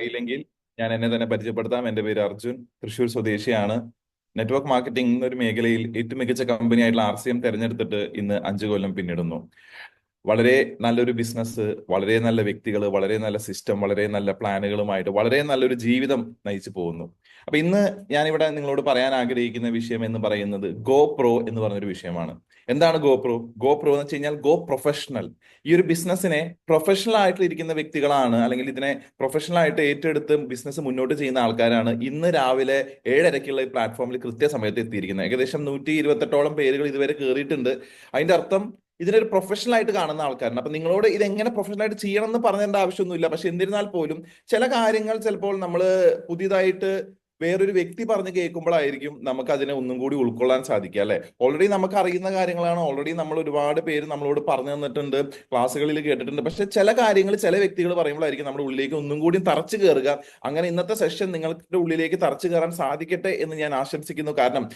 അറിയില്ലെങ്കിൽ ഞാൻ എന്നെ തന്നെ പരിചയപ്പെടുത്താം. എൻ്റെ പേര് അർജുൻ, തൃശ്ശൂർ സ്വദേശിയാണ്. നെറ്റ്വർക്ക് മാർക്കറ്റിംഗ് എന്നൊരു മേഖലയിൽ ഏറ്റവും മികച്ച കമ്പനി ആയിട്ടുള്ള RCM തെരഞ്ഞെടുത്തിട്ട് ഇന്ന് 5 കൊല്ലം പിന്നിടുന്നു. വളരെ നല്ലൊരു ബിസിനസ്, വളരെ നല്ല വ്യക്തികൾ, വളരെ നല്ല സിസ്റ്റം, വളരെ നല്ല പ്ലാനുകളുമായിട്ട് വളരെ നല്ലൊരു ജീവിതം നയിച്ചു പോകുന്നു. അപ്പൊ ഇന്ന് ഞാനിവിടെ നിങ്ങളോട് പറയാൻ ആഗ്രഹിക്കുന്ന വിഷയം എന്ന് പറയുന്നത് ഗോ പ്രോ എന്ന് പറഞ്ഞൊരു വിഷയമാണ്. എന്താണ് ഗോ പ്രോ? ഗോ പ്രോ എന്ന് വെച്ച് കഴിഞ്ഞാൽ ഗോ പ്രൊഫഷണൽ. ഈ ഒരു ബിസിനസ്സിനെ പ്രൊഫഷണൽ ആയിട്ട് ഇരിക്കുന്ന വ്യക്തികളാണ്, അല്ലെങ്കിൽ ഇതിനെ പ്രൊഫഷണൽ ആയിട്ട് ഏറ്റെടുത്ത് ബിസിനസ് മുന്നോട്ട് ചെയ്യുന്ന ആൾക്കാരാണ് ഇന്ന് രാവിലെ 7:30 ഈ പ്ലാറ്റ്ഫോമിൽ കൃത്യസമയത്ത് എത്തിയിരിക്കുന്നത്. ഏകദേശം 128ഓളം പേരുകൾ ഇതുവരെ കയറിയിട്ടുണ്ട്. അതിന്റെ അർത്ഥം ഇതിനൊരു പ്രൊഫഷണൽ ആയിട്ട് കാണുന്ന ആൾക്കാരാണ്. അപ്പൊ നിങ്ങളോട് ഇത് എങ്ങനെ പ്രൊഫഷണൽ ആയിട്ട് ചെയ്യണം എന്ന് പറഞ്ഞേണ്ട ആവശ്യമൊന്നുമില്ല. പക്ഷെ എന്നിരുന്നാൽ പോലും ചില കാര്യങ്ങൾ ചിലപ്പോൾ നമ്മൾ പുതിയതായിട്ട് വേറൊരു വ്യക്തി പറഞ്ഞ് കേൾക്കുമ്പോഴായിരിക്കും നമുക്ക് അതിനെ ഒന്നും കൂടി ഉൾക്കൊള്ളാൻ സാധിക്കുക, അല്ലെ? ഓൾറെഡി നമുക്ക് അറിയുന്ന കാര്യങ്ങളാണ്, ഓൾറെഡി നമ്മൾ ഒരുപാട് പേര് നമ്മളോട് പറഞ്ഞു തന്നിട്ടുണ്ട്, ക്ലാസ്സുകളിൽ കേട്ടിട്ടുണ്ട്. പക്ഷെ ചില കാര്യങ്ങൾ ചില വ്യക്തികൾ പറയുമ്പോഴായിരിക്കും നമ്മുടെ ഉള്ളിലേക്ക് ഒന്നും കൂടി തറച്ചു കയറുക. അങ്ങനെ ഇന്നത്തെ സെഷൻ നിങ്ങളുടെ ഉള്ളിലേക്ക് തറച്ചു കയറാൻ സാധിക്കട്ടെ എന്ന് ഞാൻ ആശംസിക്കുന്നു. കാരണം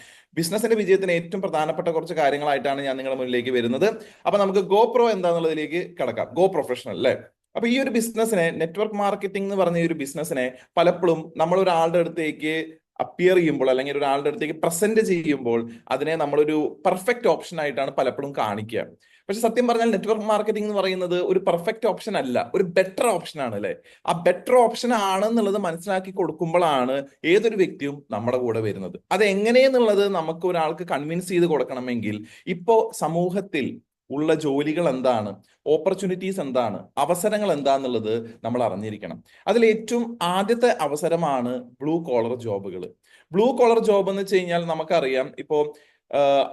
ബിസിനസിന്റെ വിജയത്തിന് ഏറ്റവും പ്രധാനപ്പെട്ട കുറച്ച് കാര്യങ്ങളായിട്ടാണ് ഞാൻ നിങ്ങളുടെ മുന്നിലേക്ക് വരുന്നത്. അപ്പൊ നമുക്ക് ഗോ പ്രോ എന്താണെന്നുള്ളതിലേക്ക് കിടക്കാം. ഗോ പ്രൊഫഷണൽ, അല്ലെ? അപ്പൊ ഈ ഒരു ബിസിനസ്സിനെ, നെറ്റ്വർക്ക് മാർക്കറ്റിംഗ് എന്ന് പറഞ്ഞ ഈ ഒരു ബിസിനസ്സിനെ പലപ്പോഴും നമ്മൾ ഒരാളുടെ അടുത്തേക്ക് അപ്പിയർ ചെയ്യുമ്പോൾ, അല്ലെങ്കിൽ ഒരാളുടെ അടുത്തേക്ക് പ്രസന്റ് ചെയ്യുമ്പോൾ അതിനെ നമ്മളൊരു പെർഫെക്റ്റ് ഓപ്ഷൻ ആയിട്ടാണ് പലപ്പോഴും കാണിക്കുക. പക്ഷെ സത്യം പറഞ്ഞാൽ നെറ്റ്വർക്ക് മാർക്കറ്റിംഗ് എന്ന് പറയുന്നത് ഒരു പെർഫെക്റ്റ് ഓപ്ഷൻ അല്ല, ഒരു ബെറ്റർ ഓപ്ഷൻ ആണ്, അല്ലെ? ആ ബെറ്റർ ഓപ്ഷൻ ആണെന്നുള്ളത് മനസ്സിലാക്കി കൊടുക്കുമ്പോഴാണ് ഏതൊരു വ്യക്തിയും നമ്മുടെ കൂടെ വരുന്നത്. അത് എങ്ങനെയെന്നുള്ളത് നമുക്ക് ഒരാൾക്ക് കൺവിൻസ് ചെയ്ത് കൊടുക്കണമെങ്കിൽ ഇപ്പോ സമൂഹത്തിൽ ഉള്ള ജോലികൾ എന്താണ്, ഓപ്പർച്യൂണിറ്റീസ് എന്താണ്, അവസരങ്ങൾ എന്താന്നുള്ളത് നമ്മൾ അറിഞ്ഞിരിക്കണം. അതിൽ ഏറ്റവും ആദ്യത്തെ അവസരമാണ് ബ്ലൂ കോളർ ജോബുകൾ. ബ്ലൂ കോളർ ജോബ് എന്ന് വെച്ച് കഴിഞ്ഞാൽ നമുക്കറിയാം, ഇപ്പോ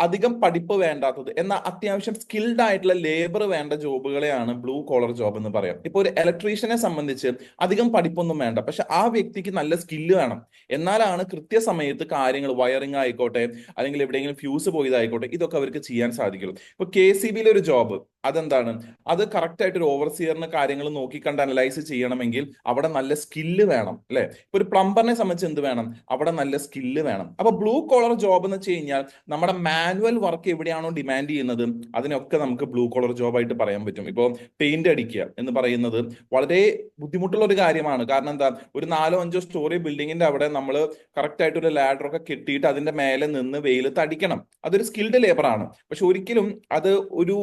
അധികം പഠിപ്പ് വേണ്ടാത്തത് എന്നാൽ അത്യാവശ്യം സ്കിൽഡ് ആയിട്ടുള്ള ലേബർ വേണ്ട ജോബുകളെയാണ് ബ്ലൂ കോളർ ജോബ് എന്ന് പറയാം. ഇപ്പൊ ഒരു ഇലക്ട്രീഷ്യനെ സംബന്ധിച്ച് അധികം പഠിപ്പൊന്നും വേണ്ട, പക്ഷെ ആ വ്യക്തിക്ക് നല്ല സ്കില്ല് വേണം. എന്നാലാണ് കൃത്യസമയത്ത് കാര്യങ്ങൾ, വയറിംഗ് ആയിക്കോട്ടെ അല്ലെങ്കിൽ എവിടെയെങ്കിലും ഫ്യൂസ് പോയതായിക്കോട്ടെ, ഇതൊക്കെ അവർക്ക് ചെയ്യാൻ സാധിക്കുള്ളൂ. ഇപ്പൊ KCBയിൽ ഒരു ജോബ്, അതെന്താണ്? അത് കറക്റ്റ് ആയിട്ട് ഒരു ഓവർസിയറിന് കാര്യങ്ങൾ നോക്കിക്കണ്ട് അനലൈസ് ചെയ്യണമെങ്കിൽ അവിടെ നല്ല സ്കില്ല് വേണം, അല്ലെ? ഇപ്പൊ ഒരു പ്ലംബറിനെ സംബന്ധിച്ച് എന്ത് വേണം? അവിടെ നല്ല സ്കില്ല് വേണം. അപ്പൊ ബ്ലൂ കോളർ ജോബ് എന്ന് വെച്ച് കഴിഞ്ഞാൽ നമ്മുടെ മാനുവൽ വർക്ക് എവിടെയാണോ ഡിമാൻഡ് ചെയ്യുന്നത് അതിനൊക്കെ നമുക്ക് ബ്ലൂ കോളർ ജോബ് ആയിട്ട് പറയാൻ പറ്റും. ഇപ്പോൾ പെയിന്റ് അടിക്കുക എന്ന് പറയുന്നത് വളരെ ബുദ്ധിമുട്ടുള്ള ഒരു കാര്യമാണ്. കാരണം എന്താ, ഒരു 4-5 സ്റ്റോറി ബിൽഡിങ്ങിന്റെ അവിടെ നമ്മൾ കറക്റ്റ് ആയിട്ട് ഒരു ലാഡർ ഒക്കെ കെട്ടിയിട്ട് അതിന്റെ മേലെ നിന്ന് വെയിലത്ത് അടിക്കണം. അതൊരു സ്കിൽഡ് ലേബർ ആണ്. പക്ഷെ ഒരിക്കലും അത് ഒരു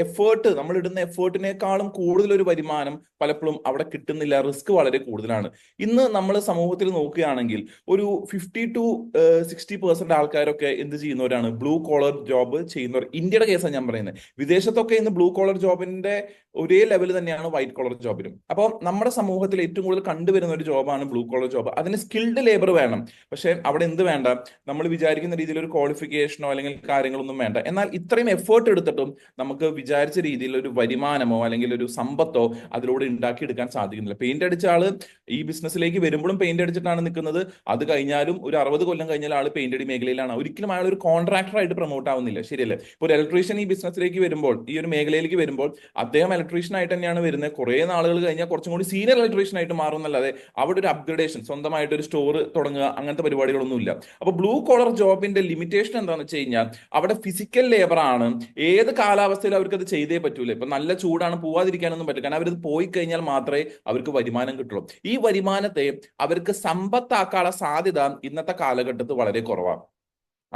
എഫേർട്ട്, നമ്മൾ ഇടുന്ന എഫേർട്ടിനേക്കാളും കൂടുതൽ ഒരു വരുമാനം പലപ്പോഴും അവിടെ കിട്ടുന്നില്ല. റിസ്ക് വളരെ കൂടുതലാണ്. ഇന്ന് നമ്മൾ സമൂഹത്തിൽ നോക്കുകയാണെങ്കിൽ ഒരു 50-60% ആൾക്കാരൊക്കെ എന്ത് ചെയ്യുന്നവരാണ്? ബ്ലൂ കോളർ ജോബ് ചെയ്യുന്നവർ. ഇന്ത്യയുടെ കേസാണ് ഞാൻ പറയുന്നത്. വിദേശത്തൊക്കെ ഇന്ന് ബ്ലൂ കോളർ ജോബിന്റെ ഒരേ ലെവൽ തന്നെയാണ് വൈറ്റ് കോളർ ജോബിനും. അപ്പോൾ നമ്മുടെ സമൂഹത്തിൽ ഏറ്റവും കൂടുതൽ കണ്ടുവരുന്ന ഒരു ജോബാണ് ബ്ലൂ കോളർ ജോബ്. അതിന് സ്കിൽഡ് ലേബർ വേണം. പക്ഷെ അവിടെ എന്ത് വേണ്ട? നമ്മൾ വിചാരിക്കുന്ന രീതിയിൽ ഒരു ക്വാളിഫിക്കേഷനോ അല്ലെങ്കിൽ കാര്യങ്ങളൊന്നും വേണ്ട. എന്നാൽ ഇത്രയും എഫേർട്ട് എടുത്തിട്ടും നമുക്ക് വിചാരിച്ച രീതിയിൽ ഒരു വരുമാനമോ അല്ലെങ്കിൽ ഒരു സമ്പത്തോ അതിലൂടെ ഉണ്ടാക്കിയെടുക്കാൻ സാധിക്കുന്നില്ല. പെയിന്റ് അടിച്ച ആള് ഈ ബിസിനസ്സിലേക്ക് വരുമ്പോഴും പെയിന്റ് അടിച്ചിട്ടാണ് നിൽക്കുന്നത്. അത് കഴിഞ്ഞാലും ഒരു 60 കൊല്ലം കഴിഞ്ഞാൽ ആള് പെയിന്റ് അടി മേഖലയിലാണ്. ഒരിക്കലും അയാൾ ഒരു കോൺട്രാക്ടർ ആയിട്ട് പ്രൊമോട്ട് ആവുന്നില്ല, ശരിയല്ലേ? ഇപ്പോൾ ഒരു ഇലക്ട്രീഷ്യൻ ഈ ബിസിനസ്സിലേക്ക് വരുമ്പോൾ, ഈ ഒരു മേഖലയിലേക്ക് വരുമ്പോൾ അദ്ദേഹം ഇലക്ട്രീഷ്യൻ ആയിട്ട് തന്നെയാണ് വരുന്നത്. കുറെ നാളുകൾ കഴിഞ്ഞാൽ കുറച്ചും കൂടി സീനിയർ ഇലക്ട്രീഷ്യൻ ആയിട്ട് മാറുന്നല്ലാതെ അവിടെ ഒരു അപ്ഗ്രഡേഷൻ, സ്വന്തമായിട്ട് ഒരു സ്റ്റോർ തുടങ്ങുക, അങ്ങനത്തെ പരിപാടികളൊന്നുമില്ല. അപ്പൊ ബ്ലൂ കോളർ ജോബിന്റെ ലിമിറ്റേഷൻ എന്താണെന്ന് വെച്ച് കഴിഞ്ഞാൽ അവിടെ ഫിസിക്കൽ ലേബർ ആണ്. ഏത് കാലാവസ്ഥയിലും അവർക്ക് അത് ചെയ്തേ പറ്റൂല. ഇപ്പൊ നല്ല ചൂടാണ്, പോവാതിരിക്കാനൊന്നും പറ്റില്ല. കാരണം അവരത് പോയി കഴിഞ്ഞാൽ മാത്രമേ അവർക്ക് വരുമാനം കിട്ടുള്ളൂ. ഈ വരുമാനത്തെ അവർക്ക് സമ്പത്താക്കാനുള്ള സാധ്യത ഇന്നത്തെ കാലഘട്ടത്തിൽ വളരെ കുറവാണ്.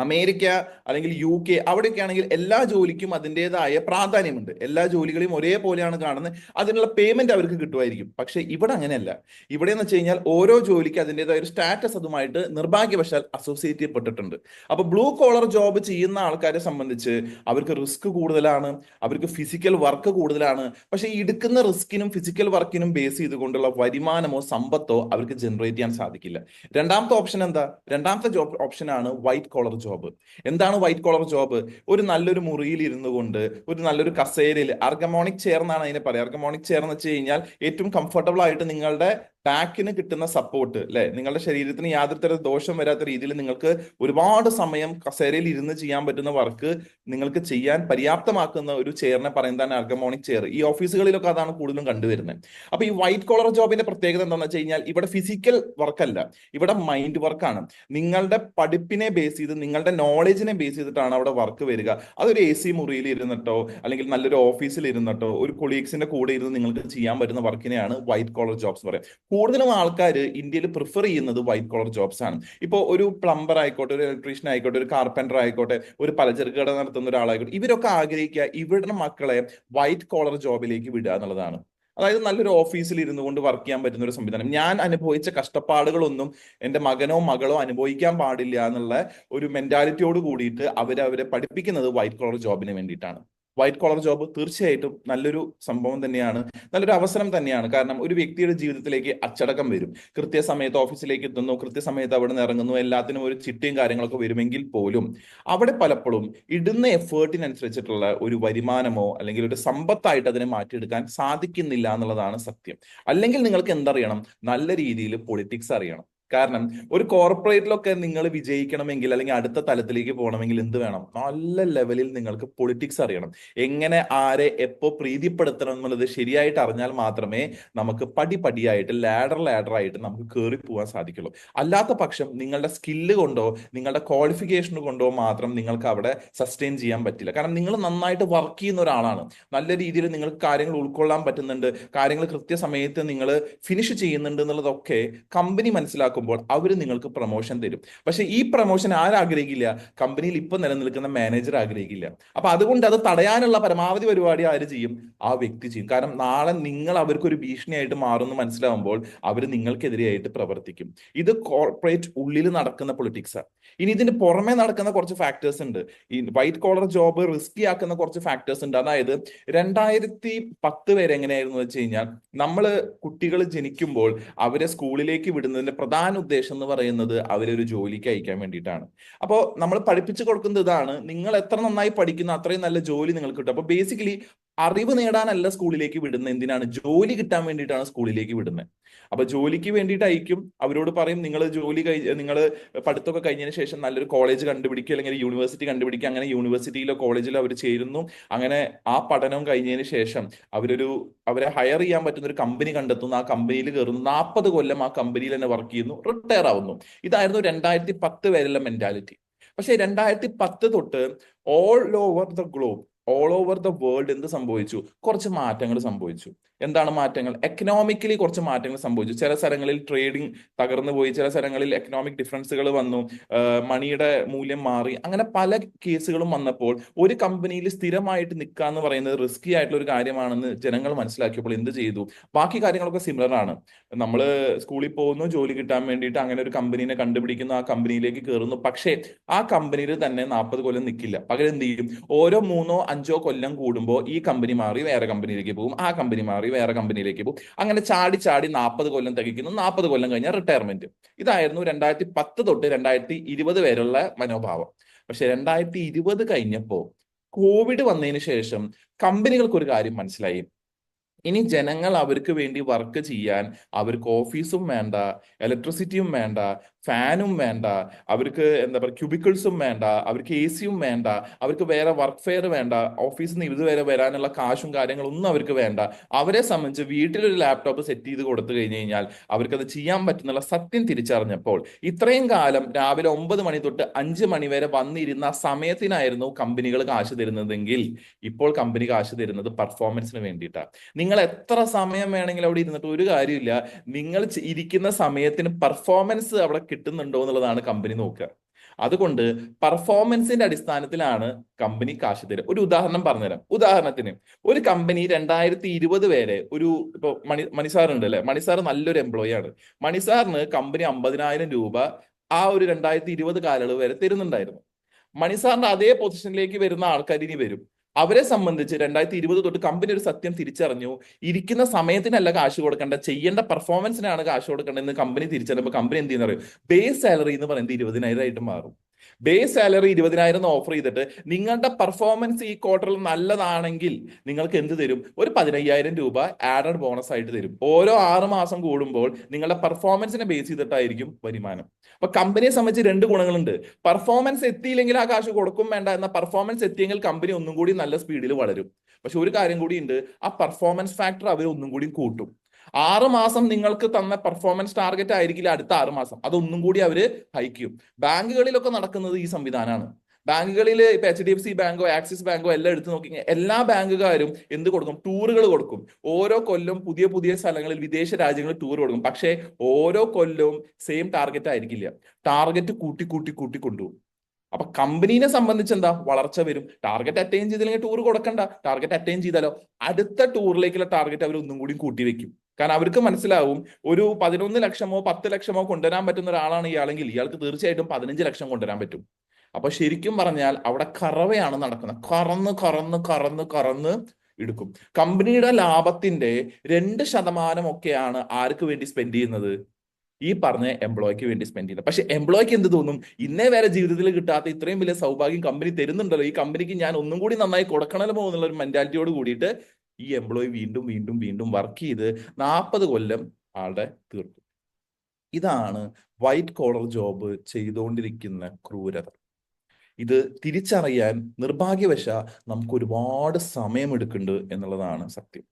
അമേരിക്ക അല്ലെങ്കിൽ UK അവിടെയൊക്കെ ആണെങ്കിൽ എല്ലാ ജോലിക്കും അതിൻ്റെതായ പ്രാധാന്യമുണ്ട്. എല്ലാ ജോലികളെയും ഒരേപോലെയാണ് കാണുന്നത്. അതിനുള്ള പേയ്മെന്റ് അവർക്ക് കിട്ടുമായിരിക്കും. പക്ഷെ ഇവിടെ അങ്ങനെയല്ല. ഇവിടെ എന്ന് വെച്ച് കഴിഞ്ഞാൽ ഓരോ ജോലിക്ക് അതിൻ്റെതായ ഒരു സ്റ്റാറ്റസ് അതുമായിട്ട് നിർഭാഗ്യവശാൽ അസോസിയേറ്റ് ചെയ്യപ്പെട്ടിട്ടുണ്ട്. അപ്പൊ ബ്ലൂ കോളർ ജോബ് ചെയ്യുന്ന ആൾക്കാരെ സംബന്ധിച്ച് അവർക്ക് റിസ്ക് കൂടുതലാണ്, അവർക്ക് ഫിസിക്കൽ വർക്ക് കൂടുതലാണ്. പക്ഷെ ഈ എടുക്കുന്ന റിസ്കിനും ഫിസിക്കൽ വർക്കിനും ബേസ് ചെയ്തുകൊണ്ടുള്ള വരുമാനമോ സമ്പത്തോ അവർക്ക് ജനറേറ്റ് ചെയ്യാൻ സാധിക്കില്ല. രണ്ടാമത്തെ ഓപ്ഷൻ എന്താ? രണ്ടാമത്തെ ജോബ് ഓപ്ഷനാണ് വൈറ്റ് കോളർ ജോബ്. എന്താണ് വൈറ്റ് കോളർ ജോബ്? ഒരു നല്ലൊരു മുറിയിൽ ഇരുന്നു കൊണ്ട് ഒരു നല്ലൊരു കസേരയിൽ, അർഗമോണിക് ചെയർ എന്നാണ് അതിനെ പറയുക. അർഗമോണിക് ചെയർ എന്ന് വെച്ച് കഴിഞ്ഞാൽ ഏറ്റവും കംഫർട്ടബിൾ ആയിട്ട് നിങ്ങളുടെ ബാക്കിന് കിട്ടുന്ന സപ്പോർട്ട്, അല്ലെ? നിങ്ങളുടെ ശരീരത്തിന് യാതൊരു തരം ദോഷം വരാത്ത രീതിയിൽ നിങ്ങൾക്ക് ഒരുപാട് സമയം കസേരയിൽ ഇരുന്ന് ചെയ്യാൻ പറ്റുന്ന വർക്ക് നിങ്ങൾക്ക് ചെയ്യാൻ പര്യാപ്തമാക്കുന്ന ഒരു ചെയറിനെ പറയുന്നതാണ് അർഗമോണിക് ചെയർ. ഈ ഓഫീസുകളിലൊക്കെ അതാണ് കൂടുതലും കണ്ടുവരുന്നത്. അപ്പൊ ഈ വൈറ്റ് കോളർ ജോബിന്റെ പ്രത്യേകത എന്താണെന്ന് വെച്ച് കഴിഞ്ഞാൽ ഇവിടെ ഫിസിക്കൽ വർക്കല്ല, ഇവിടെ മൈൻഡ് വർക്കാണ്. നിങ്ങളുടെ പഠിപ്പിനെ ബേസ് ചെയ്ത്, നിങ്ങളുടെ നോളജിനെ ബേസ് ചെയ്തിട്ടാണ് അവിടെ വർക്ക് വരിക. അതൊരു AC മുറിയിൽ ഇരുന്നിട്ടോ അല്ലെങ്കിൽ നല്ലൊരു ഓഫീസിൽ ഇരുന്നിട്ടോ ഒരു കൊളീഗ്സിന്റെ കൂടെ ഇരുന്ന് നിങ്ങൾക്ക് ചെയ്യാൻ പറ്റുന്ന വർക്കിനെയാണ് വൈറ്റ് കോളർ ജോബ്സ് പറയാം. കൂടുതലും ആൾക്കാർ ഇന്ത്യയിൽ പ്രിഫർ ചെയ്യുന്നത് വൈറ്റ് കോളർ ജോബ്സ് ആണ്. ഇപ്പോൾ ഒരു പ്ലംബർ ആയിക്കോട്ടെ, ഒരു ഇലക്ട്രീഷ്യൻ ആയിക്കോട്ടെ, ഒരു കാർപ്പൻറ്റർ ആയിക്കോട്ടെ, ഒരു പലചരക്ക് കട നടത്തുന്ന ഒരാളായിക്കോട്ടെ, ഇവരൊക്കെ ആഗ്രഹിക്കുക ഇവരുടെ മക്കളെ വൈറ്റ് കോളർ ജോബിലേക്ക് വിടുക എന്നുള്ളതാണ്. അതായത് നല്ലൊരു ഓഫീസിൽ ഇരുന്നു കൊണ്ട് വർക്ക് ചെയ്യാൻ പറ്റുന്ന ഒരു സംവിധാനം. ഞാൻ അനുഭവിച്ച കഷ്ടപ്പാടുകളൊന്നും എൻ്റെ മകനോ മകളോ അനുഭവിക്കാൻ പാടില്ല എന്നുള്ള ഒരു മെന്റാലിറ്റിയോട് കൂടിയിട്ട് അവരെ പഠിപ്പിക്കുന്നത് വൈറ്റ് കോളർ ജോബിന് വേണ്ടിയിട്ടാണ്. വൈറ്റ് കോളർ ജോബ് തീർച്ചയായിട്ടും നല്ലൊരു സംഭവം തന്നെയാണ്, നല്ലൊരു അവസരം തന്നെയാണ്. കാരണം ഒരു വ്യക്തിയുടെ ജീവിതത്തിലേക്ക് അച്ചടക്കം വരും. കൃത്യസമയത്ത് ഓഫീസിലേക്ക് എത്തുന്നു, കൃത്യസമയത്ത് അവിടെ നിന്ന് ഇറങ്ങുന്നു, എല്ലാത്തിനും ഒരു ചിട്ടയും കാര്യങ്ങളൊക്കെ വരുമെങ്കിൽ പോലും അവിടെ പലപ്പോഴും ഇടുന്ന എഫേർട്ടിനനുസരിച്ചിട്ടുള്ള ഒരു വരുമാനമോ അല്ലെങ്കിൽ ഒരു സമ്പത്തായിട്ട് അതിനെ മാറ്റിയെടുക്കാൻ സാധിക്കുന്നില്ല എന്നുള്ളതാണ് സത്യം. അല്ലെങ്കിൽ നിങ്ങൾക്ക് എന്തറിയണം? നല്ല രീതിയിൽ പൊളിറ്റിക്സ് അറിയണം. കാരണം ഒരു കോർപ്പറേറ്റിലൊക്കെ നിങ്ങൾ വിജയിക്കണമെങ്കിൽ അല്ലെങ്കിൽ അടുത്ത തലത്തിലേക്ക് പോകണമെങ്കിൽ എന്ത് വേണം? നല്ല ലെവലിൽ നിങ്ങൾക്ക് പൊളിറ്റിക്സ് അറിയണം. എങ്ങനെ ആരെ എപ്പോ പ്രീതിപ്പെടുത്തണം എന്നുള്ളത് ശരിയായിട്ട് അറിഞ്ഞാൽ മാത്രമേ നമുക്ക് പടിപടിയായിട്ട് ലാഡർ ആയിട്ട് നമുക്ക് കയറി പോകാൻ സാധിക്കുള്ളൂ. അല്ലാത്ത പക്ഷം നിങ്ങളുടെ സ്കില്ല് കൊണ്ടോ നിങ്ങളുടെ ക്വാളിഫിക്കേഷൻ കൊണ്ടോ മാത്രം നിങ്ങൾക്ക് അവിടെ സസ്റ്റെയിൻ ചെയ്യാൻ പറ്റില്ല. കാരണം നിങ്ങൾ നന്നായിട്ട് വർക്ക് ചെയ്യുന്ന ഒരാളാണ്, നല്ല രീതിയിൽ നിങ്ങൾക്ക് കാര്യങ്ങൾ ഉൾക്കൊള്ളാൻ പറ്റുന്നുണ്ട്, കാര്യങ്ങൾ കൃത്യസമയത്ത് നിങ്ങൾ ഫിനിഷ് ചെയ്യുന്നുണ്ട് എന്നുള്ളതൊക്കെ കമ്പനി മനസ്സിലാക്കുമ്പോൾ അവർ നിങ്ങൾക്ക് പ്രൊമോഷൻ തരും. പക്ഷെ ഈ പ്രൊമോഷൻ ആരാഗ്രഹിക്കില്ല? കമ്പനിയിൽ ഇപ്പൊ നിലനിൽക്കുന്ന മാനേജർ ആഗ്രഹിക്കില്ല. അപ്പൊ അതുകൊണ്ട് അത് തടയാനുള്ള പരമാവധി പരിപാടി ആര് ചെയ്യും? ആ വ്യക്തി ചെയ്യും. കാരണം നാളെ നിങ്ങൾ അവർക്കൊരു ഭീഷണിയായിട്ട് മാറുമെന്ന് മനസ്സിലാവുമ്പോൾ അവർ നിങ്ങൾക്കെതിരെയായിട്ട് പ്രവർത്തിക്കും. ഇത് കോർപ്പറേറ്റ് ഉള്ളിൽ നടക്കുന്ന പൊളിറ്റിക്സ്. ഇനി ഇതിന് പുറമെ നടക്കുന്ന കുറച്ച് ഫാക്ടേഴ്സ് ഉണ്ട്. ഈ വൈറ്റ് കോളർ ജോബ് റിസ്കി ആക്കുന്ന കുറച്ച് ഫാക്ടേഴ്സ് ഉണ്ട്. അതായത് 2010 വരെ എങ്ങനെയായിരുന്നു വെച്ച് കഴിഞ്ഞാൽ, നമ്മള് കുട്ടികൾ ജനിക്കുമ്പോൾ അവരെ സ്കൂളിലേക്ക് വിടുന്നതിന്റെ പ്രധാന ഉദ്ദേശം എന്ന് പറയുന്നത് അവരെ ഒരു ജോലിക്ക് അയക്കാൻ വേണ്ടിയിട്ടാണ്. അപ്പോൾ നമ്മൾ പഠിപ്പിച്ചു കൊടുക്കുന്നത് ഇതാണ്: നിങ്ങൾ എത്ര നന്നായി പഠിക്കുന്നു അത്രയും നല്ല ജോലി നിങ്ങൾക്ക് കിട്ടും. അപ്പൊ ബേസിക്കലി അറിവ് നേടാനല്ല സ്കൂളിലേക്ക് വിടുന്നത്, എന്തിനാണ്? ജോലി കിട്ടാൻ വേണ്ടിയിട്ടാണ് സ്കൂളിലേക്ക് വിടുന്നത്. അപ്പൊ ജോലിക്ക് വേണ്ടിയിട്ട് അയക്കും. അവരോട് പറയും നിങ്ങൾ നിങ്ങൾ പഠിത്തമൊക്കെ കഴിഞ്ഞതിന് ശേഷം നല്ലൊരു കോളേജ് കണ്ടുപിടിക്കുക അല്ലെങ്കിൽ യൂണിവേഴ്സിറ്റി കണ്ടുപിടിക്കുക. അങ്ങനെ യൂണിവേഴ്സിറ്റിയിലോ കോളേജിലോ അവർ ചേരുന്നു. അങ്ങനെ ആ പഠനം കഴിഞ്ഞതിന് ശേഷം അവരെ ഹയർ ചെയ്യാൻ പറ്റുന്ന ഒരു കമ്പനി കണ്ടെത്തുന്നു. ആ കമ്പനിയിൽ കയറുന്നു, 40 കൊല്ലം ആ കമ്പനിയിൽ തന്നെ വർക്ക് ചെയ്യുന്നു, റിട്ടയർ ആവുന്നു. ഇതായിരുന്നു 2010 വരെയുള്ള മെന്റാലിറ്റി. പക്ഷെ 2010 തൊട്ട് all over the globe, all over the world എന്ത് സംഭവിച്ചു? കുറച്ച് മാറ്റങ്ങൾ സംഭവിച്ചു. എന്താണ് മാറ്റങ്ങൾ? എക്കണോമിക്കലി കുറച്ച് മാറ്റങ്ങൾ സംഭവിച്ചു. ചില സ്ഥലങ്ങളിൽ ട്രേഡിംഗ് തകർന്നു പോയി, ചില സ്ഥലങ്ങളിൽ എക്കണോമിക് ഡിഫറൻസുകൾ വന്നു, മണിയുടെ മൂല്യം മാറി. അങ്ങനെ പല കേസുകളും വന്നപ്പോൾ ഒരു കമ്പനിയിൽ സ്ഥിരമായിട്ട് നിൽക്കുക എന്ന് പറയുന്നത് റിസ്കി ആയിട്ടുള്ള ഒരു കാര്യമാണെന്ന് ജനങ്ങൾ മനസ്സിലാക്കിയപ്പോൾ എന്ത് ചെയ്തു? ബാക്കി കാര്യങ്ങളൊക്കെ സിമിലർ ആണ്. നമ്മൾ സ്കൂളിൽ പോകുന്നു, ജോലി കിട്ടാൻ വേണ്ടിയിട്ട് അങ്ങനെ ഒരു കമ്പനീനെ കണ്ടുപിടിക്കുന്നു, ആ കമ്പനിയിലേക്ക് കയറുന്നു. പക്ഷേ ആ കമ്പനിയിൽ തന്നെ 40 കൊല്ലം നിൽക്കില്ല. പകരം എന്ത് ചെയ്യും? ഓരോ 3-5 കൊല്ലം കൂടുമ്പോൾ ഈ കമ്പനി മാറി വേറെ കമ്പനിയിലേക്ക് പോകും, ആ കമ്പനി മാറി വേറെ കമ്പനിയിലേക്ക് പോകും. അങ്ങനെ ചാടി ചാടി 40 കൊല്ലം തികയ്ക്കുന്നു. 40 കൊല്ലം കഴിഞ്ഞാൽ റിട്ടയർമെന്റ്. ഇതായിരുന്നു 2010 തൊട്ട് 2020 വരെയുള്ള മനോഭാവം. പക്ഷെ 2020 കഴിഞ്ഞപ്പോ കോവിഡ് വന്നതിന് ശേഷം കമ്പനികൾക്ക് ഒരു കാര്യം മനസ്സിലായി: ഇനി ജനങ്ങൾ അവർക്ക് വേണ്ടി വർക്ക് ചെയ്യാൻ അവർക്ക് ഓഫീസും വേണ്ട, ഇലക്ട്രിസിറ്റിയും വേണ്ട, ഫാനും വേണ്ട, അവർക്ക് എന്താ പറയുക ക്യൂബിക്കിൾസും വേണ്ട, അവർക്ക് AC യും വേണ്ട, അവർക്ക് വേറെ വർക്ക് ഫെയർ വേണ്ട, ഓഫീസിൽ നിന്ന് ഇതുവരെ വരാനുള്ള കാശും കാര്യങ്ങളൊന്നും അവർക്ക് വേണ്ട. അവരെ സംബന്ധിച്ച് വീട്ടിലൊരു ലാപ്ടോപ്പ് സെറ്റ് ചെയ്ത് കൊടുത്തു കഴിഞ്ഞു കഴിഞ്ഞാൽ അവർക്കത് ചെയ്യാൻ പറ്റുന്നുള്ള സത്യം തിരിച്ചറിഞ്ഞപ്പോൾ, ഇത്രയും കാലം രാവിലെ 9 മണി തൊട്ട് 5 മണി വരെ വന്നിരുന്ന സമയത്തിനായിരുന്നു കമ്പനികൾ കാശ് തരുന്നതെങ്കിൽ ഇപ്പോൾ കമ്പനി കാശ് തരുന്നത് പെർഫോമൻസിന് വേണ്ടിയിട്ടാണ്. നിങ്ങൾ എത്ര സമയം വേണമെങ്കിലും അവിടെ ഇരുന്നിട്ട് ഒരു കാര്യമില്ല, നിങ്ങൾ ഇരിക്കുന്ന സമയത്തിന് പെർഫോമൻസ് അവിടെ കിട്ടുന്നുണ്ടോ എന്നുള്ളതാണ് കമ്പനി നോക്കുക. അതുകൊണ്ട് പെർഫോമൻസിന്റെ അടിസ്ഥാനത്തിലാണ് കമ്പനി കാശ് തരിക. ഒരു ഉദാഹരണം പറഞ്ഞുതരാം. ഉദാഹരണത്തിന് ഒരു കമ്പനി 2020 വരെ ഇപ്പൊ മണിസാർ ഉണ്ട് അല്ലെ, മണിസാർ നല്ലൊരു എംപ്ലോയി ആണ്. മണിസാറിന് കമ്പനി 50,000 രൂപ ആ ഒരു 2020 കാലയളവ് വരെ തരുന്നുണ്ടായിരുന്നു. മണിസാറിന്റെ അതേ പൊസിഷനിലേക്ക് വരുന്ന ആൾക്കാർ ഇനി വരും. അവരെ സംബന്ധിച്ച് 2020 തൊട്ട് കമ്പനി ഒരു സത്യം തിരിച്ചറിഞ്ഞു: ഇരിക്കുന്ന സമയത്തിനല്ല കാശ് കൊടുക്കേണ്ട, ചെയ്യേണ്ട പെർഫോമൻസിനാണ് കാശ് കൊടുക്കേണ്ടതെന്ന് കമ്പനി തിരിച്ചറിയുമ്പോൾ കമ്പനി എന്ത് ചെയ്യുന്ന അറിയും? ബേസ് സാലറി എന്ന് പറയുന്നത് 20,000 ആയിട്ട് മാറും. ബേസ് സാലറി 20,000 ഓഫർ ചെയ്തിട്ട് നിങ്ങളുടെ പെർഫോമൻസ് ഈ ക്വാർട്ടറിൽ നല്ലതാണെങ്കിൽ നിങ്ങൾക്ക് എന്ത് തരും? ഒരു 15,000 രൂപ ആഡഡ് ബോണസ് ആയിട്ട് തരും. ഓരോ 6 മാസം കൂടുമ്പോൾ നിങ്ങളുടെ പെർഫോമൻസിനെ ബേസ് ചെയ്തിട്ടായിരിക്കും വരുമാനം. അപ്പൊ കമ്പനിയെ സംബന്ധിച്ച് 2 ഗുണങ്ങളുണ്ട്. പെർഫോമൻസ് എത്തിയില്ലെങ്കിൽ ആ കാശ് കൊടുക്കും വേണ്ട, എന്ന പെർഫോമൻസ് എത്തിയെങ്കിൽ കമ്പനി ഒന്നും കൂടി നല്ല സ്പീഡിൽ വളരും. പക്ഷെ ഒരു കാര്യം കൂടി ഉണ്ട്, ആ പെർഫോമൻസ് ഫാക്ടർ അവർ ഒന്നും കൂടി കൂട്ടും. 6 മാസം നിങ്ങൾക്ക് തന്ന പെർഫോമൻസ് ടാർഗറ്റ് ആയിരിക്കില്ല അടുത്ത 6 മാസം, അതൊന്നും കൂടി അവര് ഹൈക്കും. ബാങ്കുകളിലൊക്കെ നടക്കുന്നത് ഈ സംവിധാനമാണ്. ബാങ്കുകളിൽ ഇപ്പൊ HDFC ബാങ്കോ ആക്സിസ് ബാങ്കോ എല്ലാം എടുത്തു നോക്കി എല്ലാ ബാങ്കുകാരും എന്ത് കൊടുക്കും? ടൂറുകൾ കൊടുക്കും. ഓരോ കൊല്ലം പുതിയ പുതിയ സ്ഥലങ്ങളിൽ വിദേശ രാജ്യങ്ങളിൽ ടൂർ കൊടുക്കും. പക്ഷേ ഓരോ കൊല്ലവും സെയിം ടാർഗറ്റ് ആയിരിക്കില്ല. ടാർഗറ്റ് കൂട്ടി കൂട്ടി കൂട്ടി കൊണ്ടുപോകും. അപ്പൊ കമ്പനീനെ സംബന്ധിച്ച് എന്താ? വളർച്ച വരും. ടാർഗറ്റ് അറ്റൈൻ ചെയ്തില്ലെങ്കിൽ ടൂർ കൊടുക്കണ്ട. ടാർഗറ്റ് അറ്റൈൻ ചെയ്താലോ അടുത്ത ടൂറിലേക്കുള്ള ടാർഗറ്റ് അവർ ഒന്നും കൂടി കൂട്ടി വെക്കും. കാരണം അവർക്ക് മനസ്സിലാവും ഒരു 11 ലക്ഷമോ 10 ലക്ഷമോ കൊണ്ടുവരാൻ പറ്റുന്ന ഒരാളാണ് ഇയാളെങ്കിൽ ഇയാൾക്ക് തീർച്ചയായിട്ടും 15 ലക്ഷം കൊണ്ടുവരാൻ പറ്റും. അപ്പൊ ശരിക്കും പറഞ്ഞാൽ അവിടെ കറവയാണ് നടക്കുന്നത്. കറന്ന് കറന്ന് കറന്ന് കറന്ന് എടുക്കും. കമ്പനിയുടെ ലാഭത്തിന്റെ 2% ഒക്കെയാണ് ആർക്ക് വേണ്ടി സ്പെൻഡ് ചെയ്യുന്നത്? ഈ പറഞ്ഞ എംപ്ലോയ്ക്ക് വേണ്ടി സ്പെൻഡ് ചെയ്യുന്നത്. പക്ഷെ എംപ്ലോയ്ക്ക് എന്ത് തോന്നും? ഇന്നേ വരെ ജീവിതത്തിൽ കിട്ടാത്ത ഇത്രയും വലിയ സൗഭാഗ്യം കമ്പനി തരുന്നുണ്ടല്ലോ, ഈ കമ്പനിക്ക് ഞാൻ ഒന്നും കൂടി നന്നായി കൊടുക്കണമല്ലോ എന്നുള്ള ഒരു മെന്റാലിറ്റിയോട് കൂടിയിട്ട് ഈ എംപ്ലോയി വീണ്ടും വീണ്ടും വീണ്ടും വർക്ക് ചെയ്ത് 40 കൊല്ലം ആളുടെ തീർക്കും. ഇതാണ് വൈറ്റ് കോളർ ജോബ് ചെയ്തുകൊണ്ടിരിക്കുന്ന ക്രൂരത. ഇത് തിരിച്ചറിയാൻ നിർഭാഗ്യവശ നമുക്ക് ഒരുപാട് സമയമെടുക്കുന്നുണ്ട് എന്നുള്ളതാണ് സത്യം.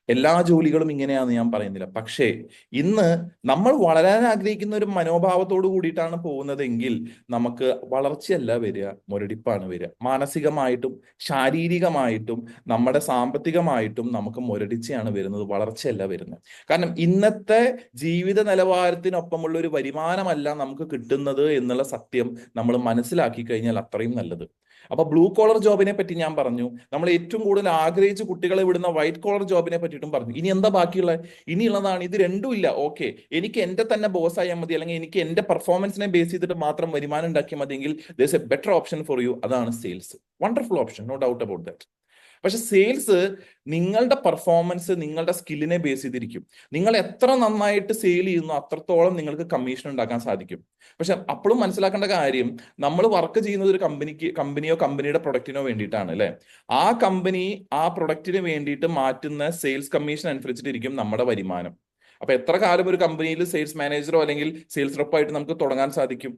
എല്ലാ ജോലികളും ഇങ്ങനെയാണെന്ന് ഞാൻ പറയുന്നില്ല. പക്ഷേ ഇന്ന് നമ്മൾ വളരാൻ ആഗ്രഹിക്കുന്ന ഒരു മനോഭാവത്തോട് കൂടിയിട്ടാണ് പോകുന്നതെങ്കിൽ നമുക്ക് വളർച്ചയല്ല വരിക, മുരടിപ്പാണ് വരിക. മാനസികമായിട്ടും ശാരീരികമായിട്ടും നമ്മുടെ സാമ്പത്തികമായിട്ടും നമുക്ക് മുരടിച്ചയാണ് വരുന്നത്, വളർച്ചയല്ല വരുന്നത്. കാരണം ഇന്നത്തെ ജീവിത നിലവാരത്തിനൊപ്പമുള്ള ഒരു വരുമാനമല്ല നമുക്ക് കിട്ടുന്നത് എന്നുള്ള സത്യം നമ്മൾ മനസ്സിലാക്കി കഴിഞ്ഞാൽ അത്രയും നല്ലത്. അപ്പൊ ബ്ലൂ കോളർ ജോബിനെ പറ്റി ഞാൻ പറഞ്ഞു. നമ്മൾ ഏറ്റവും കൂടുതൽ ആഗ്രഹിച്ച് കുട്ടികളെ വിടുന്ന വൈറ്റ് കോളർ ജോബിനെ പറ്റിയിട്ടും പറഞ്ഞു. ഇനി എന്താ ബാക്കിയുള്ളത്? ഇനിയുള്ളതാണ് ഇത് രണ്ടും ഇല്ല. ഓക്കെ, എനിക്ക് എന്റെ തന്നെ ബോസ് ആയാൽ മതി, അല്ലെങ്കിൽ എനിക്ക് എന്റെ പെർഫോമൻസിനെ ബേസ് ചെയ്തിട്ട് മാത്രം വരുമാനം ഉണ്ടാക്കിയാൽ മതിയെങ്കിൽ there is a better option for you. അതാണ് sales. Wonderful option, no doubt about that. പക്ഷെ സെയിൽസ് നിങ്ങളുടെ പെർഫോമൻസ്, നിങ്ങളുടെ സ്കില്ലിനെ ബേസ് ചെയ്തിരിക്കും. നിങ്ങൾ എത്ര നന്നായിട്ട് സെയിൽ ചെയ്യുന്നു അത്രത്തോളം നിങ്ങൾക്ക് കമ്മീഷൻ ഉണ്ടാക്കാൻ സാധിക്കും. പക്ഷെ അപ്പോഴും മനസ്സിലാക്കേണ്ട കാര്യം, നമ്മൾ വർക്ക് ചെയ്യുന്നത് ഒരു കമ്പനിയോ കമ്പനിയുടെ പ്രൊഡക്റ്റിനോ വേണ്ടിയിട്ടാണ് അല്ലെ. ആ കമ്പനി ആ പ്രൊഡക്റ്റിന് വേണ്ടിയിട്ട് മാറ്റുന്ന സെയിൽസ് കമ്മീഷൻ അനുസരിച്ചിട്ടിരിക്കും നമ്മുടെ വരുമാനം. അപ്പൊ എത്ര കാലം ഒരു കമ്പനിയിൽ സെയിൽസ് മാനേജറോ അല്ലെങ്കിൽ സെയിൽസ് റെപ്പായിട്ട് നമുക്ക് തുടങ്ങാൻ സാധിക്കും?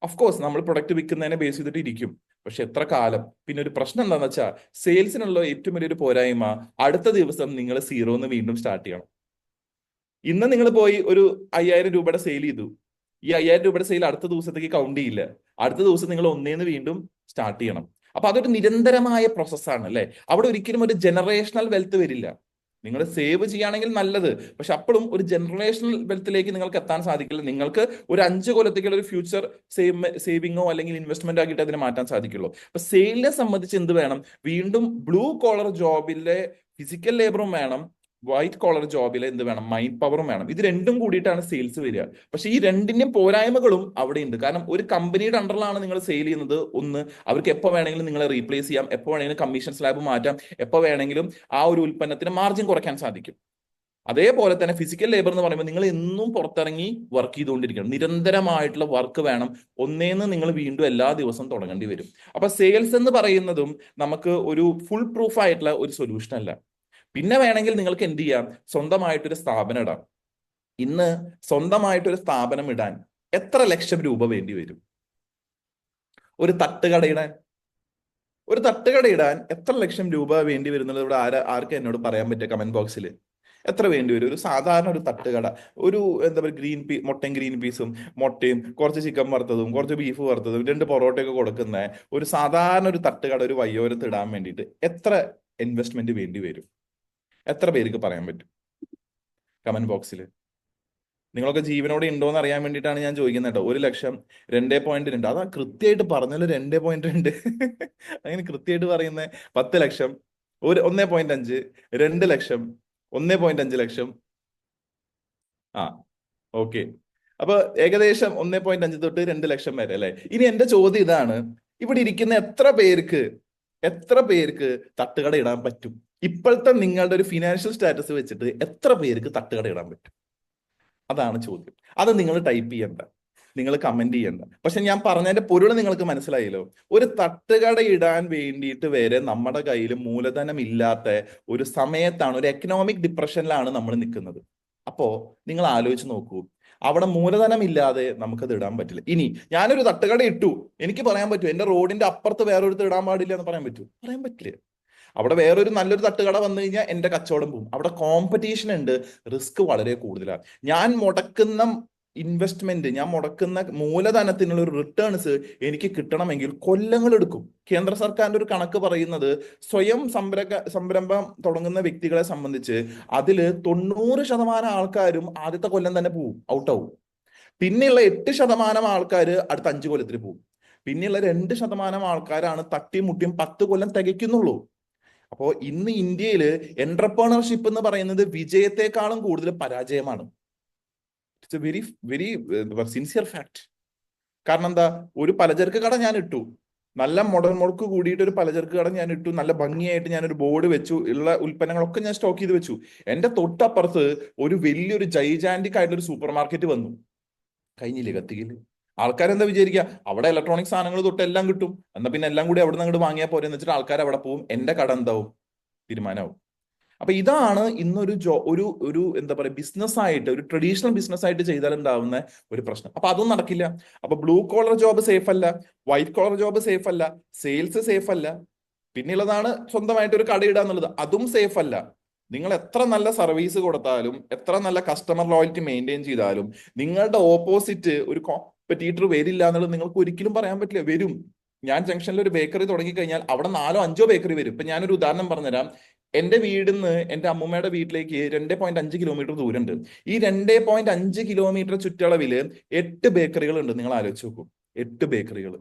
അഫ്കോഴ്സ് നമ്മൾ പ്രൊഡക്റ്റ് വിൽക്കുന്നതിനെ ബേസ് ചെയ്തിട്ട് ഇരിക്കും. പക്ഷെ എത്ര കാലം? പിന്നെ ഒരു പ്രശ്നം എന്താണെന്ന് വെച്ചാൽ, സെയിൽസിനുള്ള ഏറ്റവും വലിയൊരു പോരായ്മ, അടുത്ത ദിവസം നിങ്ങൾ സീറോന്ന് വീണ്ടും സ്റ്റാർട്ട് ചെയ്യണം. ഇന്ന് നിങ്ങൾ പോയി ഒരു 5000 രൂപയുടെ സെയിൽ ചെയ്തു. ഈ 5000 രൂപയുടെ സെയിൽ അടുത്ത ദിവസത്തേക്ക് കൗണ്ട് ചെയ്യില്ല. അടുത്ത ദിവസം നിങ്ങൾ ഒന്നേന്ന് വീണ്ടും സ്റ്റാർട്ട് ചെയ്യണം. അപ്പൊ അതൊരു നിരന്തരമായ പ്രോസസ്സാണ് അല്ലെ. അവിടെ ഒരിക്കലും ഒരു ജനറേഷണൽ വെൽത്ത് വരില്ല. നിങ്ങൾ സേവ് ചെയ്യുകയാണെങ്കിൽ നല്ലത്, പക്ഷെ അപ്പോഴും ഒരു ജനറേഷണൽ വെൽത്തിലേക്ക് നിങ്ങൾക്ക് എത്താൻ സാധിക്കില്ല. നിങ്ങൾക്ക് ഒരു 5 കൊല്ലത്തേക്കുള്ള ഒരു ഫ്യൂച്ചർ സേവിങ്ങോ അല്ലെങ്കിൽ ഇൻവെസ്റ്റ്മെന്റ് ആക്കിയിട്ട് അതിനെ മാറ്റാൻ സാധിക്കുള്ളൂ. അപ്പൊ സെയിലിനെ സംബന്ധിച്ച് എന്ത് വേണം? വീണ്ടും ബ്ലൂ കോളർ ജോബിലെ ഫിസിക്കൽ ലേബറും വേണം, വൈറ്റ് കോളർ ജോബിൽ എന്ത് വേണം? മൈൻഡ് പവറും വേണം. ഇത് രണ്ടും കൂടിയിട്ടാണ് സെയിൽസ് വരിക. പക്ഷെ ഈ രണ്ടിന്റെയും പോരായ്മകളും അവിടെ ഉണ്ട്. കാരണം ഒരു കമ്പനിയുടെ അണ്ടറിലാണ് നിങ്ങൾ സെയിൽ ചെയ്യുന്നത്. ഒന്ന്, അവർക്ക് എപ്പോൾ വേണമെങ്കിലും നിങ്ങളെ റീപ്ലേസ് ചെയ്യാം, എപ്പോൾ വേണമെങ്കിലും കമ്മീഷൻ സ്ലാബ് മാറ്റാം, എപ്പോൾ വേണമെങ്കിലും ആ ഒരു ഉൽപ്പന്നത്തിന് മാർജിൻ കുറയ്ക്കാൻ സാധിക്കും. അതേപോലെ തന്നെ ഫിസിക്കൽ ലേബർ എന്ന് പറയുമ്പോൾ നിങ്ങൾ എന്നും പുറത്തിറങ്ങി വർക്ക് ചെയ്തുകൊണ്ടിരിക്കണം. നിരന്തരമായിട്ടുള്ള വർക്ക് വേണം. ഒന്നേന്ന് നിങ്ങൾ വീണ്ടും എല്ലാ ദിവസവും തുടങ്ങേണ്ടി വരും. അപ്പൊ സെയിൽസ് എന്ന് പറയുന്നതും നമുക്ക് ഒരു ഫുൾ പ്രൂഫ് ആയിട്ടുള്ള ഒരു സൊല്യൂഷൻ അല്ല. പിന്നെ വേണമെങ്കിൽ നിങ്ങൾക്ക് എന്ത് ചെയ്യാം? സ്വന്തമായിട്ടൊരു സ്ഥാപനം ഇടാം. ഇന്ന് സ്വന്തമായിട്ടൊരു സ്ഥാപനം ഇടാൻ എത്ര ലക്ഷം രൂപ വേണ്ടി വരും? ഒരു തട്ടുകട ഇടാൻ എത്ര ലക്ഷം രൂപ വേണ്ടി വരുന്നത് ഇവിടെ ആർക്കും എന്നോട് പറയാൻ പറ്റുക? കമന്റ് ബോക്സിൽ എത്ര വേണ്ടി വരും? ഒരു സാധാരണ ഒരു തട്ടുകട, ഒരു എന്താ പറയുക, മുട്ടയും ഗ്രീൻ പീസും മുട്ടയും കുറച്ച് ചിക്കൻ വറുത്തതും കുറച്ച് ബീഫ് വറുത്തതും 2 പൊറോട്ടയൊക്കെ കൊടുക്കുന്ന ഒരു സാധാരണ ഒരു തട്ടുകട ഒരു വയ്യോരത്ത് ഇടാൻ വേണ്ടിയിട്ട് എത്ര ഇൻവെസ്റ്റ്മെന്റ് വേണ്ടി വരും? എത്ര പേർക്ക് പറയാൻ പറ്റും? കമന്റ് ബോക്സിൽ. നിങ്ങളൊക്കെ ജീവനോടെ ഉണ്ടോ എന്ന് അറിയാൻ വേണ്ടിയിട്ടാണ് ഞാൻ ചോദിക്കുന്നത് കേട്ടോ. 1 ലക്ഷം, 2.2, അതാ കൃത്യമായിട്ട് പറഞ്ഞല്ലോ 2.2. അങ്ങനെ കൃത്യമായിട്ട് പറയുന്നത് 10 ലക്ഷം, 1.5, 2 ലക്ഷം, 1.5 ലക്ഷം. ആ, ഓക്കെ. അപ്പൊ ഏകദേശം 1.5 തൊട്ട് 2 ലക്ഷം വരെ അല്ലെ. ഇനി എന്റെ ചോദ്യം ഇതാണ്, ഇവിടെ ഇരിക്കുന്ന എത്ര പേർക്ക് തട്ടുകട ഇടാൻ പറ്റും? ഇപ്പോഴത്തെ നിങ്ങളുടെ ഒരു ഫിനാൻഷ്യൽ സ്റ്റാറ്റസ് വെച്ചിട്ട് എത്ര പേർക്ക് തട്ടുകട ഇടാൻ പറ്റും? അതാണ് ചോദ്യം. അത് നിങ്ങൾ ടൈപ്പ് ചെയ്യണ്ട, നിങ്ങൾ കമന്റ് ചെയ്യണ്ട. പക്ഷെ ഞാൻ പറഞ്ഞതിന്റെ പൊരുൾ നിങ്ങൾക്ക് മനസ്സിലായല്ലോ. ഒരു തട്ടുകട ഇടാൻ വേണ്ടിയിട്ട് വരെ നമ്മുടെ കയ്യിൽ മൂലധനം ഇല്ലാത്ത ഒരു സമയത്താണ്, ഒരു എക്കണോമിക് ഡിപ്രഷനിലാണ് നമ്മൾ നിൽക്കുന്നത്. അപ്പോ നിങ്ങൾ ആലോചിച്ച് നോക്കൂ, അവിടെ മൂലധനം ഇല്ലാതെ നമുക്കത് ഇടാൻ പറ്റില്ല. ഇനി ഞാനൊരു തട്ടുകട ഇട്ടു, എനിക്ക് പറയാൻ പറ്റും എന്റെ റോഡിന്റെ അപ്പുറത്ത് വേറൊരു ഇടാൻ പാടില്ല എന്ന് പറയാൻ പറ്റൂ? പറയാൻ പറ്റില്ല. അവിടെ വേറൊരു നല്ലൊരു തട്ടുകട വന്നു കഴിഞ്ഞാൽ എന്റെ കച്ചവടം പോകും. അവിടെ കോമ്പറ്റീഷൻ ഉണ്ട്, റിസ്ക് വളരെ കൂടുതലാണ്. ഞാൻ മുടക്കുന്ന ഇൻവെസ്റ്റ്മെന്റ്, ഞാൻ മുടക്കുന്ന മൂലധനത്തിനുള്ള ഒരു റിട്ടേൺസ് എനിക്ക് കിട്ടണമെങ്കിൽ കൊല്ലങ്ങൾ എടുക്കും. കേന്ദ്ര സർക്കാരിന്റെ ഒരു കണക്ക് പറയുന്നത് സ്വയം സംരംഭം തുടങ്ങുന്ന വ്യക്തികളെ സംബന്ധിച്ച് അതില് 90% ആൾക്കാരും ആദ്യത്തെ കൊല്ലം തന്നെ പോവും, ഔട്ടാവും. പിന്നെയുള്ള 8% ആൾക്കാർ അടുത്ത 5 കൊല്ലത്തിൽ പോകും. പിന്നെയുള്ള 2% ആൾക്കാരാണ് തട്ടിമുട്ടിയും 10 കൊല്ലം തികയ്ക്കുന്നുള്ളൂ. അപ്പോ ഇന്ന് ഇന്ത്യയിൽ എന്റർപ്രണർഷിപ്പ് എന്ന് പറയുന്നത് വിജയത്തെക്കാളും കൂടുതൽ പരാജയമാണ്. It's A very very sincere fact. കാരണം എന്താ, ഒരു പലചരക്ക് കട ഞാൻ ഇട്ടു, നല്ല മുടക്ക് കൂടിയിട്ട് ഒരു പലചരക്ക് കട ഞാൻ ഇട്ടു, നല്ല ഭംഗിയായിട്ട് ഞാനൊരു ബോർഡ് വെച്ചു, ഉള്ള ഉൽപ്പന്നങ്ങളൊക്കെ ഞാൻ സ്റ്റോക്ക് ചെയ്ത് വെച്ചു. എന്റെ തൊട്ടപ്പുറത്ത് ഒരു വലിയൊരു ജൈജാന്റിക് ആയിട്ടുള്ള ഒരു സൂപ്പർ മാർക്കറ്റ് വന്നു. കഴിഞ്ഞില്ലേ കത്തിക്കില്? ആൾക്കാരെന്താ വിചാരിക്കുക, അവിടെ ഇലക്ട്രോണിക് സാധനങ്ങൾ തൊട്ട് എല്ലാം കിട്ടും, എന്നാ പിന്നെ എല്ലാം കൂടി അവിടെ നിന്ന് അങ്ങോട്ട് വാങ്ങിയാൽ പോരെ എന്ന് വെച്ചിട്ട് ആൾക്കാർ അവിടെ പോവും. എന്റെ കട എന്താവും? തീരുമാനമാവും. അപ്പൊ ഇതാണ് ഇന്നൊരു ഒരു ഒരു എന്താ പറയുക, ബിസിനസ് ആയിട്ട്, ഒരു ട്രഡീഷണൽ ബിസിനസ് ആയിട്ട് ചെയ്താൽ ഉണ്ടാവുന്ന ഒരു പ്രശ്നം. അപ്പൊ അതും നടക്കില്ല. അപ്പൊ ബ്ലൂ കോളർ ജോബ് സേഫ് അല്ല, വൈറ്റ് കോളർ ജോബ് സേഫ് അല്ല, സെയിൽസ് സേഫ് അല്ല. പിന്നെയുള്ളതാണ് സ്വന്തമായിട്ട് ഒരു കടയിടുക എന്നുള്ളത്, അതും സേഫ് അല്ല. നിങ്ങൾ എത്ര നല്ല സർവീസ് കൊടുത്താലും, എത്ര നല്ല കസ്റ്റമർ ലോയൽറ്റി മെയിൻറ്റെയിൻ ചെയ്താലും, നിങ്ങളുടെ ഓപ്പോസിറ്റ് ഒരു കോമ്പറ്റീറ്റർ വരില്ല എന്നുള്ളത് നിങ്ങൾക്ക് ഒരിക്കലും പറയാൻ പറ്റില്ല. വരും. ഞാൻ ജംഗ്ഷനിൽ ഒരു ബേക്കറി തുടങ്ങി കഴിഞ്ഞാൽ അവിടെ 4-5 ബേക്കറി വരും. ഇപ്പൊ ഞാനൊരു ഉദാഹരണം പറഞ്ഞുതരാം. എന്റെ വീടിന്ന് എന്റെ അമ്മൂമ്മയുടെ വീട്ടിലേക്ക് 2.5 കിലോമീറ്റർ ദൂരമുണ്ട്. ഈ 2.5 കിലോമീറ്റർ ചുറ്റളവില് 8 ബേക്കറികൾ ഉണ്ട്. നിങ്ങൾ ആലോചിച്ച് നോക്കൂ, 8 ബേക്കറികൾ.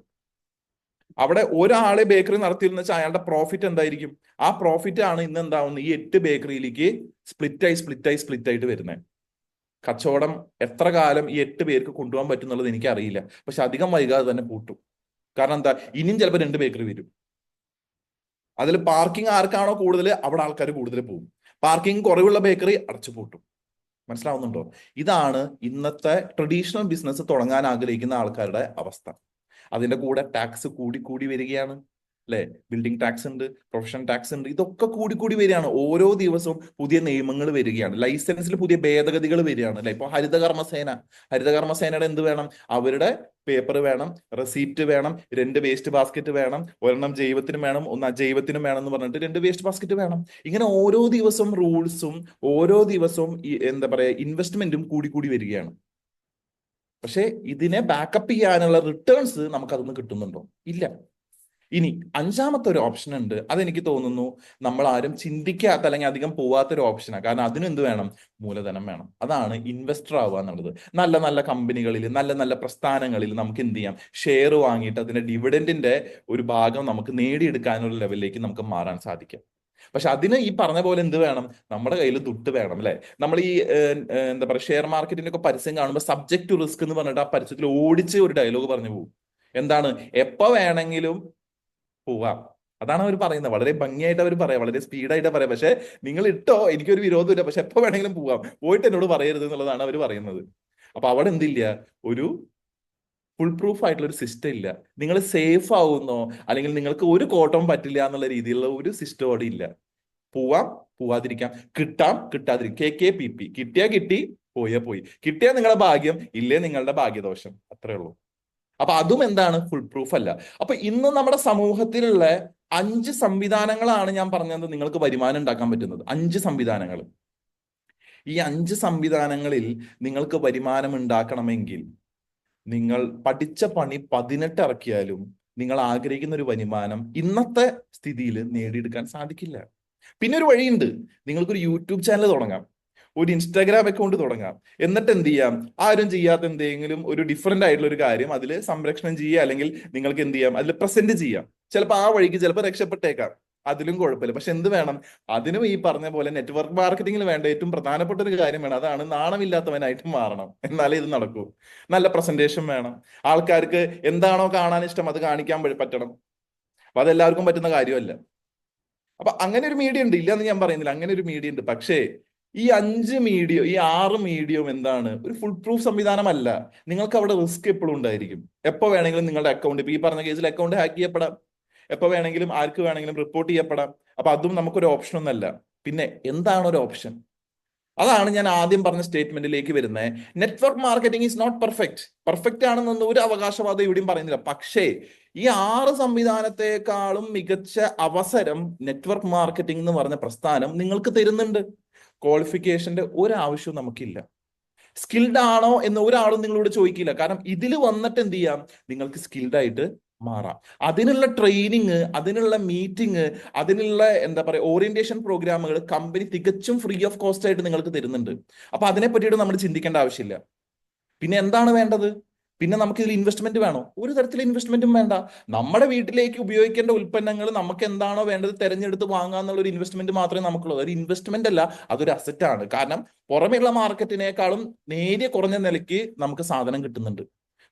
അവിടെ ഒരാളെ ബേക്കറി നടത്തിയെന്ന് വെച്ചാൽ അയാളുടെ പ്രോഫിറ്റ് എന്തായിരിക്കും? ആ പ്രോഫിറ്റ് ആണ് ഇന്ന് എന്താവുന്നത്, ഈ 8 ബേക്കറിയിലേക്ക് സ്പ്ലിറ്റ് ആയിട്ട് വരുന്നത്. കച്ചവടം എത്ര കാലം ഈ 8 പേർക്ക് കൊണ്ടുപോകാൻ പറ്റും എന്നുള്ളത് എനിക്ക് അറിയില്ല. പക്ഷെ അധികം വൈകാതെ തന്നെ പൂട്ടും. കാരണം എന്താ, ഇനിയും ചിലപ്പോൾ 2 ബേക്കറി വരും. അതിൽ പാർക്കിംഗ് ആർക്കാണോ കൂടുതൽ അവിടെ ആൾക്കാർ കൂടുതൽ പോകും. പാർക്കിംഗ് കുറവുള്ള ബേക്കറി അടച്ചു പൂട്ടും. മനസ്സിലാവുന്നുണ്ടോ? ഇതാണ് ഇന്നത്തെ ട്രഡീഷണൽ ബിസിനസ് തുടങ്ങാൻ ആഗ്രഹിക്കുന്ന ആൾക്കാരുടെ അവസ്ഥ. അതിന്റെ കൂടെ ടാക്സ് കൂടി വരികയാണ്, അല്ലെ? ബിൽഡിംഗ് ടാക്സ് ഉണ്ട്, പ്രൊഫഷൻ ടാക്സ് ഉണ്ട്, ഇതൊക്കെ കൂടി വരികയാണ്. ഓരോ ദിവസവും പുതിയ നിയമങ്ങൾ വരികയാണ്, ലൈസൻസിൽ പുതിയ ഭേദഗതികൾ വരികയാണ്, അല്ലെ? ഇപ്പൊ ഹരിതകർമ്മസേനയുടെ എന്ത് വേണം? അവരുടെ പേപ്പർ വേണം, റെസീപ്റ്റ് വേണം, 2 വേസ്റ്റ് ബാസ്ക്കറ്റ് വേണം, ഒരെണ്ണം ജൈവത്തിനും വേണം, 1 അജൈവത്തിനും വേണം എന്ന് പറഞ്ഞിട്ട് 2 വേസ്റ്റ് ബാസ്ക്കറ്റ് വേണം. ഇങ്ങനെ ഓരോ ദിവസവും റൂൾസും, ഓരോ ദിവസവും എന്താ പറയാ, ഇൻവെസ്റ്റ്മെന്റും കൂടി വരികയാണ്. പക്ഷെ ഇതിനെ ബാക്കപ്പ് ചെയ്യാനുള്ള റിട്ടേൺസ് നമുക്ക് അതൊന്നും കിട്ടുന്നുണ്ടോ? ഇല്ല. ഇനി 5ാമത്തെ ഒരു ഓപ്ഷൻ ഉണ്ട്. അതെനിക്ക് തോന്നുന്നു നമ്മൾ ആരും ചിന്തിക്കാത്ത അല്ലെങ്കിൽ അധികം പോവാത്തൊരു ഓപ്ഷനാണ്. കാരണം അതിന് എന്ത് വേണം? മൂലധനം വേണം. അതാണ് ഇൻവെസ്റ്റർ ആവുക എന്നുള്ളത്. നല്ല നല്ല കമ്പനികളിൽ, നല്ല നല്ല പ്രസ്ഥാനങ്ങളിൽ നമുക്ക് എന്ത് ചെയ്യാം? ഷെയർ വാങ്ങിയിട്ട് അതിന്റെ ഡിവിഡൻഡിന്റെ ഒരു ഭാഗം നമുക്ക് നേടിയെടുക്കാനുള്ള ലെവലിലേക്ക് നമുക്ക് മാറാൻ സാധിക്കും. പക്ഷെ അതിന് ഈ പറഞ്ഞ പോലെ എന്ത് വേണം? നമ്മുടെ കയ്യിൽ ദുട്ട് വേണം, അല്ലെ? നമ്മൾ ഈ എന്താ പറയുക, ഷെയർ മാർക്കറ്റിന്റെ ഒക്കെ പരസ്യം കാണുമ്പോൾ സബ്ജക്ട് ടു റിസ്ക് എന്ന് പറഞ്ഞിട്ട് ആ പരസ്യത്തിൽ ഓടിച്ച് ഒരു ഡയലോഗ് പറഞ്ഞു പോകും. എന്താണ്? എപ്പോ വേണമെങ്കിലും പോവാം. അതാണ് അവർ പറയുന്നത്. വളരെ ഭംഗിയായിട്ട് അവർ പറയാം, വളരെ സ്പീഡായിട്ട് പറയാം. പക്ഷെ നിങ്ങൾ ഇട്ടോ, എനിക്കൊരു വിരോധമില്ല, പക്ഷെ എപ്പോ വേണമെങ്കിലും പോവാം, പോയിട്ട് എന്നോട് പറയരുത് എന്നുള്ളതാണ് അവർ പറയുന്നത്. അപ്പൊ അവിടെ എന്തില്ല? ഒരു ഫുൾ പ്രൂഫ് ആയിട്ടുള്ള ഒരു സിസ്റ്റം ഇല്ല. നിങ്ങൾ സേഫ് ആവുന്നോ, അല്ലെങ്കിൽ നിങ്ങൾക്ക് ഒരു കോട്ടവും പറ്റില്ല എന്നുള്ള രീതിയിലുള്ള ഒരു സിസ്റ്റം അവിടെ ഇല്ല. പോവാം, പോവാതിരിക്കാം, കിട്ടാം, കിട്ടാതിരിക്കാം. KKPP. കിട്ടിയാ കിട്ടി, പോയാ പോയി. കിട്ടിയാൽ നിങ്ങളുടെ ഭാഗ്യം, ഇല്ലേ നിങ്ങളുടെ ഭാഗ്യദോഷം. അത്രേ ഉള്ളൂ. അപ്പൊ അതും എന്താണ്? ഫുൾ പ്രൂഫ് അല്ല. അപ്പൊ ഇന്ന് നമ്മുടെ സമൂഹത്തിലുള്ള 5 സംവിധാനങ്ങളാണ് ഞാൻ പറഞ്ഞത് നിങ്ങൾക്ക് വരുമാനം ഉണ്ടാക്കാൻ പറ്റുന്നത്. 5 സംവിധാനങ്ങൾ. ഈ 5 സംവിധാനങ്ങളിൽ നിങ്ങൾക്ക് വരുമാനം ഉണ്ടാക്കണമെങ്കിൽ നിങ്ങൾ പഠിച്ച പണി 18 ഇറക്കിയാലും നിങ്ങൾ ആഗ്രഹിക്കുന്ന ഒരു വരുമാനം ഇന്നത്തെ സ്ഥിതിയിൽ നേടിയെടുക്കാൻ സാധിക്കില്ല. പിന്നെ ഒരു വഴിയുണ്ട്. നിങ്ങൾക്കൊരു യൂട്യൂബ് ചാനൽ തുടങ്ങാം, ഒരു ഇൻസ്റ്റാഗ്രാം അക്കൗണ്ട് തുടങ്ങാം. എന്നിട്ട് എന്ത് ചെയ്യാം? ആരും ചെയ്യാത്ത എന്തെങ്കിലും ഒരു ഡിഫറെന്റ് ആയിട്ടുള്ള ഒരു കാര്യം അതിൽ സംരക്ഷണം ചെയ്യുക, അല്ലെങ്കിൽ നിങ്ങൾക്ക് എന്ത് ചെയ്യാം? അതിൽ പ്രസന്റ് ചെയ്യാം. ചിലപ്പോൾ ആ വഴിക്ക് ചിലപ്പോൾ രക്ഷപ്പെട്ടേക്കാം, അതിലും കുഴപ്പമില്ല. പക്ഷെ എന്ത് വേണം? അതിനും ഈ പറഞ്ഞ പോലെ നെറ്റ്വർക്ക് മാർക്കറ്റിംഗിൽ വേണ്ട ഏറ്റവും പ്രധാനപ്പെട്ട ഒരു കാര്യം വേണം. അതാണ് നാണമില്ലാത്തവനായിട്ട് മാറണം. എന്നാലേ ഇത് നടക്കൂ. നല്ല പ്രസന്റേഷൻ വേണം. ആൾക്കാർക്ക് എന്താണോ കാണാൻ ഇഷ്ടം അത് കാണിക്കാൻ പറ്റണം. അപ്പൊ അതെല്ലാവർക്കും പറ്റുന്ന കാര്യമല്ല. അപ്പൊ അങ്ങനെ ഒരു മീഡിയ ഉണ്ട്, ഇല്ല എന്ന് ഞാൻ പറയുന്നില്ല, അങ്ങനെ ഒരു മീഡിയ ഉണ്ട്. പക്ഷേ ഈ 5 മീഡിയം, ഈ 6 മീഡിയം എന്താണ്? ഒരു ഫുൾ പ്രൂഫ് സംവിധാനമല്ല. നിങ്ങൾക്ക് അവിടെ റിസ്ക് എപ്പോഴും ഉണ്ടായിരിക്കും. എപ്പോ വേണമെങ്കിലും നിങ്ങളുടെ അക്കൗണ്ട്, ഇപ്പൊ ഈ പറഞ്ഞ കേസിൽ അക്കൗണ്ട് ഹാക്ക് ചെയ്യപ്പെടാം, എപ്പോ വേണമെങ്കിലും ആർക്ക് വേണമെങ്കിലും റിപ്പോർട്ട് ചെയ്യപ്പെടാം. അപ്പൊ അതും നമുക്കൊരു ഓപ്ഷൻ ഒന്നല്ല. പിന്നെ എന്താണ് ഒരു ഓപ്ഷൻ? അതാണ് ഞാൻ ആദ്യം പറഞ്ഞ സ്റ്റേറ്റ്മെന്റിലേക്ക് വരുന്നത്. Network marketing is not perfect ആണെന്നൊന്നും ഒരു അവകാശവാദം ഇവിടെയും പറയുന്നില്ല. പക്ഷേ ഈ 6 സംവിധാനത്തെക്കാളും മികച്ച അവസരം നെറ്റ്വർക്ക് മാർക്കറ്റിംഗ് എന്ന് പറഞ്ഞ പ്രസ്ഥാനം നിങ്ങൾക്ക് തരുന്നുണ്ട്. ക്വാളിഫിക്കേഷന്റെ ഒരാവശ്യവും നമുക്കില്ല. സ്കിൽഡ് ആണോ എന്ന് ഒരാളും നിങ്ങളോട് ചോദിക്കില്ല. കാരണം ഇതിൽ വന്നിട്ട് എന്ത് ചെയ്യാം, നിങ്ങൾക്ക് സ്കിൽഡ് ആയിട്ട് മാറാം. അതിനുള്ള ട്രെയിനിങ്, അതിനുള്ള മീറ്റിംഗ്, അതിനുള്ള എന്താ പറയുക ഓറിയന്റേഷൻ പ്രോഗ്രാമുകൾ കമ്പനി തികച്ചും ഫ്രീ ഓഫ് കോസ്റ്റ് ആയിട്ട് നിങ്ങൾക്ക് തരുന്നുണ്ട്. അപ്പൊ അതിനെ പറ്റിയിട്ട് നമ്മൾ ചിന്തിക്കേണ്ട ആവശ്യമില്ല. പിന്നെ എന്താണ് വേണ്ടത്? പിന്നെ നമുക്ക് ഇതിൽ ഇൻവെസ്റ്റ്മെന്റ് വേണോ? ഒരു തരത്തിലുള്ള ഇൻവെസ്റ്റ്മെന്റും വേണ്ട. നമ്മുടെ വീട്ടിലേക്ക് ഉപയോഗിക്കേണ്ട ഉൽപ്പന്നങ്ങൾ നമുക്ക് എന്താണോ വേണ്ടത് തെരഞ്ഞെടുത്ത് വാങ്ങാന്നുള്ള ഒരു ഇൻവെസ്റ്റ്മെന്റ് മാത്രമേ നമുക്കുള്ളൂ. ഒരു ഇൻവെസ്റ്റ്മെന്റ് അല്ല, അതൊരു അസറ്റ് ആണ്. കാരണം പുറമെയുള്ള മാർക്കറ്റിനേക്കാളും നേരിയ കുറഞ്ഞ നിലയ്ക്ക് നമുക്ക് സാധനം കിട്ടുന്നുണ്ട്.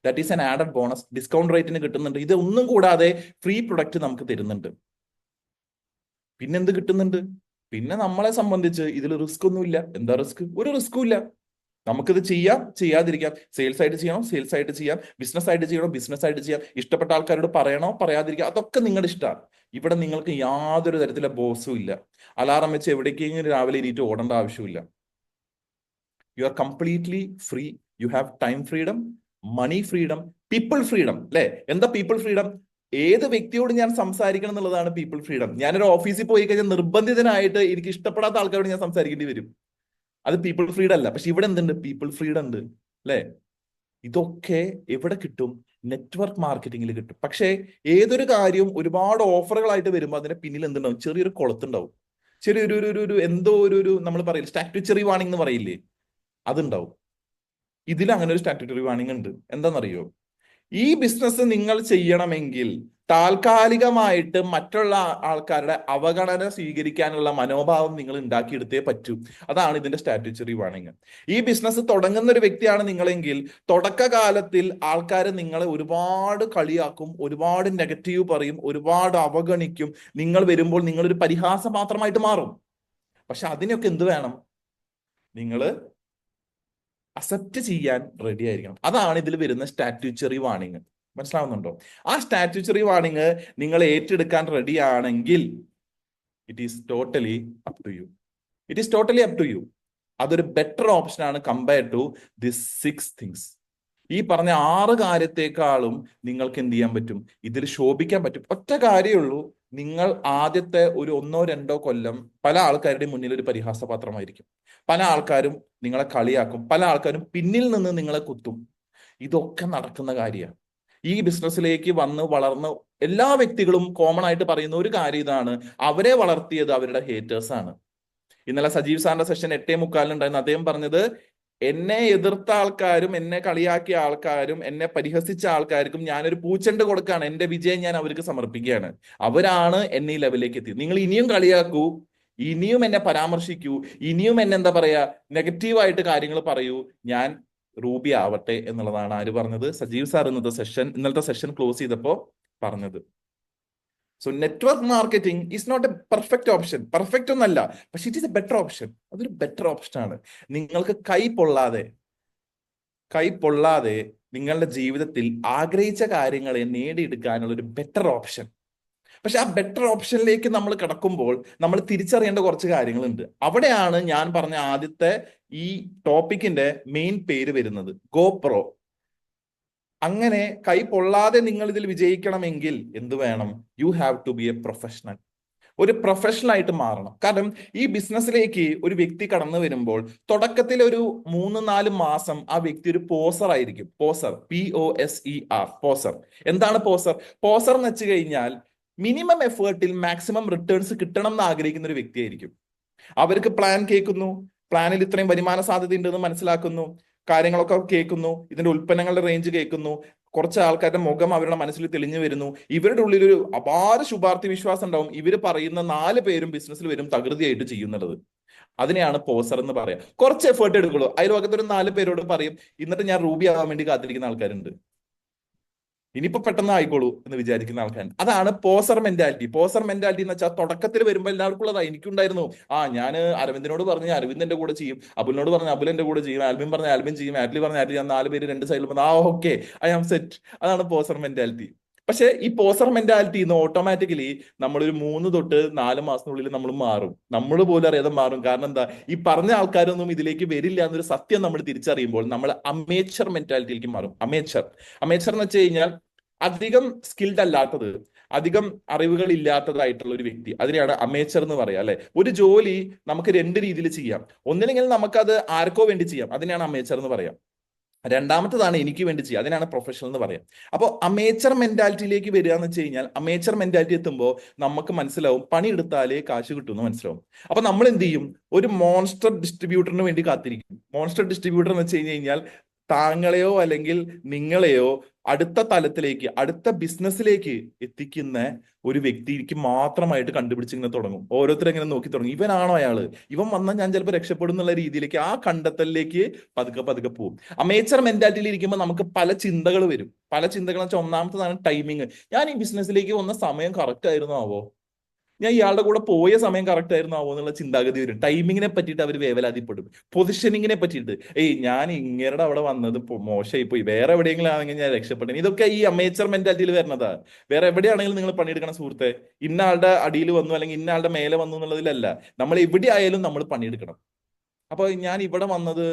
That is an added bonus. Discount റേറ്റിന് കിട്ടുന്നുണ്ട്. ഇത് ഒന്നും കൂടാതെ ഫ്രീ പ്രൊഡക്റ്റ് നമുക്ക് തരുന്നുണ്ട്. പിന്നെന്ത് കിട്ടുന്നുണ്ട്? പിന്നെ നമ്മളെ സംബന്ധിച്ച് ഇതിൽ റിസ്ക് ഒന്നുമില്ല. എന്താ റിസ്ക്? ഒരു റിസ്കും ഇല്ല. നമുക്കിത് ചെയ്യാം, ചെയ്യാതിരിക്കാം. സെയിൽസ് ആയിട്ട് ചെയ്യണോ, സെയിൽസ് ആയിട്ട് ചെയ്യാം. ബിസിനസ് ആയിട്ട് ചെയ്യണോ, ബിസിനസ് ആയിട്ട് ചെയ്യാം. ഇഷ്ടപ്പെട്ട ആൾക്കാരോട് പറയണോ, പറയാതിരിക്കാം. അതൊക്കെ നിങ്ങളുടെ ഇഷ്ടമാണ്. ഇവിടെ നിങ്ങൾക്ക് യാതൊരു തരത്തിലുള്ള ബോസും ഇല്ല. അലാറം വെച്ച് എവിടേക്കെങ്കിലും രാവിലെ എണീറ്റ് ഓടേണ്ട ആവശ്യമില്ല. You are completely free. You have time freedom, money freedom, people freedom. അല്ലെ? എന്താ പീപ്പിൾ ഫ്രീഡം? ഏത് വ്യക്തിയോട് ഞാൻ സംസാരിക്കണം എന്നുള്ളതാണ് പീപ്പിൾ ഫ്രീഡം. ഞാനൊരു ഓഫീസിൽ പോയി കഴിഞ്ഞാൽ നിർബന്ധിതനായിട്ട് എനിക്ക് ഇഷ്ടപ്പെടാത്ത ആൾക്കാരോട് ഞാൻ സംസാരിക്കേണ്ടി വരും. അത് പീപ്പിൾ ഫ്രീഡം അല്ല. പക്ഷെ ഇവിടെ എന്തുണ്ട്? പീപ്പിൾ ഫ്രീഡം ഉണ്ട്. അല്ലെ? ഇതൊക്കെ എവിടെ കിട്ടും? നെറ്റ്വർക്ക് മാർക്കറ്റിംഗിൽ കിട്ടും. പക്ഷേ ഏതൊരു കാര്യവും ഒരുപാട് ഓഫറുകളായിട്ട് വരുമ്പോൾ അതിന്റെ പിന്നിൽ എന്തുണ്ടാവും? ചെറിയൊരു കൊളത്തുണ്ടാവും. ചെറിയൊരു ഒരു ഒരു ഒരു എന്തോ ഒരു നമ്മൾ പറയില്ല, സ്റ്റാറ്റ്യൂച്ചറി വാണിംഗ് എന്ന് പറയില്ലേ, അതുണ്ടാവും. ഇതിൽ അങ്ങനെ ഒരു സ്റ്റാറ്റ്യൂട്ടറി വാണിംഗ് ഉണ്ട്. എന്താണെന്നറിയോ? ഈ ബിസിനസ് നിങ്ങൾ ചെയ്യണമെങ്കിൽ താൽക്കാലികമായിട്ട് മറ്റുള്ള ആൾക്കാരുടെ അവഗണന സ്വീകരിക്കാനുള്ള മനോഭാവം നിങ്ങൾ ഉണ്ടാക്കിയെടുത്തേ പറ്റൂ. അതാണ് ഇതിന്റെ സ്റ്റാറ്റ്യൂട്ടറി വാണിംഗ്. ഈ ബിസിനസ് തുടങ്ങുന്ന ഒരു വ്യക്തിയാണ് നിങ്ങളെങ്കിൽ തുടക്കകാലത്തിൽ ആൾക്കാർ നിങ്ങളെ ഒരുപാട് കളിയാക്കും, ഒരുപാട് നെഗറ്റീവ് പറയും, ഒരുപാട് അവഗണിക്കും. നിങ്ങൾ വരുമ്പോൾ നിങ്ങളൊരു പരിഹാസപാത്രമായിട്ട് മാറും. പക്ഷെ അതിനൊക്കെ എന്ത് വേണം? നിങ്ങൾ അക്സെപ്റ്റ് ചെയ്യാൻ റെഡി ആയിരിക്കണം. അതാണ് ഇതിൽ വരുന്ന സ്റ്റാറ്റ്യൂച്ചറി വാണിംഗ്. മനസ്സിലാവുന്നുണ്ടോ? ആ സ്റ്റാറ്റ്യൂച്ചറി വാണിംഗ് നിങ്ങൾ ഏറ്റെടുക്കാൻ റെഡി ആണെങ്കിൽ it is totally up to you. It is totally up to you. അതൊരു ബെറ്റർ ഓപ്ഷൻ ആണ് കമ്പയർ ടു ദിസ് 6 തിങ്സ്. ഈ പറഞ്ഞ 6 കാര്യത്തെക്കാളും നിങ്ങൾക്ക് എന്ത് ചെയ്യാൻ പറ്റും? ഇതിൽ ശോഭിക്കാൻ പറ്റും. ഒറ്റ കാര്യമേ ഉള്ളൂ. നിങ്ങൾ ആദ്യത്തെ ഒരു 1-2 കൊല്ലം പല ആൾക്കാരുടെയും മുന്നിൽ ഒരു പരിഹാസപാത്രമായിരിക്കും. പല ആൾക്കാരും നിങ്ങളെ കളിയാക്കും, പല ആൾക്കാരും പിന്നിൽ നിന്ന് നിങ്ങളെ കുത്തും. ഇതൊക്കെ നടക്കുന്ന കാര്യമാണ്. ഈ ബിസിനസ്സിലേക്ക് വന്ന് വളർന്ന് എല്ലാ വ്യക്തികളും കോമൺ ആയിട്ട് പറയുന്ന ഒരു കാര്യം ഇതാണ്: അവരെ വളർത്തിയത് അവരുടെ ഹേറ്റേഴ്സ് ആണ്. ഇന്നലെ സജീവ് സാറിന്റെ സെഷൻ 8:45 ഉണ്ടായിരുന്നു. അദ്ദേഹം പറഞ്ഞത്, എന്നെ എതിർത്ത ആൾക്കാരും എന്നെ കളിയാക്കിയ ആൾക്കാരും എന്നെ പരിഹസിച്ച ആൾക്കാർക്കും ഞാനൊരു പൂച്ചെണ്ട് കൊടുക്കുകയാണ്. എന്റെ വിജയം ഞാൻ അവർക്ക് സമർപ്പിക്കുകയാണ്. അവരാണ് എന്നെ ഈ ലെവലിലേക്ക് എത്തിയത്. നിങ്ങൾ ഇനിയും കളിയാക്കൂ, ഇനിയും എന്നെ പരാമർശിക്കൂ, ഇനിയും എന്നെ എന്താ പറയാ നെഗറ്റീവായിട്ട് കാര്യങ്ങൾ പറയൂ, ഞാൻ റൂബി ആവട്ടെ എന്നുള്ളതാണ് ആര് പറഞ്ഞത്? സജീവ് സാർ ഇന്നലത്തെ സെഷൻ ക്ലോസ് ചെയ്തപ്പോ പറഞ്ഞത്. So network marketing is not a perfect option. Perfect ഒന്നല്ല, പക്ഷെ it is a better option. അതൊരു ബെറ്റർ ഓപ്ഷൻ ആണ്. നിങ്ങൾക്ക് കൈ പൊള്ളാതെ നിങ്ങളുടെ ജീവിതത്തിൽ ആഗ്രഹിച്ച കാര്യങ്ങളെ നേടിയെടുക്കാനുള്ള ഒരു ബെറ്റർ ഓപ്ഷൻ. പക്ഷെ ആ ബെറ്റർ ഓപ്ഷനിലേക്ക് നമ്മൾ കിടക്കുമ്പോൾ നമ്മൾ തിരിച്ചറിയേണ്ട കുറച്ച് കാര്യങ്ങളുണ്ട്. അവിടെയാണ് ഞാൻ പറഞ്ഞ ആദ്യത്തെ ഈ ടോപ്പിക്കിന്റെ മെയിൻ പേര് വരുന്നത്, ഗോപ്രോ. അങ്ങനെ കൈ പൊള്ളാതെ നിങ്ങൾ ഇതിൽ വിജയിക്കണമെങ്കിൽ എന്ത് വേണം? You have to be a professional. ഒരു പ്രൊഫഷണൽ ആയിട്ട് മാറണം. കാരണം ഈ ബിസിനസ്സിലേക്ക് ഒരു വ്യക്തി കടന്നു വരുമ്പോൾ തുടക്കത്തിൽ ഒരു 3-4 മാസം ആ വ്യക്തി ഒരു പോസർ ആയിരിക്കും. പോസർ, POSER, പോസർ. എന്താണ് പോസർ? പോസർ എന്ന് വെച്ച് കഴിഞ്ഞാൽ മിനിമം എഫേർട്ടിൽ മാക്സിമം റിട്ടേൺസ് കിട്ടണം എന്ന് ആഗ്രഹിക്കുന്ന ഒരു വ്യക്തിയായിരിക്കും. അവർക്ക് പ്ലാൻ കേൾക്കുന്നു, പ്ലാനിൽ ഇത്രയും വരുമാന സാധ്യത ഉണ്ടെന്ന് മനസ്സിലാക്കുന്നു, കാര്യങ്ങളൊക്കെ കേൾക്കുന്നു, ഇതിന്റെ ഉൽപ്പന്നങ്ങളുടെ റേഞ്ച് കേൾക്കുന്നു, കുറച്ച് ആൾക്കാരുടെ മുഖം അവരുടെ മനസ്സിൽ തെളിഞ്ഞു വരുന്നു. ഇവരുടെ ഉള്ളിൽ ഒരു അപാര ശുഭാപ്തി വിശ്വാസം ഉണ്ടാവും. ഇവര് പറയുന്ന 4 പേരും ബിസിനസ്സിൽ വരും തകൃതിയായിട്ട് ചെയ്യുന്നത്. അതിനെയാണ് പോസർ എന്ന് പറയാം. കുറച്ച് എഫേർട്ട് എടുക്കുള്ളൂ. അയൽവക്കത്തൊരു 4 പേരോട് പറയും, എന്നിട്ട് ഞാൻ റൂബി ആവാൻ വേണ്ടി കാത്തിരിക്കുന്ന ആൾക്കാരുണ്ട്, ഇനിയിപ്പോ പെട്ടെന്ന് ആയിക്കോളൂ എന്ന് വിചാരിക്കുന്ന ആൾക്കാർ. അതാണ് പോസർ മെന്റാലിറ്റി. പോസർ മെന്റാലിറ്റി എന്ന് വെച്ചാൽ തുടക്കത്തിൽ വരുമ്പോൾ എല്ലാവർക്കും ഉള്ളതാ. എനിക്കുണ്ടായിരുന്നു. ഞാൻ അരവിന്ദിനോട് പറഞ്ഞ് അരവിന്ദ് എന്റെ കൂടെ ചെയ്യും, അബുലിനോട് പറഞ്ഞ അബുൽ എന്റെ കൂടെ ചെയ്യും, ആൽബിൻ പറഞ്ഞ ആൽബിൻ ചെയ്യും, ആറ്റ്ലി പറഞ്ഞ ആറ്റ്ലി. ഞാൻ 4 പേര് 2 സൈഡിൽ പറഞ്ഞു, ഓക്കെ, ഐ ആം സെറ്റ്. അതാണ് പോസർ മെന്റാലിറ്റി. പക്ഷെ ഈ പോസർ മെന്റാലിറ്റി ഇന്ന് ഓട്ടോമാറ്റിക്കലി നമ്മളൊരു 3 തൊട്ട് 4 മാസത്തിനുള്ളിൽ നമ്മൾ മാറും. നമ്മൾ പോലും അറിയാതെ മാറും. കാരണം എന്താ? ഈ പറഞ്ഞ ആൾക്കാരൊന്നും ഇതിലേക്ക് വരില്ല എന്നൊരു സത്യം നമ്മൾ തിരിച്ചറിയുമ്പോൾ നമ്മൾ അമേച്ചർ മെന്റാലിറ്റിയിലേക്ക് മാറും. അമേച്ചർ എന്ന് വെച്ച് കഴിഞ്ഞാൽ അധികം സ്കിൽഡ് അല്ലാത്തത്, അധികം അറിവുകൾ ഇല്ലാത്തതായിട്ടുള്ള ഒരു വ്യക്തി, അതിനെയാണ് അമേച്ചർ എന്ന് പറയാം അല്ലെ. ഒരു ജോലി നമുക്ക് രണ്ട് രീതിയിൽ ചെയ്യാം. ഒന്നില്ലെങ്കിൽ നമുക്കത് ആർക്കോ വേണ്ടി ചെയ്യാം, അതിനെയാണ് അമേച്ചർ എന്ന് പറയാം. രണ്ടാമത്തതാണ് എനിക്ക് വേണ്ടി ചെയ്യുക, അതിനാണ് പ്രൊഫഷണൽ എന്ന് പറയാം. അപ്പോൾ അമേച്ചർ മെന്റാലിറ്റിയിലേക്ക് വരിക എന്ന് വെച്ച് കഴിഞ്ഞാൽ, അമേച്ചർ മെന്റാലിറ്റി എത്തുമ്പോൾ നമുക്ക് മനസ്സിലാവും പണിയെടുത്താലേ കാശ് കിട്ടുമെന്ന് മനസ്സിലാവും. അപ്പൊ നമ്മൾ എന്ത് ചെയ്യും? ഒരു മോൺസ്റ്റർ ഡിസ്ട്രിബ്യൂട്ടറിന് വേണ്ടി കാത്തിരിക്കും. മോൺസ്റ്റർ ഡിസ്ട്രിബ്യൂട്ടർ എന്ന് വെച്ച് കഴിഞ്ഞാൽ താങ്കളെയോ അല്ലെങ്കിൽ നിങ്ങളെയോ അടുത്ത തലത്തിലേക്ക്, അടുത്ത ബിസിനസ്സിലേക്ക് എത്തിക്കുന്ന ഒരു വ്യക്തിക്ക് മാത്രമായിട്ട് കണ്ടുപിടിച്ചിങ്ങനെ തുടങ്ങും. ഓരോരുത്തരും ഇങ്ങനെ നോക്കി തുടങ്ങും, ഇവനാണോ അയാള്, ഇവൻ വന്നാൽ ഞാൻ ചിലപ്പോൾ രക്ഷപ്പെടും എന്നുള്ള രീതിയിലേക്ക്, ആ കണ്ടെത്തലിലേക്ക് പതുക്കെ പതുക്കെ പോകും. അമേച്ചർ മെന്റാലിറ്റിയിൽ ഇരിക്കുമ്പോൾ നമുക്ക് പല ചിന്തകൾ വരും. പല ചിന്തകൾ വെച്ചാൽ ഒന്നാമത്തതാണ് ടൈമിങ്. ഞാൻ ഈ ബിസിനസ്സിലേക്ക് വന്ന സമയം കറക്റ്റ് ആയിരുന്നു ആവോ, ഞാൻ ഇയാളുടെ കൂടെ പോയ സമയം കറക്റ്റ് ആയിരുന്നു ആവോ എന്നുള്ള ചിന്താഗതി വരും. ടൈമിങ്ങിനെ പറ്റിയിട്ട് അവർ വേവലാതിപ്പെടും. പൊസിഷനിങ്ങിനെ പറ്റിയിട്ട്, ഞാൻ ഇങ്ങരുടെ അവിടെ വന്നത് മോശമായി പോയി, വേറെ എവിടെയെങ്കിലും ആണെങ്കിൽ ഞാൻ രക്ഷപ്പെട്ടു. ഇതൊക്കെ ഈ അമേച്ചർ മെന്റാലിറ്റിയിൽ വരുന്നതാ. വേറെ എവിടെയാണെങ്കിലും നിങ്ങൾ പണിയെടുക്കണം സുഹൃത്തെ. ഇന്ന ആളുടെ അടിയിൽ വന്നു അല്ലെങ്കിൽ ഇന്ന ആളുടെ മേലെ വന്നു എന്നുള്ളതിലല്ല, നമ്മൾ എവിടെ ആയാലും നമ്മൾ പണിയെടുക്കണം. അപ്പൊ ഞാൻ ഇവിടെ വന്നത്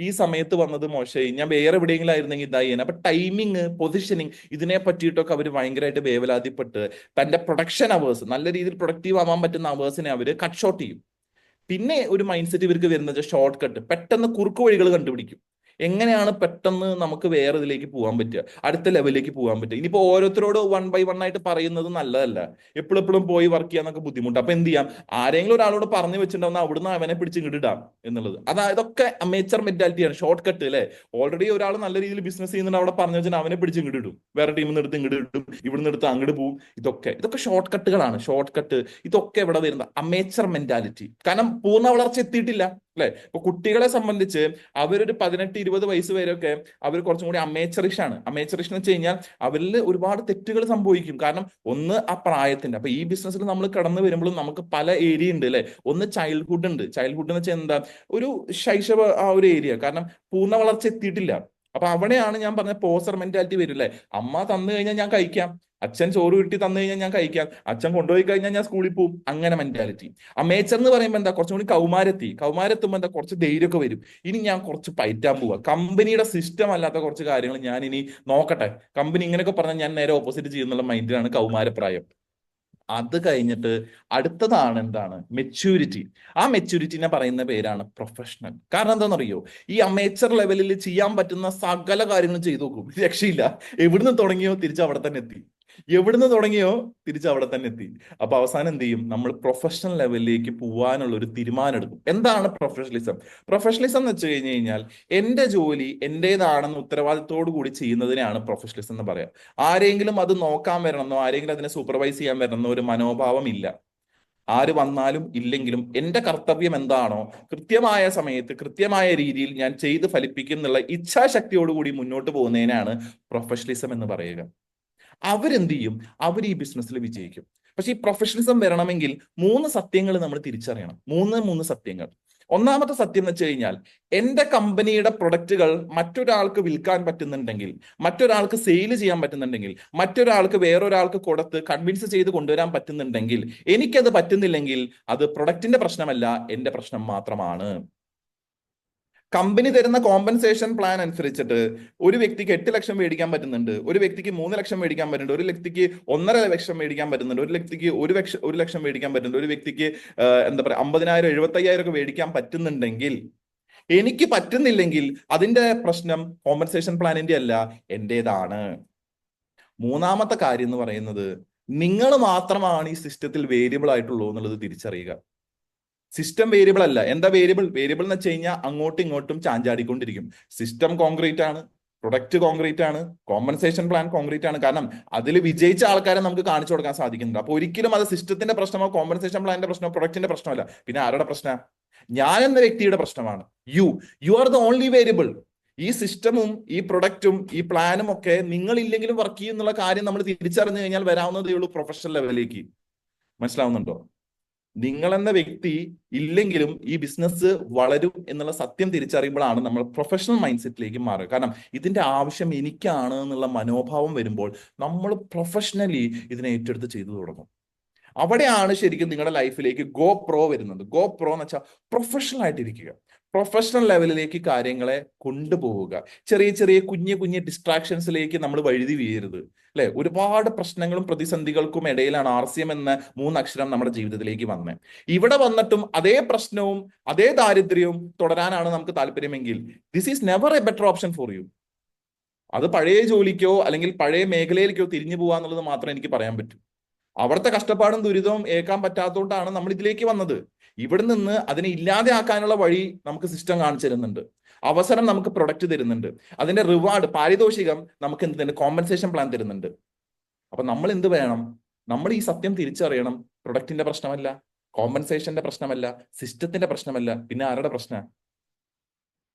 ഈ സമയത്ത് വന്നത് മോശമായി, ഞാൻ വേറെ എവിടെയെങ്കിലും ആയിരുന്നെങ്കിൽ ഇതായി. അപ്പൊ ടൈമിങ്, പൊസിഷനിങ്, ഇതിനെ പറ്റിയിട്ടൊക്കെ അവർ ഭയങ്കരമായിട്ട് വേവലാതിപ്പെട്ട് തന്റെ പ്രൊഡക്ഷൻ അവേഴ്സ്, നല്ല രീതിയിൽ പ്രൊഡക്റ്റീവ് ആവാൻ പറ്റുന്ന അവേഴ്സിനെ അവർ കട്ട് ഷോർട്ട് ചെയ്യും. പിന്നെ ഒരു മൈൻഡ് സെറ്റ് ഇവർക്ക് വരുന്നത് ഷോർട്ട് കട്ട്, പെട്ടെന്ന് കുറുക്കു വഴികൾ കണ്ടുപിടിക്കും. എങ്ങനെയാണ് പെട്ടെന്ന് നമുക്ക് വേറെ ഇതിലേക്ക് പോകാൻ പറ്റുക, അടുത്ത ലെവലിലേക്ക് പോകാൻ പറ്റുക. ഇനിയിപ്പോ ഓരോരുത്തരോട് 1 by 1 ആയിട്ട് പറയുന്നത് നല്ലതല്ല. എപ്പോഴും പോയി വർക്ക് ചെയ്യാന്നൊക്കെ ബുദ്ധിമുട്ട്. അപ്പൊ എന്ത് ചെയ്യാം? ആരെങ്കിലും ഒരാളോട് പറഞ്ഞു വെച്ചിട്ടുണ്ടാവുന്ന അവിടുന്ന് അവനെ പിടിച്ച് ഇങ്ങിടാം എന്നുള്ളത്. ഇതൊക്കെ അമേച്ചർ മെന്റാലിറ്റിയാണ്, ഷോർട്ട് കട്ട് അല്ലെ. ഓൾറെഡി ഒരാൾ നല്ല രീതിയിൽ ബിസിനസ് ചെയ്യുന്നുണ്ട്, അവിടെ പറഞ്ഞു വെച്ചാൽ അവനെ പിടിച്ച് ഇങ്ങിടും, വേറെ ടീമിൽ നിന്ന് എടുത്ത് ഇടും, ഇവിടുന്ന് എടുത്ത് അങ്ങോട്ട് പോകും. ഇതൊക്കെ ഷോർട്ട് കട്ടുകളാണ്. ഷോർട്ട് കട്ട് ഇതൊക്കെ ഇവിടെ വരുന്ന അമേച്ചർ മെന്റാലിറ്റി. കാരണം പൂർണ്ണ വളർച്ച എത്തിയിട്ടില്ല അല്ലെ. ഇപ്പൊ കുട്ടികളെ സംബന്ധിച്ച് അവരൊരു 18-20 വയസ്സ് വരെയൊക്കെ അവർ കുറച്ചും കൂടി അമേച്ചറിഷ് ആണ്. അമേച്ചറിഷ് എന്ന് വെച്ച് കഴിഞ്ഞാൽ അവരിൽ ഒരുപാട് തെറ്റുകൾ സംഭവിക്കും. കാരണം ഒന്ന് ആ പ്രായത്തിന്റെ, അപ്പൊ ഈ ബിസിനസ്സിൽ നമ്മൾ കടന്നു വരുമ്പോഴും നമുക്ക് പല ഏരിയ ഉണ്ട് അല്ലെ. ഒന്ന് ചൈൽഡ്ഹുഡ് ഉണ്ട്. ചൈൽഡ്ഹുഡ് എന്ന് വെച്ചാൽ എന്താ, ഒരു ശൈശവ ആ ഒരു ഏരിയ. കാരണം പൂർണ്ണ വളർച്ച എത്തിയിട്ടില്ല. അപ്പൊ അവിടെയാണ് ഞാൻ പറഞ്ഞ പോസർ മെന്റാലിറ്റി വരും അല്ലെ. അമ്മ തന്നു കഴിഞ്ഞാൽ ഞാൻ കഴിക്കാം, അച്ഛൻ ചോറ് കിട്ടി തന്നു കഴിഞ്ഞാൽ ഞാൻ കഴിക്കാം, അച്ഛൻ കൊണ്ടുപോയി കഴിഞ്ഞാൽ ഞാൻ സ്കൂളിൽ പോകും, അങ്ങനെ മെന്റാലിറ്റി. അമേച്ചർ എന്ന് പറയുമ്പോൾ എന്താ, കുറച്ചും കൂടി കൗമാരെത്തുമ്പോൾ എന്താ, കുറച്ച് ധൈര്യമൊക്കെ വരും. ഇനി ഞാൻ കുറച്ച് പയറ്റാൻ പോവാ, കമ്പനിയുടെ സിസ്റ്റം അല്ലാത്ത കുറച്ച് കാര്യങ്ങൾ ഞാൻ ഇനി നോക്കട്ടെ, കമ്പനി ഇങ്ങനെയൊക്കെ പറഞ്ഞാൽ ഞാൻ നേരെ ഓപ്പോസിറ്റ് ചെയ്യുന്നുള്ള മൈൻഡിലാണ് കൗമാരപ്രായം. അത് കഴിഞ്ഞിട്ട് അടുത്തതാണ് എന്താണ്, മെച്യൂരിറ്റി. ആ മെച്യൂരിറ്റിനെ പറയുന്ന പേരാണ് പ്രൊഫഷണൽ. കാരണം എന്താണെന്നറിയോ, ഈ അമേച്ചർ ലെവലിൽ ചെയ്യാൻ പറ്റുന്ന സകല കാര്യങ്ങളും ചെയ്തു നോക്കും, രക്ഷയില്ല. എവിടുന്ന് തുടങ്ങിയോ തിരിച്ച് അവിടെ തന്നെ എത്തി, എവിടുന്ന് തുടങ്ങിയോ തിരിച്ച് അവിടെ തന്നെ എത്തി. അപ്പൊ അവസാനം എന്ത് ചെയ്യും, നമ്മൾ പ്രൊഫഷണൽ ലെവലിലേക്ക് പോകാനുള്ള ഒരു തീരുമാനം എടുക്കും. എന്താണ് പ്രൊഫഷണലിസം? പ്രൊഫഷണലിസം എന്ന് വെച്ച് കഴിഞ്ഞ് കഴിഞ്ഞാൽ എന്റെ ജോലി എന്റേതാണെന്ന് ഉത്തരവാദിത്തോടു കൂടി ചെയ്യുന്നതിനെയാണ് പ്രൊഫഷണലിസം എന്ന് പറയാം. ആരെങ്കിലും അത് നോക്കാൻ വരണമെന്നോ ആരെങ്കിലും അതിനെ സൂപ്പർവൈസ് ചെയ്യാൻ വരണമെന്നോ ഒരു മനോഭാവം ഇല്ല. ആര് വന്നാലും ഇല്ലെങ്കിലും എന്റെ കർത്തവ്യം എന്താണോ കൃത്യമായ സമയത്ത് കൃത്യമായ രീതിയിൽ ഞാൻ ചെയ്ത് ഫലിപ്പിക്കും എന്നുള്ള ഇച്ഛാശക്തിയോടുകൂടി മുന്നോട്ട് പോകുന്നതിനാണ് പ്രൊഫഷണലിസം എന്ന് പറയുക. അവരെന്ത് ചെയ്യും, അവർ ഈ ബിസിനസ്സിൽ വിജയിക്കും. പക്ഷെ ഈ പ്രൊഫഷണലിസം വരണമെങ്കിൽ 3 സത്യങ്ങൾ നമ്മൾ തിരിച്ചറിയണം. മൂന്ന് സത്യങ്ങൾ. ഒന്നാമത്തെ സത്യം എന്ന് വെച്ച് കഴിഞ്ഞാൽ, എന്റെ കമ്പനിയുടെ പ്രൊഡക്റ്റുകൾ മറ്റൊരാൾക്ക് വിൽക്കാൻ പറ്റുന്നുണ്ടെങ്കിൽ, മറ്റൊരാൾക്ക് സെയിൽ ചെയ്യാൻ പറ്റുന്നുണ്ടെങ്കിൽ, മറ്റൊരാൾക്ക് വേറൊരാൾക്ക് കൊടുത്ത് കൺവിൻസ് ചെയ്ത് കൊണ്ടുവരാൻ പറ്റുന്നുണ്ടെങ്കിൽ, എനിക്കത് പറ്റുന്നില്ലെങ്കിൽ അത് പ്രൊഡക്റ്റിന്റെ പ്രശ്നമല്ല, എന്റെ പ്രശ്നം മാത്രമാണ്. കമ്പനി തരുന്ന കോമ്പൻസേഷൻ പ്ലാൻ അനുസരിച്ചിട്ട് ഒരു വ്യക്തിക്ക് 8 ലക്ഷം മേടിക്കാൻ പറ്റുന്നുണ്ട്, ഒരു വ്യക്തിക്ക് 3 ലക്ഷം മേടിക്കാൻ പറ്റുന്നുണ്ട്, ഒരു വ്യക്തിക്ക് 1.5 ലക്ഷം മേടിക്കാൻ പറ്റുന്നുണ്ട്, ഒരു വ്യക്തിക്ക് 1 ലക്ഷം മേടിക്കാൻ പറ്റുന്നുണ്ട്, ഒരു വ്യക്തിക്ക് എന്താ പറയുക 50,000 75,000 ഒക്കെ മേടിക്കാൻ പറ്റുന്നുണ്ടെങ്കിൽ, എനിക്ക് പറ്റുന്നില്ലെങ്കിൽ അതിന്റെ പ്രശ്നം കോമ്പൻസേഷൻ പ്ലാനിന്റെ അല്ല, എന്റേതാണ്. മൂന്നാമത്തെ കാര്യം എന്ന് പറയുന്നത്, നിങ്ങൾ മാത്രമാണ് ഈ സിസ്റ്റത്തിൽ വേരിയബിൾ ആയിട്ടുള്ളൂ എന്നുള്ളത് തിരിച്ചറിയുക. സിസ്റ്റം വേരിയബിൾ അല്ല. എന്താ വേരിയബിൾ? വേരിയബിൾ എന്ന് വെച്ച് കഴിഞ്ഞാൽ അങ്ങോട്ടും ഇങ്ങോട്ടും ചാഞ്ചാടിക്കൊണ്ടിരിക്കും. സിസ്റ്റം കോൺക്രീറ്റ് ആണ്, പ്രൊഡക്റ്റ് കോൺക്രീറ്റ് ആണ്, കോമ്പൻസേഷൻ പ്ലാൻ കോൺക്രീറ്റ് ആണ്. കാരണം അതിൽ വിജയിച്ച ആൾക്കാരെ നമുക്ക് കാണിച്ചു കൊടുക്കാൻ സാധിക്കുന്നുണ്ട്. അപ്പൊ ഒരിക്കലും അത് സിസ്റ്റത്തിന്റെ പ്രശ്നമോ കോമ്പൻസേഷൻ പ്ലാനിന്റെ പ്രശ്നമോ പ്രൊഡക്റ്റിന്റെ പ്രശ്നമല്ല. പിന്നെ ആരുടെ പ്രശ്നം? ഞാൻ എന്ന വ്യക്തിയുടെ പ്രശ്നമാണ്. You are the only variable. ഈ സിസ്റ്റമും ഈ പ്രൊഡക്റ്റും ഈ പ്ലാനും ഒക്കെ നിങ്ങളില്ലെങ്കിലും വർക്ക് ചെയ്യുന്നുള്ള കാര്യം നമ്മൾ തിരിച്ചറിഞ്ഞു കഴിഞ്ഞാൽ വരാവുന്നതേ ഉള്ളൂ പ്രൊഫഷണൽ ലെവലിലേക്ക്. മനസ്സിലാവുന്നുണ്ടോ? നിങ്ങളെന്ന വ്യക്തി ഇല്ലെങ്കിലും ഈ ബിസിനസ് വളരും എന്നുള്ള സത്യം തിരിച്ചറിയുമ്പോഴാണ് നമ്മൾ പ്രൊഫഷണൽ മൈൻഡ് സെറ്റിലേക്ക് മാറുക. കാരണം ഇതിന്റെ ആവശ്യം എനിക്കാണ് എന്നുള്ള മനോഭാവം വരുമ്പോൾ നമ്മൾ പ്രൊഫഷണലി ഇതിനെ ഏറ്റെടുത്ത് ചെയ്തു തുടങ്ങും. അവിടെയാണ് ശരിക്കും നിങ്ങളുടെ ലൈഫിലേക്ക് ഗോ പ്രോ വരുന്നത്. ഗോ പ്രോ എന്ന് വെച്ചാൽ പ്രൊഫഷണൽ ആയിട്ടിരിക്കുക, പ്രൊഫഷണൽ ലെവലിലേക്ക് കാര്യങ്ങളെ കൊണ്ടുപോവുക. ചെറിയ ചെറിയ കുഞ്ഞു കുഞ്ഞു ഡിസ്ട്രാക്ഷൻസിലേക്ക് നമ്മൾ വഴുതി വീഴരുത്. അല്ലെ, ഒരുപാട് പ്രശ്നങ്ങളും പ്രതിസന്ധികൾക്കും ഇടയിലാണ് RCM എന്ന മൂന്നക്ഷരം നമ്മുടെ ജീവിതത്തിലേക്ക് വന്നത്. ഇവിടെ വന്നിട്ടും അതേ പ്രശ്നവും അതേ ദാരിദ്ര്യവും തുടരാനാണ് നമുക്ക് താല്പര്യമെങ്കിൽ this is never a better option for you. അത് പഴയ ജോലിക്കോ അല്ലെങ്കിൽ പഴയ മേഖലയിലേക്കോ തിരിഞ്ഞു പോവാന്നുള്ളത് മാത്രമേ എനിക്ക് പറയാൻ പറ്റൂ. അവിടുത്തെ കഷ്ടപ്പാടും ദുരിതവും ഏൽക്കാൻ പറ്റാത്തതുകൊണ്ടാണ് നമ്മൾ ഇതിലേക്ക് വന്നത്. ഇവിടെ നിന്ന് അതിനെ ഇല്ലാതെ ആക്കാനുള്ള വഴി നമുക്ക് സിസ്റ്റം കാണിച്ചു തരുന്നുണ്ട്, അവസരം നമുക്ക് പ്രൊഡക്റ്റ് തരുന്നുണ്ട്, അതിന്റെ റിവാർഡ് പാരിതോഷികം നമുക്ക് എന്ത് തരുന്നുണ്ട്, കോമ്പൻസേഷൻ പ്ലാൻ തരുന്നുണ്ട്. അപ്പൊ നമ്മൾ എന്ത് വേണം, നമ്മൾ ഈ സത്യം തിരിച്ചറിയണം. പ്രൊഡക്റ്റിന്റെ പ്രശ്നമല്ല, കോമ്പൻസേഷന്റെ പ്രശ്നമല്ല, സിസ്റ്റത്തിന്റെ പ്രശ്നമല്ല, പിന്നെ ആരുടെ പ്രശ്നം?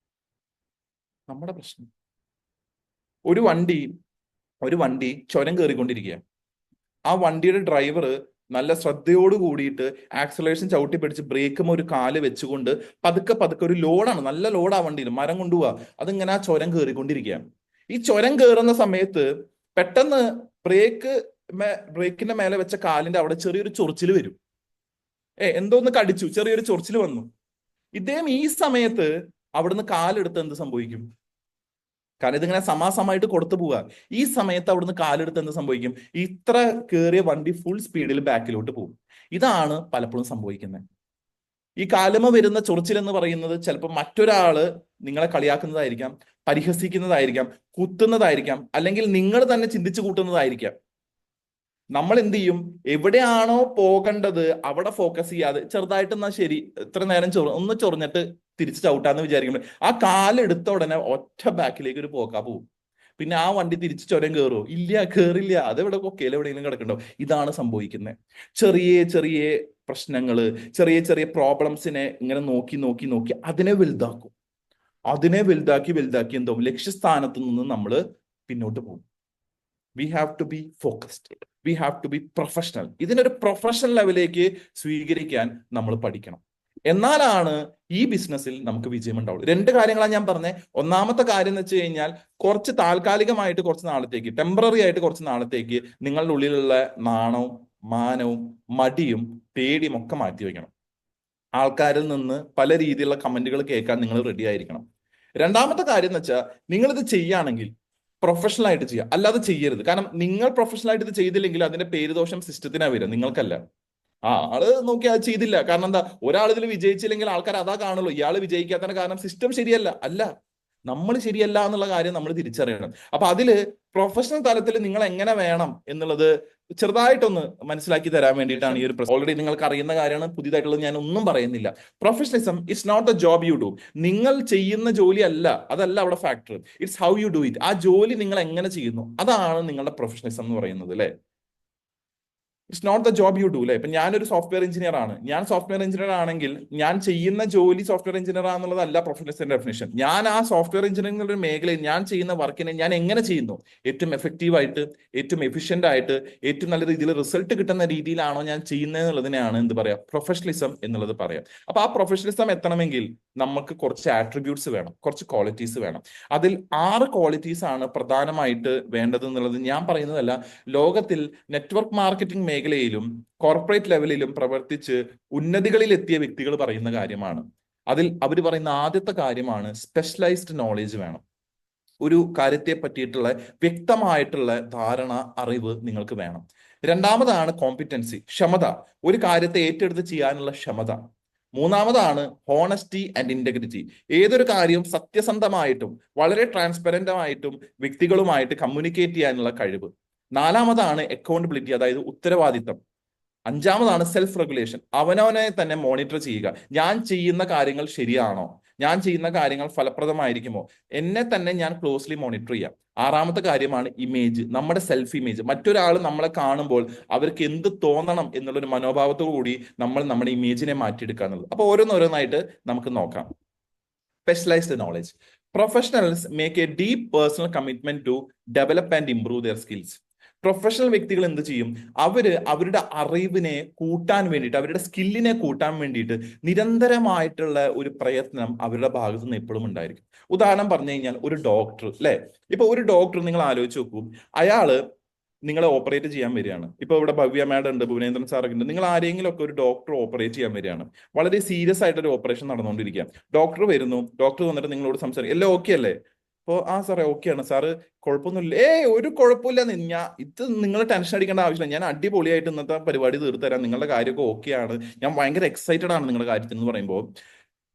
നമ്മുടെ പ്രശ്നം. ഒരു വണ്ടി ചുരം കയറിക്കൊണ്ടിരിക്കുക. ആ വണ്ടിയുടെ ഡ്രൈവർ നല്ല ശ്രദ്ധയോട് കൂടിയിട്ട് ആക്സലേഷൻ ചവിട്ടി പിടിച്ച് ബ്രേക്കും ഒരു കാല് വെച്ചുകൊണ്ട് പതുക്കെ പതുക്കെ, ഒരു ലോഡാണ്, നല്ല ലോഡാ വണ്ടിയിൽ, മരം കൊണ്ടുപോവാ, അതിങ്ങനെ ആ ചുരം കയറിക്കൊണ്ടിരിക്കുകയാണ്. ഈ ചുരം കയറുന്ന സമയത്ത് പെട്ടെന്ന് ബ്രേക്കിന്റെ മേലെ വെച്ച കാലിന്റെ അവിടെ ചെറിയൊരു ചൊറിച്ചിൽ വരും. എന്തോന്ന് കടിച്ചു, ചെറിയൊരു ചൊറിച്ചിൽ വന്നു. ഇദ്ദേഹം ഈ സമയത്ത് അവിടുന്ന് കാലെടുത്ത് എന്ത് സംഭവിക്കും? കാരണം ഇതിങ്ങനെ സമാസമായിട്ട് കൊടുത്തു പോവുക. ഈ സമയത്ത് അവിടുന്ന് കാലെടുത്ത് എന്ത് സംഭവിക്കും? ഇത്ര കയറിയ വണ്ടി ഫുൾ സ്പീഡിൽ ബാക്കിലോട്ട് പോകും. ഇതാണ് പലപ്പോഴും സംഭവിക്കുന്നത്. ഈ കാലുമ വരുന്ന ചൊറിച്ചിൽ എന്ന് പറയുന്നത് ചിലപ്പോൾ മറ്റൊരാള് നിങ്ങളെ കളിയാക്കുന്നതായിരിക്കാം, പരിഹസിക്കുന്നതായിരിക്കാം, കുത്തുന്നതായിരിക്കാം, അല്ലെങ്കിൽ നിങ്ങൾ തന്നെ ചിന്തിച്ചു കൂട്ടുന്നതായിരിക്കാം. നമ്മൾ എന്ത് ചെയ്യും? എവിടെയാണോ പോകേണ്ടത് അവിടെ ഫോക്കസ് ചെയ്യാതെ ചെറുതായിട്ടെന്നാ ശരി, ഇത്ര നേരം ഒന്ന് ചൊറിഞ്ഞിട്ട് തിരിച്ച് ചവിട്ടാന്ന് വിചാരിക്കുമ്പോൾ ആ കാലെടുത്ത ഉടനെ ഒറ്റ ബാക്കിലേക്ക് ഒരു പോക്കാ പോവും. പിന്നെ ആ വണ്ടി തിരിച്ച് ചുരം കയറുമോ? ഇല്ല, കയറില്ല. അതെവിടെ കൊക്കയിൽ എവിടെയെങ്കിലും കിടക്കണ്ടോ? ഇതാണ് സംഭവിക്കുന്നത്. ചെറിയ ചെറിയ പ്രശ്നങ്ങള്, ചെറിയ ചെറിയ പ്രോബ്ലംസിനെ ഇങ്ങനെ നോക്കി നോക്കി നോക്കി അതിനെ വലുതാക്കും. അതിനെ വലുതാക്കി വലുതാക്കി എന്തോ ലക്ഷ്യസ്ഥാനത്ത് നിന്ന് നമ്മൾ പിന്നോട്ട് പോകും. We have to be focused, we have to be professional. ഇതിനൊരു പ്രൊഫഷണൽ ലെവലിലേക്ക് സ്വീകരിക്കാൻ നമ്മൾ പഠിക്കണം. എന്നാലാണ് ഈ ബിസിനസ്സിൽ നമുക്ക് വിജയം ഉണ്ടാവുള്ളൂ. രണ്ട് കാര്യങ്ങളാണ് ഞാൻ പറഞ്ഞത്. ഒന്നാമത്തെ കാര്യം എന്ന് വെച്ച് കഴിഞ്ഞാൽ കുറച്ച് താൽക്കാലികമായിട്ട് കുറച്ച് നാളത്തേക്ക്, ടെമ്പററി ആയിട്ട് കുറച്ച് നാളത്തേക്ക് നിങ്ങളുടെ ഉള്ളിലുള്ള നാണവും മാനവും മടിയും പേടിയും ഒക്കെ മാറ്റി വെക്കണം. ആൾക്കാരിൽ നിന്ന് പല രീതിയിലുള്ള കമന്റുകൾ കേൾക്കാൻ നിങ്ങൾ റെഡി ആയിരിക്കണം. രണ്ടാമത്തെ കാര്യം എന്ന് വെച്ചാൽ നിങ്ങളിത് ചെയ്യുകയാണെങ്കിൽ പ്രൊഫഷണൽ ആയിട്ട് ചെയ്യുക, അല്ലാതെ ചെയ്യരുത്. കാരണം നിങ്ങൾ പ്രൊഫഷണൽ ആയിട്ട് ഇത് ചെയ്തില്ലെങ്കിൽ അതിന്റെ പേരുദോഷം സിസ്റ്റത്തിനാ വരിക, നിങ്ങൾക്കല്ല. ആള് നോക്കി അത് ചെയ്തില്ല. കാരണം എന്താ? ഒരാൾ ഇതിൽ വിജയിച്ചില്ലെങ്കിൽ ആൾക്കാർ അതാ കാണുള്ളൂ. ഇയാള് വിജയിക്കാത്തതിന് കാരണം സിസ്റ്റം ശരിയല്ല, അല്ല, നമ്മൾ ശരിയല്ല എന്നുള്ള കാര്യം നമ്മൾ തിരിച്ചറിയണം. അപ്പൊ അതില് പ്രൊഫഷണൽ തലത്തിൽ നിങ്ങൾ എങ്ങനെ വേണം എന്നുള്ളത് ചെറുതായിട്ടൊന്ന് മനസ്സിലാക്കി തരാൻ വേണ്ടിയിട്ടാണ് ഈ ഒരു ഓൾറെഡി നിങ്ങൾക്ക് അറിയുന്ന കാര്യമാണ്, പുതിയതായിട്ടുള്ളത് ഞാൻ ഒന്നും പറയുന്നില്ല. Professionalism it's not a job you do. നിങ്ങൾ ചെയ്യുന്ന ജോലി അല്ല, അതല്ല അവിടെ factor. It's how you do it. ആ ജോലി നിങ്ങൾ എങ്ങനെ ചെയ്യുന്നു, അതാണ് നിങ്ങളുടെ പ്രൊഫഷണലിസം എന്ന് പറയുന്നത്. അല്ലെ, it's not the job you do. അല്ലെ, ഇപ്പൊ ഞാനൊരു സോഫ്റ്റ്വെയർ എഞ്ചിനീയർ ആണ്. ഞാൻ സോഫ്റ്റ്വെയർ എഞ്ചിനീയർ ആണെങ്കിൽ ഞാൻ ചെയ്യുന്ന ജോലി സോഫ്റ്റ്വെയർ എഞ്ചിനീയർ ആണെന്നുള്ളതല്ല പ്രൊഫഷണലിസത്തിന്റെ ഡെഫിനേഷൻ. ഞാൻ ആ സോഫ്റ്റ്വെയർ എഞ്ചിനീയറിംഗ് ഒരു മേഖലയിൽ ഞാൻ ചെയ്യുന്ന വർക്കിനെ ഞാൻ എങ്ങനെ ചെയ്യുന്നു, ഏറ്റവും എഫക്റ്റീവായിട്ട്, ഏറ്റവും എഫിഷ്യന്റ് ആയിട്ട്, ഏറ്റവും നല്ല രീതിയിൽ റിസൾട്ട് കിട്ടുന്ന രീതിയിലാണോ ഞാൻ ചെയ്യുന്നത് എന്നുള്ളതിനെയാണ് എന്ത് പറയാ, പ്രൊഫഷണലിസം എന്നുള്ളത് പറയാം. അപ്പൊ ആ പ്രൊഫഷണലിസം എത്തണമെങ്കിൽ നമുക്ക് കുറച്ച് ആട്രിബ്യൂട്ട്സ് വേണം, കുറച്ച് ക്വാളിറ്റീസ് വേണം. അതിൽ 6 ക്വാളിറ്റീസ് ആണ് പ്രധാനമായിട്ട് വേണ്ടത് എന്നുള്ളത് ഞാൻ പറയുന്നതല്ല. ലോകത്തിൽ നെറ്റ്വർക്ക് മാർക്കറ്റിംഗ് മേഖലയിലും കോർപ്പറേറ്റ് ലെവലിലും പ്രവർത്തിച്ച് ഉന്നതികളിൽ എത്തിയ വ്യക്തികൾ പറയുന്ന കാര്യമാണ്. അതിൽ അവർ പറയുന്ന ആദ്യത്തെ കാര്യമാണ് സ്പെഷ്യലൈസ്ഡ് നോളേജ് വേണം. ഒരു കാര്യത്തെ പറ്റിയിട്ടുള്ള വ്യക്തമായിട്ടുള്ള ധാരണ, അറിവ് നിങ്ങൾക്ക് വേണം. രണ്ടാമതാണ് കോമ്പിറ്റൻസി, ക്ഷമത, ഒരു കാര്യത്തെ ഏറ്റെടുത്ത് ചെയ്യാനുള്ള ക്ഷമത. മൂന്നാമതാണ് ഹോണസ്റ്റി ആൻഡ് ഇന്റഗ്രിറ്റി, ഏതൊരു കാര്യവും സത്യസന്ധമായിട്ടും വളരെ ട്രാൻസ്പെറന്റുമായിട്ടും വ്യക്തികളുമായിട്ട് കമ്മ്യൂണിക്കേറ്റ് ചെയ്യാനുള്ള കഴിവ്. നാലാമതാണ് അക്കൗണ്ടബിലിറ്റി, അതായത് ഉത്തരവാദിത്തം. അഞ്ചാമതാണ് സെൽഫ് റെഗുലേഷൻ, അവനവനെ തന്നെ മോണിറ്റർ ചെയ്യുക. ഞാൻ ചെയ്യുന്ന കാര്യങ്ങൾ ശരിയാണോ, ഞാൻ ചെയ്യുന്ന കാര്യങ്ങൾ ഫലപ്രദമായിരിക്കുമോ, എന്നെ തന്നെ ഞാൻ ക്ലോസ്ലി മോണിറ്റർ ചെയ്യാം. ആറാമത്തെ കാര്യമാണ് ഇമേജ്, നമ്മുടെ സെൽഫ് ഇമേജ്. മറ്റൊരാൾ നമ്മളെ കാണുമ്പോൾ അവർക്ക് എന്ത് തോന്നണം എന്നുള്ളൊരു മനോഭാവത്തോടു കൂടി നമ്മൾ നമ്മുടെ ഇമേജിനെ മാറ്റിയെടുക്കുക എന്നുള്ളത്. അപ്പൊ ഓരോന്നോരോന്നായിട്ട് നമുക്ക് നോക്കാം. Specialised knowledge. Professionals make a deep personal commitment to develop and improve their skills. Professional വ്യക്തികൾ എന്ത് ചെയ്യും? അവരുടെ അറിവിനെ കൂട്ടാൻ വേണ്ടിയിട്ട്, അവരുടെ സ്കില്ലിനെ കൂട്ടാൻ വേണ്ടിയിട്ട് നിരന്തരമായിട്ടുള്ള ഒരു പ്രയത്നം അവരുടെ ഭാഗത്തു നിന്ന് എപ്പോഴും ഉണ്ടായിരിക്കും. ഉദാഹരണം പറഞ്ഞു കഴിഞ്ഞാൽ ഒരു ഡോക്ടർ, അല്ലെ, ഇപ്പൊ ഒരു ഡോക്ടർ നിങ്ങൾ ആലോചിച്ച് നോക്കൂ. അയാള് നിങ്ങളെ ഓപ്പറേറ്റ് ചെയ്യാൻ വരികയാണ്. ഇപ്പൊ ഇവിടെ ഭവ്യ മാഡം ഉണ്ട്, ഭുവനേന്ദ്രൻ സാറൊക്കെ ഉണ്ട്. നിങ്ങൾ ആരെങ്കിലും ഒക്കെ ഒരു ഡോക്ടർ ഓപ്പറേറ്റ് ചെയ്യാൻ വരികയാണ്. വളരെ സീരിയസ് ആയിട്ട് ഒരു ഓപ്പറേഷൻ നടന്നുകൊണ്ടിരിക്കുക. ഡോക്ടർ വരുന്നു, ഡോക്ടർ വന്നിട്ട് നിങ്ങളോട് സംസാരിക്കും, എല്ലാം ഓക്കെ അല്ലേ? അപ്പോൾ ആ സാറേ ഓക്കെയാണ് സാറ്, കുഴപ്പമൊന്നുമില്ല. ഒരു കുഴപ്പമില്ല. ഇത് നിങ്ങൾ ടെൻഷൻ അടിക്കേണ്ട ആവശ്യമില്ല. ഞാൻ അടിപൊളിയായിട്ട് ഇന്നത്തെ പരിപാടി തീർത്തു തരാം. നിങ്ങളുടെ കാര്യമൊക്കെ ഓക്കെയാണ്. ഞാൻ ഭയങ്കര എക്സൈറ്റഡ് ആണ് നിങ്ങളുടെ കാര്യത്തിൽ എന്ന് പറയുമ്പോൾ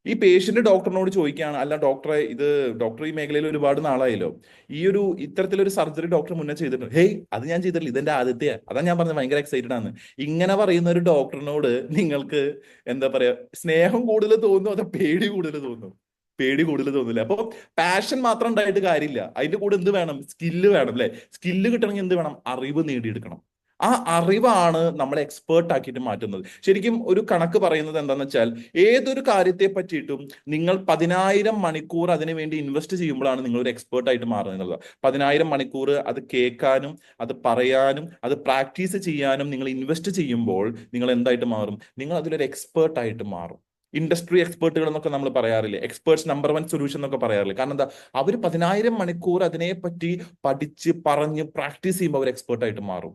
ഈ പേഷ്യന്റ് ഡോക്ടറിനോട് ചോദിക്കുകയാണ്, അല്ല ഡോക്ടറെ, ഇത് ഡോക്ടർ ഈ മേഖലയിൽ ഒരുപാട് നാളായല്ലോ, ഈ ഇത്തരത്തിലൊരു സർജറി ഡോക്ടർ മുന്നേ ചെയ്തിട്ടുണ്ട്? ഹേയ്, അത് ഞാൻ ചെയ്തിട്ടില്ല, ഇതെന്റെ ആദ്യത്തെ. അതാ ഞാൻ പറഞ്ഞത് ഭയങ്കര എക്സൈറ്റഡ് ആണ്. ഇങ്ങനെ പറയുന്ന ഒരു ഡോക്ടറിനോട് നിങ്ങൾക്ക് എന്താ പറയാ, സ്നേഹം കൂടുതൽ തോന്നുന്നു അതോ പേടി കൂടുതൽ തോന്നുന്നു? പേടി കൂടുതൽ തോന്നില്ല. അപ്പൊ പാഷൻ മാത്രം ഉണ്ടായിട്ട് കാര്യമില്ല, അതിന്റെ കൂടെ എന്ത് വേണം? സ്കില്ല് വേണം അല്ലെ? സ്കില്ല് കിട്ടണമെങ്കിൽ എന്ത് വേണം? അറിവ് നേടിയെടുക്കണം. ആ അറിവാണ് നമ്മളെ എക്സ്പേർട്ട് ആക്കിയിട്ട് മാറ്റുന്നത്. ശരിക്കും ഒരു കണക്ക് പറയുന്നത് എന്താണെന്ന് വെച്ചാൽ, ഏതൊരു കാര്യത്തെ പറ്റിയിട്ടും നിങ്ങൾ 10,000 മണിക്കൂർ അതിനു വേണ്ടി ഇൻവെസ്റ്റ് ചെയ്യുമ്പോഴാണ് നിങ്ങൾ ഒരു എക്സ്പേർട്ട് ആയിട്ട് മാറുന്നത്. 10,000 മണിക്കൂർ അത് കേൾക്കാനും അത് പറയാനും അത് പ്രാക്ടീസ് ചെയ്യാനും നിങ്ങൾ ഇൻവെസ്റ്റ് ചെയ്യുമ്പോൾ നിങ്ങൾ എന്തായിട്ട് മാറും? നിങ്ങൾ അതിലൊരു എക്സ്പേർട്ട് ആയിട്ട് മാറും. ഇൻഡസ്ട്രി എക്സ്പേർട്ടുകൾ എന്നൊക്കെ നമ്മൾ പറയാറില്ലേ, എക്സ്പേർട്സ് നമ്പർ 1 സൊല്യൂഷൻ എന്നൊക്കെ പറയാറില്ലേ? കാരണം എന്താ? അവർ 10,000 മണിക്കൂർ അതിനെപ്പറ്റി പഠിച്ച് പറഞ്ഞ് പ്രാക്ടീസ് ചെയ്യുമ്പോൾ അവർ എക്സ്പേർട്ട് ആയിട്ട് മാറും.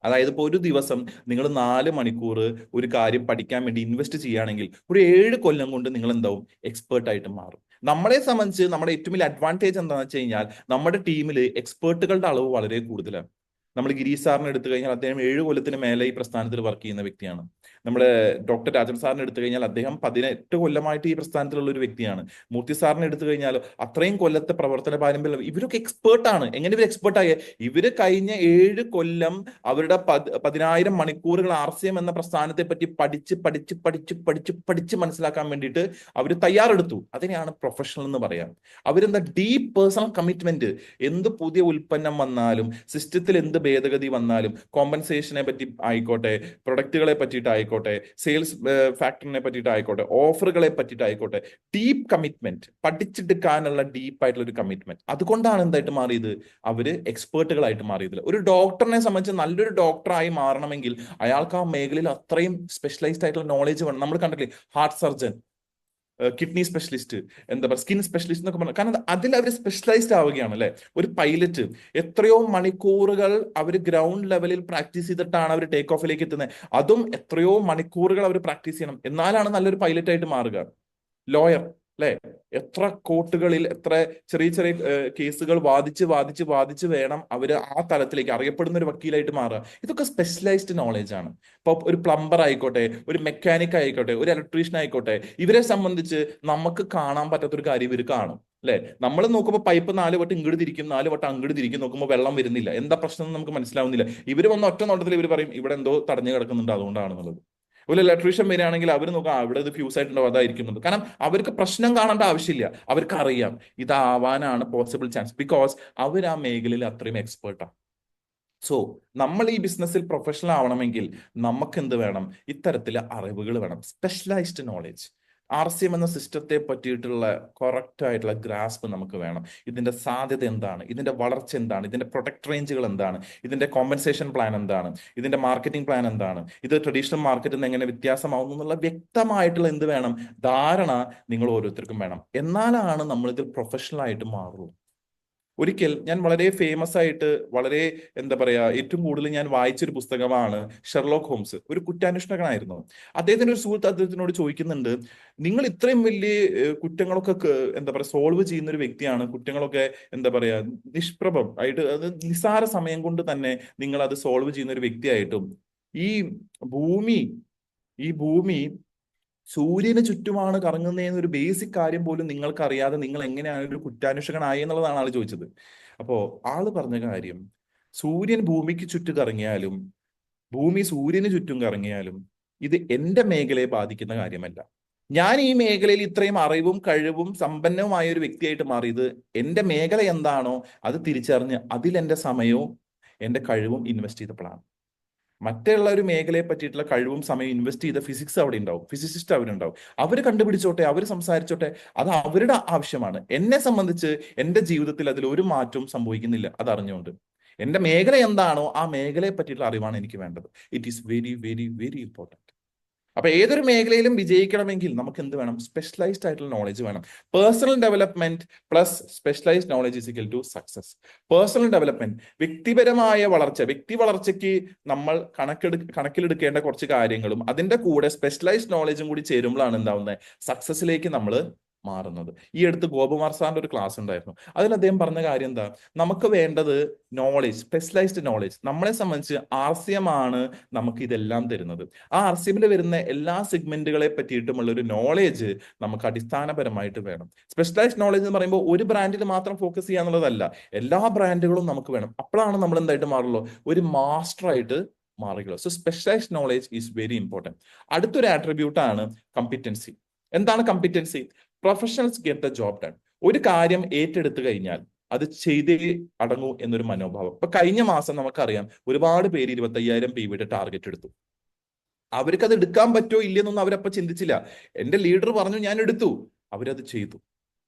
അതായത് ഇപ്പോൾ ഒരു ദിവസം നിങ്ങൾ 4 മണിക്കൂർ ഒരു കാര്യം പഠിക്കാൻ വേണ്ടി ഇൻവെസ്റ്റ് ചെയ്യുകയാണെങ്കിൽ ഒരു 7 കൊല്ലം കൊണ്ട് നിങ്ങൾ എന്താവും? എക്സ്പേർട്ട് ആയിട്ട് മാറും. നമ്മളെ സംബന്ധിച്ച് നമ്മുടെ ഏറ്റവും വലിയ അഡ്വാൻറ്റേജ് എന്താണെന്ന് വെച്ച് കഴിഞ്ഞാൽ, നമ്മുടെ ടീമിൽ എക്സ്പേർട്ടുകളുടെ അളവ് വളരെ കൂടുതലാണ്. നമ്മൾ ഗിരീഷ് സാറിനെ എടുത്തു കഴിഞ്ഞാൽ അദ്ദേഹം 7 കൊല്ലത്തിന് മേലെ ഈ പ്രസ്ഥാനത്തിൽ വർക്ക് ചെയ്യുന്ന വ്യക്തിയാണ്. നമ്മുടെ ഡോക്ടർ രാജൻ സാറിനെ എടുത്തു കഴിഞ്ഞാൽ അദ്ദേഹം 18 കൊല്ലമായിട്ട് ഈ പ്രസ്ഥാനത്തിലുള്ള ഒരു വ്യക്തിയാണ്. മൂർത്തി സാറിനെ എടുത്തു കഴിഞ്ഞാൽ അത്രയും കൊല്ലത്തെ പ്രവർത്തന പാരമ്പര്യം. ഇവരൊക്കെ എക്സ്പേർട്ടാണ്. എങ്ങനെ ഇവർ എക്സ്പേർട്ടായ? ഇവര് കഴിഞ്ഞ 7 കൊല്ലം അവരുടെ 10,000 മണിക്കൂറുകൾ RCM എന്ന പ്രസ്ഥാനത്തെ പറ്റി പഠിച്ച് മനസ്സിലാക്കാൻ വേണ്ടിയിട്ട് അവർ തയ്യാറെടുത്തു. അതിനെയാണ് പ്രൊഫഷണൽ എന്ന് പറയാം. അവരെന്താ? Deep personal commitment. എന്ത് പുതിയ ഉൽപ്പന്നം വന്നാലും, സിസ്റ്റത്തിൽ എന്ത് ഭേദഗതി വന്നാലും, കോമ്പൻസേഷനെ പറ്റി ആയിക്കോട്ടെ, പ്രൊഡക്റ്റുകളെ പറ്റിയിട്ട് ആയിക്കോട്ടെ, സെയിൽസ് ഫാക്ടറിനെ പറ്റിയിട്ട് ആയിക്കോട്ടെ, ഓഫറുകളെ പറ്റിയിട്ട് ആയിക്കോട്ടെ, ഡീപ്പ് കമ്മിറ്റ്മെന്റ്, പഠിച്ചെടുക്കാനുള്ള ഡീപ്പ് ആയിട്ടുള്ള ഒരു കമ്മിറ്റ്മെന്റ്. അതുകൊണ്ടാണ് എന്തായിട്ട് മാറിയത്? അവര് എക്സ്പേർട്ടുകളായിട്ട് മാറിയത്. ഒരു ഡോക്ടറിനെ സംബന്ധിച്ച് നല്ലൊരു ഡോക്ടറായി മാറണമെങ്കിൽ അയാൾക്ക് ആ മേഖലയിൽ അത്രയും സ്പെഷ്യലൈസ്ഡ് ആയിട്ടുള്ള നോളേജ് വേണം. നമ്മൾ കണ്ടില്ലേ, ഹാർട്ട് സർജൻ, കിഡ്നി സ്പെഷ്യലിസ്റ്റ്, എന്താ പറയുക, സ്കിൻ സ്പെഷ്യലിസ്റ്റ് എന്നൊക്കെ പറഞ്ഞു. കാരണം അതിൽ അവർ സ്പെഷ്യലൈസ്ഡ് ആവുകയാണ് അല്ലെ? ഒരു പൈലറ്റ് എത്രയോ മണിക്കൂറുകൾ അവർ ഗ്രൗണ്ട് ലെവലിൽ പ്രാക്ടീസ് ചെയ്തിട്ടാണ് അവർ ടേക്ക് ഓഫിലേക്ക് എത്തുന്നത്. അതും എത്രയോ മണിക്കൂറുകൾ അവർ പ്രാക്ടീസ് ചെയ്യണം, എന്നാലാണ് നല്ലൊരു പൈലറ്റ് ആയിട്ട് മാറുക. ലോയർ അല്ലെ? എത്ര കോർട്ടുകളിൽ എത്ര ചെറിയ ചെറിയ കേസുകൾ വാദിച്ച് വേണം അവര് ആ തലത്തിലേക്ക് അറിയപ്പെടുന്ന ഒരു വക്കീലായിട്ട് മാറുക. ഇതൊക്കെ സ്പെഷ്യലൈസ്ഡ് നോളേജ് ആണ്. ഇപ്പൊ ഒരു പ്ലംബർ ആയിക്കോട്ടെ, ഒരു മെക്കാനിക് ആയിക്കോട്ടെ, ഒരു ഇലക്ട്രീഷ്യൻ ആയിക്കോട്ടെ, ഇവരെ സംബന്ധിച്ച് നമുക്ക് കാണാൻ പറ്റാത്തൊരു കാര്യം ഇവർ കാണും അല്ലെ? നമ്മൾ നോക്കുമ്പോൾ പൈപ്പ് 4 വട്ടം ഇങ്ങോട്ട് തിരിക്കും, 4 വട്ടം അങ്ങോട്ട് തിരിക്കും, നോക്കുമ്പോൾ വെള്ളം വരുന്നില്ല. എന്താ പ്രശ്നം എന്ന് നമുക്ക് മനസ്സിലാവുന്നില്ല. ഇവര് വന്ന ഒറ്റ നോട്ടത്തിൽ ഇവർ പറയും ഇവിടെ എന്തോ തടഞ്ഞു കിടക്കുന്നുണ്ട്, അതുകൊണ്ടാണെന്നുള്ളത്. ഒരു ഇലക്ട്രീഷ്യൻ വരികയാണെങ്കിൽ അവർ നോക്കാം ഇവിടെ ഇത് ഫ്യൂസ് ആയിട്ടുണ്ടോ, അതായിരിക്കുന്നുണ്ട്. കാരണം അവർക്ക് പ്രശ്നം കാണേണ്ട ആവശ്യമില്ല, അവർക്ക് അറിയാം ഇതാവാനാണ് പോസിബിൾ ചാൻസ്. ബിക്കോസ് അവർ ആ മേഖലയിൽ അത്രയും എക്സ്പേർട്ടാണ്. സോ നമ്മൾ ഈ ബിസിനസ്സിൽ പ്രൊഫഷണൽ ആവണമെങ്കിൽ നമുക്ക് എന്ത് വേണം? ഇത്തരത്തിലെ അറിവുകൾ വേണം, സ്പെഷ്യലൈസ്ഡ് നോളേജ്. RCM എന്ന സിസ്റ്റത്തെ പറ്റിയിട്ടുള്ള കറക്റ്റ് ആയിട്ടുള്ള ഗ്രാസ്പ് നമുക്ക് വേണം. ഇതിന്റെ സാധ്യത എന്താണ്, ഇതിന്റെ വളർച്ച എന്താണ്, ഇതിന്റെ പ്രൊഡക്റ്റ് റേഞ്ചുകൾ എന്താണ്, ഇതിന്റെ കോമ്പൻസേഷൻ പ്ലാൻ എന്താണ്, ഇതിന്റെ മാർക്കറ്റിംഗ് പ്ലാൻ എന്താണ്, ഇത് ട്രഡീഷണൽ മാർക്കറ്റിൽ നിന്ന് എങ്ങനെ വ്യത്യാസമാവുന്നു എന്നുള്ള വ്യക്തമായിട്ടുള്ള എന്ത് വേണം? ധാരണ നിങ്ങൾ ഓരോരുത്തർക്കും വേണം. എന്നാലാണ് നമ്മൾ ഇതിൽ പ്രൊഫഷണൽ ആയിട്ട് മാറുള്ളൂ. ഒരിക്കൽ ഞാൻ വളരെ ഫേമസ് ആയിട്ട്, വളരെ എന്താ പറയാ, ഏറ്റവും കൂടുതൽ ഞാൻ വായിച്ചൊരു പുസ്തകമാണ് ഷെർലോക്ക് ഹോംസ്. ഒരു കുറ്റാന്വേഷകനായിരുന്നു. അദ്ദേഹത്തിന്റെ ഒരു സുഹൃത്ത് അദ്ദേഹത്തിനോട് ചോദിക്കുന്നുണ്ട്, നിങ്ങൾ ഇത്രയും വലിയ കുറ്റങ്ങളൊക്കെ എന്താ പറയാ സോൾവ് ചെയ്യുന്ന ഒരു വ്യക്തിയാണ്, കുറ്റങ്ങളൊക്കെ എന്താ പറയാ നിഷ്പ്രഭം ആയിട്ട്, അത് നിസ്സാര സമയം കൊണ്ട് തന്നെ നിങ്ങൾ അത് സോൾവ് ചെയ്യുന്ന ഒരു വ്യക്തിയായിട്ടും ഈ ഭൂമി ഈ ഭൂമി സൂര്യന് ചുറ്റുമാണ് കറങ്ങുന്നതെന്ന് ഒരു ബേസിക് കാര്യം പോലും നിങ്ങൾക്ക് അറിയാതെ നിങ്ങൾ എങ്ങനെയാണ് ഒരു കുറ്റാന്വേഷകനായി എന്നുള്ളതാണ് ആള് ചോദിച്ചത്. അപ്പോ ആള് പറഞ്ഞ കാര്യം, സൂര്യൻ ഭൂമിക്ക് ചുറ്റും കറങ്ങിയാലും ഭൂമി സൂര്യന് ചുറ്റും കറങ്ങിയാലും ഇത് എന്റെ മേഖലയെ ബാധിക്കുന്ന കാര്യമല്ല. ഞാൻ ഈ മേഖലയിൽ ഇത്രയും അറിവും കഴിവും സമ്പന്നവുമായ ഒരു വ്യക്തിയായിട്ട് മാറിയത് എന്റെ മേഖല എന്താണോ അത് തിരിച്ചറിഞ്ഞ് അതിൽ എന്റെ സമയവും എന്റെ കഴിവും ഇൻവെസ്റ്റ് ചെയ്തപ്പോഴാണ്. മറ്റുള്ള ഒരു മേഖലയെ പറ്റിയിട്ടുള്ള കഴിവും സമയം ഇൻവെസ്റ്റ് ചെയ്ത ഫിസിക്സ് അവിടെ ഉണ്ടാവും, ഫിസിസിസ്റ്റ് അവരുണ്ടാവും. അവർ കണ്ടുപിടിച്ചോട്ടെ, അവർ സംസാരിച്ചോട്ടെ, അത് അവരുടെ ആവശ്യമാണ്. എന്നെ സംബന്ധിച്ച് എന്റെ ജീവിതത്തിൽ അതിൽ ഒരു മാറ്റവും സംഭവിക്കുന്നില്ല, അത് അറിഞ്ഞുകൊണ്ട്. എന്റെ മേഖല എന്താണോ ആ മേഖലയെ പറ്റിയിട്ടുള്ള അറിവാണ് എനിക്ക് വേണ്ടത്. It is very very very important. അപ്പൊ ഏതൊരു മേഖലയിലും വിജയിക്കണമെങ്കിൽ നമുക്ക് എന്ത് വേണം? സ്പെഷ്യലൈസ്ഡ് ആയിട്ടുള്ള നോളജ് വേണം. Personal development plus specialised knowledge is equal to success. Personal development, വ്യക്തിപരമായ വളർച്ച, വ്യക്തി വളർച്ചയ്ക്ക് നമ്മൾ കണക്കിലെടുക്കേണ്ട കുറച്ച് കാര്യങ്ങളും അതിന്റെ കൂടെ സ്പെഷ്യലൈസ്ഡ് നോളജും കൂടി ചേരുമ്പോഴാണ് എന്താവുന്നത്? സക്സസിലേക്ക് നമ്മൾ മാറുന്നത്. ഈ അടുത്ത് ഗോപകുമാർ സാറിന്റെ ഒരു ക്ലാസ് ഉണ്ടായിരുന്നു. അതിൽ അദ്ദേഹം പറഞ്ഞ കാര്യം എന്താ? നമുക്ക് വേണ്ടത് നോളജ്, സ്പെഷ്യലൈസ്ഡ് നോളജ്. നമ്മളെ സംബന്ധിച്ച് RCM ആണ് നമുക്ക് ഇതെല്ലാം തരുന്നത്. ആ RCMൽ വരുന്ന എല്ലാ സെഗ്മെന്റുകളെ പറ്റിയിട്ടുമുള്ള ഒരു നോളജ് നമുക്ക് അടിസ്ഥാനപരമായിട്ട് വേണം. സ്പെഷ്യലൈസ്ഡ് നോളജ് എന്ന് പറയുമ്പോൾ ഒരു ബ്രാൻഡിൽ മാത്രം ഫോക്കസ് ചെയ്യാന്നുള്ളതല്ല, എല്ലാ ബ്രാൻഡുകളും നമുക്ക് വേണം. അപ്പോഴാണ് നമ്മൾ എന്തായിട്ട് മാറുള്ളൂ? ഒരു മാസ്റ്റർ ആയിട്ട് മാറുകയുള്ളൂ. So specialised knowledge is very important. അടുത്തൊരു ആട്രിബ്യൂട്ട് ആണ് കമ്പിറ്റൻസി. എന്താണ് competency? Professionals get the job done. ഒരു കാര്യം ഏറ്റെടുത്തു കഴിഞ്ഞാൽ അത് ചെയ്തേ അടങ്ങൂ എന്നൊരു മനോഭാവം. ഇപ്പൊ കഴിഞ്ഞ മാസം നമുക്കറിയാം ഒരുപാട് പേര് 25,000 PVയുടെ ടാർഗറ്റ് എടുത്തു. അവർക്ക് അത് എടുക്കാൻ പറ്റുമോ ഇല്ലെന്നൊന്നും അവരപ്പോ ചിന്തിച്ചില്ല. എന്റെ ലീഡർ പറഞ്ഞു, ഞാൻ എടുത്തു, അവരത് ചെയ്തു.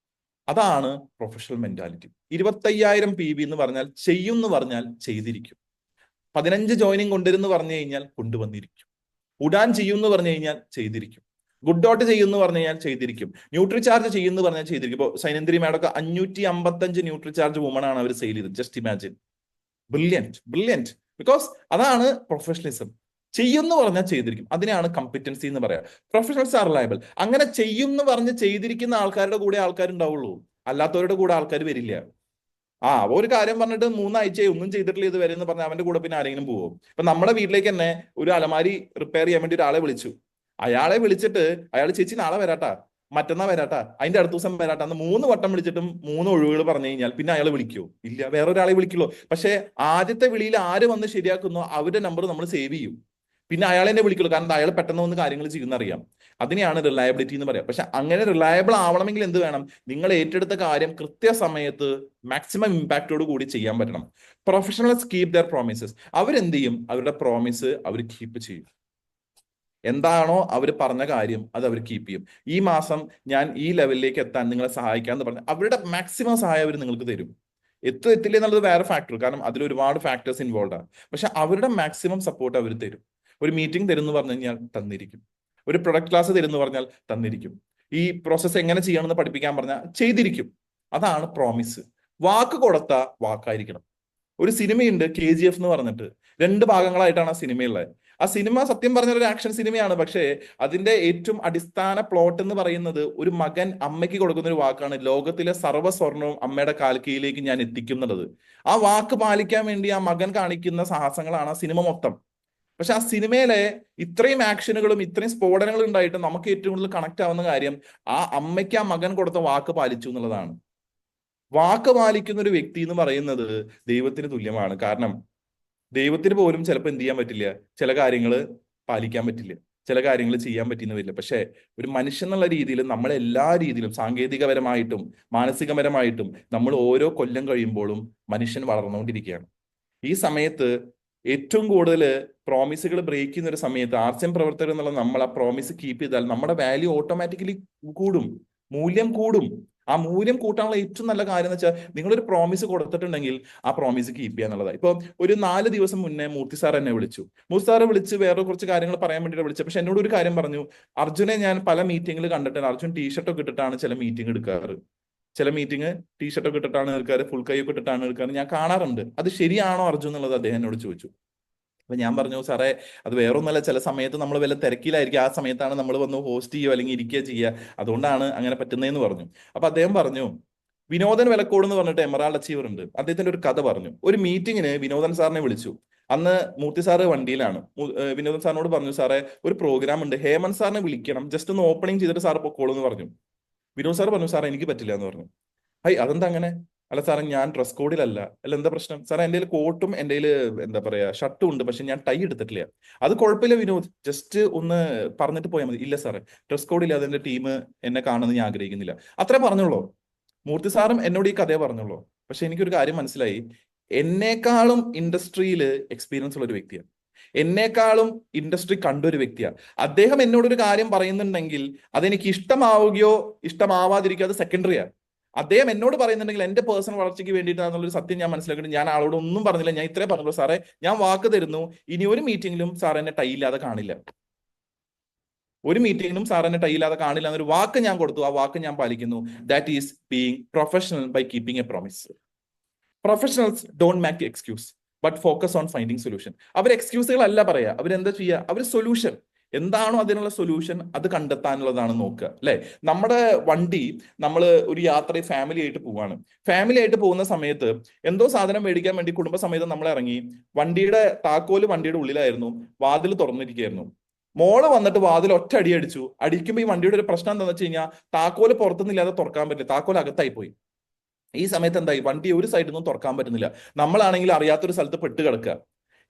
അതാണ് പ്രൊഫഷണൽ മെന്റാലിറ്റി. 25,000 PV എന്ന് പറഞ്ഞാൽ ചെയ്യും എന്ന് പറഞ്ഞാൽ ചെയ്തിരിക്കും. 15 ജോയിനിങ് കൊണ്ടുവരുന്നു പറഞ്ഞു കഴിഞ്ഞാൽ കൊണ്ടുവന്നിരിക്കും. ഉടാൻ ചെയ്യുമെന്ന് പറഞ്ഞു കഴിഞ്ഞാൽ ചെയ്തിരിക്കും. ഗുഡ് ഡോട്ട് ചെയ്യുമെന്ന് പറഞ്ഞു കഴിഞ്ഞാൽ ചെയ്തിരിക്കും. ന്യൂട്രി ചാർജ് ചെയ്യുമെന്ന് പറഞ്ഞാൽ ചെയ്തിരിക്കും. ഇപ്പോൾ സൈനന്ദ്രി മാഡമൊക്കെ 555 ന്യൂട്രി ചാർജ് വുമൺ ആണ് അവർ സെയിൽ ചെയ്തത്. Just imagine. ബ്രില്യൻറ്റ്. ബിക്കോസ് അതാണ് പ്രൊഫഷണലിസം. ചെയ്യുമെന്ന് പറഞ്ഞാൽ ചെയ്തിരിക്കും. അതിനെയാണ് കമ്പിറ്റൻസി എന്ന് പറയാം. Professionals are reliable. അങ്ങനെ ചെയ്യുമെന്ന് പറഞ്ഞ് ചെയ്തിരിക്കുന്ന ആൾക്കാരുടെ കൂടെ ആൾക്കാരുണ്ടാവുള്ളൂ, അല്ലാത്തവരുടെ കൂടെ ആൾക്കാർ വരില്ല. ഒരു കാര്യം പറഞ്ഞിട്ട് 3 ആഴ്ചയായി ഒന്നും ചെയ്തിട്ടില്ല ഇതുവരെ എന്ന് പറഞ്ഞാൽ അവന്റെ കൂടെ പിന്നെ ആരെങ്കിലും പോകും. ഇപ്പൊ നമ്മുടെ വീട്ടിലേക്ക് തന്നെ ഒരു അലമാരി റിപ്പയർ ചെയ്യാൻ വേണ്ടി ഒരാളെ വിളിച്ചു. അയാളെ വിളിച്ചിട്ട് അയാൾ, ചേച്ചി നാളെ വരാട്ടാ, മറ്റന്നാ വരാട്ടാ, അതിന്റെ അടുത്ത ദിവസം വരാട്ടാ എന്ന് 3 വട്ടം വിളിച്ചിട്ടും 3 ഒഴിവുകൾ പറഞ്ഞു കഴിഞ്ഞാൽ പിന്നെ അയാൾ വിളിക്കുമോ? ഇല്ല, വേറൊരാളെ വിളിക്കുള്ളൂ. പക്ഷെ ആദ്യത്തെ വിളിയിൽ ആര് വന്ന് ശരിയാക്കുന്നോ അവരുടെ നമ്പർ നമ്മൾ സേവ് ചെയ്യും. പിന്നെ അയാളെന്നെ വിളിക്കുള്ളൂ, കാരണം അയാൾ പെട്ടെന്ന് വന്ന് കാര്യങ്ങൾ ചെയ്യുന്ന അറിയാം. അതിനെയാണ് റിലയബിലിറ്റി എന്ന് പറയാം. പക്ഷെ അങ്ങനെ റിലയബിൾ ആവണമെങ്കിൽ എന്ത് വേണം? നിങ്ങൾ ഏറ്റെടുത്ത കാര്യം കൃത്യസമയത്ത് മാക്സിമം ഇമ്പാക്റ്റോട് കൂടി ചെയ്യാൻ പറ്റണം. Professionals keep there promises. അവരെന്ത് ചെയ്യും? അവരുടെ പ്രോമിസ് അവർ കീപ്പ് ചെയ്യും. എന്താണോ അവർ പറഞ്ഞ കാര്യം അത് അവർ കീപ്പ് ചെയ്യും. ഈ മാസം ഞാൻ ഈ ലെവലിലേക്ക് എത്താൻ നിങ്ങളെ സഹായിക്കാന്ന് പറഞ്ഞാൽ അവരുടെ മാക്സിമം സഹായം അവർ നിങ്ങൾക്ക് തരും. എത്തില്ല എന്നുള്ളത് വേറെ ഫാക്ടർ, കാരണം അതിൽ ഒരുപാട് ഫാക്ടേഴ്സ് ഇൻവോൾവ് ആണ്. പക്ഷെ അവരുടെ മാക്സിമം സപ്പോർട്ട് അവർ തരും. ഒരു മീറ്റിംഗ് തരുമെന്ന് പറഞ്ഞു കഴിഞ്ഞാൽ തന്നിരിക്കും. ഒരു പ്രൊഡക്റ്റ് ക്ലാസ് തരുമെന്ന് പറഞ്ഞാൽ തന്നിരിക്കും. ഈ പ്രോസസ്സ് എങ്ങനെ ചെയ്യണമെന്ന് പഠിപ്പിക്കാൻ പറഞ്ഞാൽ ചെയ്തിരിക്കും. അതാണ് പ്രോമിസ്. വാക്ക് കൊടുത്ത വാക്കായിരിക്കണം. ഒരു സിനിമയുണ്ട് KGF എന്ന് പറഞ്ഞിട്ട്, 2 ഭാഗങ്ങളായിട്ടാണ് ആ സിനിമയുള്ളത്. ആ സിനിമ സത്യം പറഞ്ഞ ഒരു ആക്ഷൻ സിനിമയാണ്. പക്ഷേ അതിന്റെ ഏറ്റവും അടിസ്ഥാന പ്ലോട്ട് എന്ന് പറയുന്നത് ഒരു മകൻ അമ്മയ്ക്ക് കൊടുക്കുന്ന ഒരു വാക്കാണ്, ലോകത്തിലെ സർവ്വ സ്വർണവും അമ്മയുടെ കാൽക്കീഴിലേക്ക് ഞാൻ എത്തിക്കുന്നത്. ആ വാക്ക് പാലിക്കാൻ വേണ്ടി ആ മകൻ കാണിക്കുന്ന സാഹസങ്ങളാണ് ആ സിനിമ മൊത്തം. പക്ഷെ ആ സിനിമയിലെ ഇത്രയും ആക്ഷനുകളും ഇത്രയും സ്ഫോടനങ്ങളും ഉണ്ടായിട്ട് നമുക്ക് ഏറ്റവും കൂടുതൽ കണക്ട് ആവുന്ന കാര്യം ആ അമ്മയ്ക്ക് ആ മകൻ കൊടുത്ത വാക്ക് പാലിച്ചു എന്നുള്ളതാണ്. വാക്ക് പാലിക്കുന്ന ഒരു വ്യക്തി എന്ന് പറയുന്നത് ദൈവത്തിന് തുല്യമാണ്. കാരണം ദൈവത്തിന് പോലും ചിലപ്പോൾ എന്ത് ചെയ്യാൻ പറ്റില്ല, ചില കാര്യങ്ങൾ പാലിക്കാൻ പറ്റില്ല, ചില കാര്യങ്ങൾ ചെയ്യാൻ പറ്റിയെന്ന് വരില്ല. പക്ഷെ ഒരു മനുഷ്യൻ എന്നുള്ള രീതിയിൽ നമ്മൾ എല്ലാ രീതിയിലും സാങ്കേതികപരമായിട്ടും മാനസികപരമായിട്ടും നമ്മൾ ഓരോ കൊല്ലം കഴിയുമ്പോഴും മനുഷ്യൻ വളർന്നുകൊണ്ടിരിക്കുകയാണ്. ഈ സമയത്ത് ഏറ്റവും കൂടുതൽ പ്രോമിസുകൾ ബ്രേക്ക് ചെയ്യുന്ന ഒരു സമയത്ത് RCM പ്രവർത്തകർ എന്നുള്ള നമ്മൾ ആ പ്രോമിസ് കീപ്പ് ചെയ്താൽ നമ്മുടെ വാല്യൂ ഓട്ടോമാറ്റിക്കലി കൂടും, മൂല്യം കൂടും. ആ മൂല്യം കൂട്ടാനുള്ള ഏറ്റവും നല്ല കാര്യം എന്ന് വെച്ചാൽ നിങ്ങളൊരു പ്രോമിസ് കൊടുത്തിട്ടുണ്ടെങ്കിൽ ആ പ്രോമിസ് കീപ്പ് ചെയ്യുക എന്നുള്ളതാണ്. ഇപ്പൊ ഒരു 4 ദിവസം മുന്നേ മൂർത്തി സാർ എന്നെ വിളിച്ചു. മൂർത്തി സാറെ വിളിച്ച് വേറെ കുറച്ച് കാര്യങ്ങൾ പറയാൻ വേണ്ടിയിട്ട് വിളിച്ചു. പക്ഷെ എന്നോട് ഒരു കാര്യം പറഞ്ഞു, അർജുനെ ഞാൻ പല മീറ്റിംഗിൽ കണ്ടിട്ടുണ്ട്, അർജുൻ ടീഷർട്ടൊക്കെ ഇട്ടിട്ടാണ് ചില മീറ്റിംഗ് എടുക്കാറ്, ചില മീറ്റിംഗ് ടീഷർട്ടൊക്കെ ഇട്ടിട്ടാണ് എടുക്കാറ്, ഫുൾ കൈയൊക്കെ ഇട്ടിട്ടാണ് എടുക്കാറ്, ഞാൻ കാണാറുണ്ട്. അത് ശരിയാണോ അർജുൻ എന്നുള്ളത് അദ്ദേഹം എന്നോട് ചോദിച്ചു. അപ്പൊ ഞാൻ പറഞ്ഞു, സാറേ അത് വേറൊന്നല്ല, ചില സമയത്ത് നമ്മൾ വല്ല തിരക്കിലായിരിക്കും, ആ സമയത്താണ് നമ്മൾ വന്ന് ഹോസ്റ്റ് ചെയ്യുക അല്ലെങ്കിൽ ഇരിക്കുക ചെയ്യുക, അതുകൊണ്ടാണ് അങ്ങനെ പറ്റുന്നതെന്ന് പറഞ്ഞു. അപ്പൊ അദ്ദേഹം പറഞ്ഞു, വിനോദൻ വിലക്കോട് എന്ന് പറഞ്ഞിട്ട് എമറാൾഡ് അച്ചീവർ ഉണ്ട്, അദ്ദേഹത്തിന്റെ ഒരു കഥ പറഞ്ഞു. ഒരു മീറ്റിങ്ങിന് വിനോദൻ സാറിനെ വിളിച്ചു. അന്ന് മൂർത്തി സാറ് വണ്ടിയിലാണ്. വിനോദൻ സാറിനോട് പറഞ്ഞു, സാറേ ഒരു പ്രോഗ്രാം ഉണ്ട്, ഹേമന്ത് സാറിനെ വിളിക്കണം, ജസ്റ്റ് ഒന്ന് ഓപ്പണിംഗ് ചെയ്തിട്ട് സാറ് പൊക്കോളൂ എന്ന് പറഞ്ഞു. വിനോദ് സാർ പറഞ്ഞു, സാറേ എനിക്ക് പറ്റില്ല എന്ന് പറഞ്ഞു. അതെന്താ അങ്ങനെ? അല്ല സാറേ ഞാൻ ഡ്രസ് കോഡിലല്ല. അല്ല എന്താ പ്രശ്നം? സാറേ എൻ്റെ കോട്ടും എൻ്റെ എന്താ പറയാ ഷർട്ടും ഉണ്ട്, പക്ഷെ ഞാൻ ടൈ എടുത്തിട്ടില്ല. അത് കുഴപ്പമില്ല വിനോദ്, ജസ്റ്റ് ഒന്ന് പറഞ്ഞിട്ട് പോയാൽ മതി. ഇല്ല സാറേ ഡ്രസ് കോഡില്ലാതെ എൻ്റെ ടീം എന്നെ കാണുന്നത് ഞാൻ ആഗ്രഹിക്കുന്നില്ല. അത്രേ പറഞ്ഞുള്ളൂ. മൂർത്തി സാറും എന്നോട് ഈ കഥയെ പറഞ്ഞുള്ളൂ. പക്ഷെ എനിക്കൊരു കാര്യം മനസ്സിലായി, എന്നേക്കാളും ഇൻഡസ്ട്രിയിൽ എക്സ്പീരിയൻസ് ഉള്ള ഒരു വ്യക്തിയാണ്, എന്നേക്കാളും ഇൻഡസ്ട്രി കണ്ടൊരു വ്യക്തിയാണ് അദ്ദേഹം. എന്നോടൊരു കാര്യം പറയുന്നുണ്ടെങ്കിൽ അതെനിക്ക് ഇഷ്ടമാവുകയോ ഇഷ്ടമാവാതിരിക്കുകയോ അത് സെക്കൻഡറിയാണ്. അദ്ദേഹം എന്നോട് പറയുന്നുണ്ടെങ്കിൽ എന്റെ പേഴ്സണൽ വളർച്ചയ്ക്ക് വേണ്ടിയിട്ടാണെന്നുള്ളൊരു സത്യം ഞാൻ മനസ്സിലാക്കിയിട്ട് ഞാൻ ആളോട് ഒന്നും പറഞ്ഞില്ല. ഞാൻ ഇത്രേ പറഞ്ഞുള്ളൂ, സാറേ ഞാൻ വാക്ക് തരുന്നു, ഇനി ഒരു മീറ്റിംഗിലും സാർ എന്നെ ടൈ ഇല്ലാതെ കാണില്ല. ഒരു മീറ്റിംഗിനും സാർ എന്നെ ടൈയില്ലാതെ കാണില്ല എന്നൊരു വാക്ക് ഞാൻ കൊടുത്തു, ആ വാക്ക് ഞാൻ പാലിക്കുന്നു. That is being professional by keeping a promise. Professionals don't make excuse but focus on finding solution. അവർ എക്സ്ക്യൂസുകളല്ല പറയുക, അവരെന്താ ചെയ്യുക, അവർ സൊല്യൂഷൻ എന്താണോ അതിനുള്ള സൊല്യൂഷൻ അത് കണ്ടെത്താനുള്ളതാണ് നോക്കുക, അല്ലെ? നമ്മുടെ വണ്ടി നമ്മൾ ഒരു യാത്ര ഫാമിലി ആയിട്ട് പോവാണ്. ഫാമിലി ആയിട്ട് പോകുന്ന സമയത്ത് എന്തോ സാധനം മേടിക്കാൻ വേണ്ടി കുടുംബസമേതം നമ്മൾ ഇറങ്ങി. വണ്ടിയുടെ താക്കോല് വണ്ടിയുടെ ഉള്ളിലായിരുന്നു, വാതിൽ തുറന്നിരിക്കുകയായിരുന്നു. മോള് വന്നിട്ട് വാതിൽ ഒറ്റ അടി അടിച്ചു. അടിക്കുമ്പോൾ ഈ വണ്ടിയുടെ ഒരു പ്രശ്നം എന്താണെന്ന് വെച്ച് കഴിഞ്ഞാൽ താക്കോല് പുറത്തുനിന്നില്ലാതെ തുറക്കാൻ പറ്റില്ല, താക്കോൽ അകത്തായി പോയി. ഈ സമയത്ത് എന്തായി, വണ്ടി ഒരു സൈഡിൽ നിന്നും തുറക്കാൻ പറ്റുന്നില്ല. നമ്മളാണെങ്കിൽ അറിയാത്തൊരു സ്ഥലത്ത് പെട്ട് കിടക്കുക.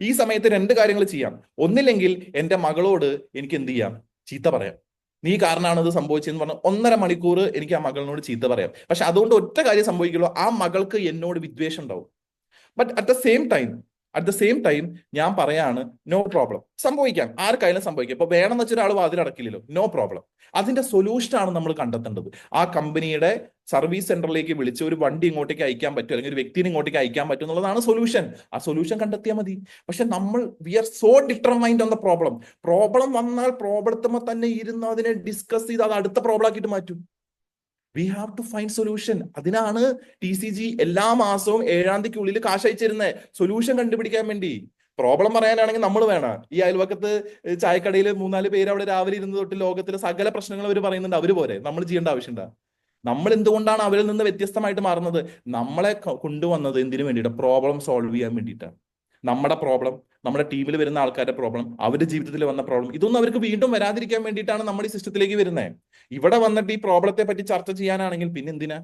ഈ സമയത്ത് രണ്ട് കാര്യങ്ങൾ ചെയ്യാം. ഒന്നില്ലെങ്കിൽ എന്റെ മകളോട് എനിക്ക് എന്ത് ചെയ്യാം, ചീത്ത പറയാം. നീ കാരണമാണ് ഇത് സംഭവിച്ചതെന്ന് പറഞ്ഞ് 1.5 മണിക്കൂർ എനിക്ക് ആ മകളിനോട് ചീത്ത പറയാം. പക്ഷെ അതുകൊണ്ട് ഒറ്റ കാര്യം സംഭവിക്കുള്ളൂ, ആ മകൾക്ക് എന്നോട് വിദ്വേഷം ഉണ്ടാവും. But at the same time ഞാൻ പറയാണ്, നോ പ്രോബ്ലം, സംഭവിക്കാം, ആർക്കായാലും സംഭവിക്കാം. ഇപ്പൊ വേണമെന്ന് വെച്ച ഒരാൾ വാതിലടക്കില്ലല്ലോ, നോ പ്രോബ്ലം. അതിന്റെ സൊല്യൂഷനാണ് നമ്മൾ കണ്ടെത്തേണ്ടത്. ആ കമ്പനിയുടെ സർവീസ് സെന്ററിലേക്ക് വിളിച്ച് ഒരു വണ്ടി ഇങ്ങോട്ടേക്ക് അയക്കാൻ പറ്റും, അല്ലെങ്കിൽ ഒരു വ്യക്തിനെ ഇങ്ങോട്ടേക്ക് അയക്കാൻ പറ്റും എന്നുള്ളതാണ് സൊല്യൂഷൻ. ആ സൊല്യൂഷൻ കണ്ടെത്തിയാൽ മതി. പക്ഷെ നമ്മൾ we are so determined on the problem വന്നാൽ പ്രോബ്ലത്തുമ്പോൾ തന്നെ ഇരുന്ന് അതിനെ ഡിസ്കസ് ചെയ്ത് അത് അടുത്ത പ്രോബ്ലം ആക്കിയിട്ട് മാറ്റും. We have to find solution. അതിനാണ് TCG എല്ലാ മാസവും 7-ാം തീയതിക്കുള്ളിൽ കാശ് അയച്ചിരുന്നത്, സൊല്യൂഷൻ കണ്ടുപിടിക്കാൻ വേണ്ടി. പ്രോബ്ലം പറയാനാണെങ്കിൽ നമ്മൾ വേണം. ഈ അയൽവക്കത്ത് ചായക്കടയിൽ 3-4 പേര് അവിടെ രാവിലെ ഇരുന്ന് തൊട്ട് ലോകത്തിലെ സകല പ്രശ്നങ്ങൾ അവർ പറയുന്നുണ്ട്, അവര് പോരെ, നമ്മൾ ചെയ്യേണ്ട ആവശ്യമുണ്ടാ? നമ്മൾ എന്തുകൊണ്ടാണ് അവരിൽ നിന്ന് വ്യത്യസ്തമായിട്ട് മാറുന്നത്? നമ്മളെ കൊണ്ടുവന്നത് എന്തിനു വേണ്ടിയിട്ട്? പ്രോബ്ലം സോൾവ് ചെയ്യാൻ വേണ്ടിയിട്ടാണ്. നമ്മുടെ പ്രോബ്ലം, നമ്മുടെ ടീമിൽ വരുന്ന ആൾക്കാരുടെ പ്രോബ്ലം, അവരുടെ ജീവിതത്തിൽ വന്ന പ്രോബ്ലം, ഇതൊന്നും അവർക്ക് വീണ്ടും വരാതിരിക്കാൻ വേണ്ടിയിട്ടാണ് നമ്മൾ ഈ സിസ്റ്റത്തിലേക്ക് വരുന്നത്. ഇവിടെ വന്നിട്ട് ഈ പ്രോബ്ലത്തെ പറ്റി ചർച്ച ചെയ്യാനാണെങ്കിൽ പിന്നെ എന്തിനാ?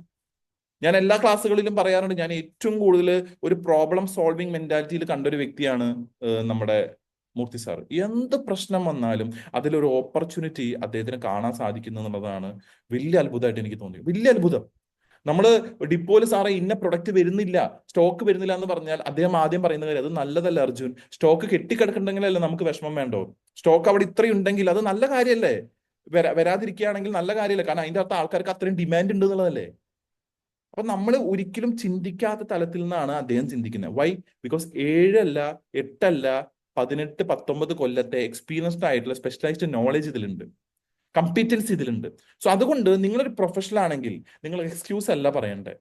ഞാൻ എല്ലാ ക്ലാസ്സുകളിലും പറയാറുണ്ട്, ഞാൻ ഏറ്റവും കൂടുതൽ ഒരു പ്രോബ്ലം സോൾവിങ് മെന്റാലിറ്റിയിൽ കണ്ടൊരു വ്യക്തിയാണ് നമ്മുടെ മൂർത്തി സാർ. എന്ത് പ്രശ്നം വന്നാലും അതിലൊരു ഓപ്പർച്യൂണിറ്റി അദ്ദേഹത്തിന് കാണാൻ സാധിക്കുന്നു എന്നുള്ളതാണ് വലിയ അത്ഭുതമായിട്ട് എനിക്ക് തോന്നി. വലിയ അത്ഭുതം. നമ്മള് ഡിപ്പോയില് സാറേ ഇന്ന പ്രൊഡക്റ്റ് വരുന്നില്ല, സ്റ്റോക്ക് വരുന്നില്ല എന്ന് പറഞ്ഞാൽ അദ്ദേഹം ആദ്യം പറയുന്ന കാര്യം, അത് നല്ലതല്ല അർജുൻ, സ്റ്റോക്ക് കെട്ടിക്കിടക്കുന്നുണ്ടെങ്കിലല്ലേ നമുക്ക് വിഷമം വേണ്ടോ? സ്റ്റോക്ക് അവിടെ ഇത്രയും ഉണ്ടെങ്കിൽ അത് നല്ല കാര്യമല്ലേ, വരാതിരിക്കുകയാണെങ്കിൽ നല്ല കാര്യമല്ലേ, കാരണം അതിന്റെ അർത്ഥം ആൾക്കാർക്ക് അത്രയും ഡിമാൻഡ് ഉണ്ട് എന്നുള്ളതല്ലേ. അപ്പൊ നമ്മൾ ഒരിക്കലും ചിന്തിക്കാത്ത തലത്തിൽ നിന്നാണ് അദ്ദേഹം ചിന്തിക്കുന്നത്. വൈ? ബിക്കോസ് 7 അല്ല 8 അല്ല 18 19 കൊല്ലത്തെ എക്സ്പീരിയൻസ്ഡ് ആയിട്ടുള്ള സ്പെഷ്യലൈസ്ഡ് നോളജ് ഇതിലുണ്ട്, കമ്പീറ്റൻസ് ഇതിലുണ്ട്. സോ അതുകൊണ്ട് നിങ്ങളൊരു പ്രൊഫഷണൽ ആണെങ്കിൽ നിങ്ങൾ എക്സ്ക്യൂസ് അല്ല പറയണ്ടേ,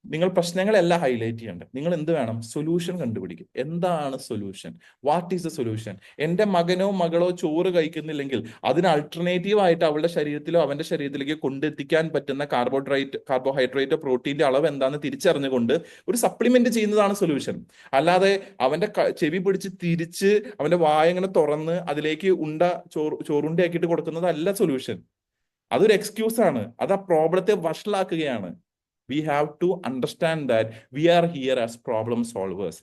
നിങ്ങൾ പ്രശ്നങ്ങളെല്ലാം ഹൈലൈറ്റ് ചെയ്യണ്ടേ. നിങ്ങൾ എന്ത് വേണം? സൊല്യൂഷൻ കണ്ടുപിടിക്കും. എന്താണ് solution? What is the solution? എന്റെ മകനോ മകളോ ചോറ് കഴിക്കുന്നില്ലെങ്കിൽ അതിന് അൾട്ടർനേറ്റീവ് ആയിട്ട് അവളുടെ ശരീരത്തിലോ അവന്റെ ശരീരത്തിലേക്ക് കൊണ്ടെത്തിക്കാൻ പറ്റുന്ന കാർബോഹൈഡ്രേറ്റോ പ്രോട്ടീന്റെ അളവ് എന്താണെന്ന് തിരിച്ചറിഞ്ഞുകൊണ്ട് ഒരു സപ്ലിമെന്റ് ചെയ്യുന്നതാണ് സൊല്യൂഷൻ. അല്ലാതെ അവന്റെ ചെവി പിടിച്ച് തിരിച്ച് അവന്റെ വായ ഇങ്ങനെ തുറന്ന് അതിലേക്ക് ചോറുണ്ടയാക്കിയിട്ട് കൊടുക്കുന്നതല്ല സൊല്യൂഷൻ. അതൊരു എക്സ്ക്യൂസ് ആണ്, അത് ആ പ്രോബ്ലത്തെ വഷളാക്കുകയാണ്. We have to understand that we are here as problem solvers.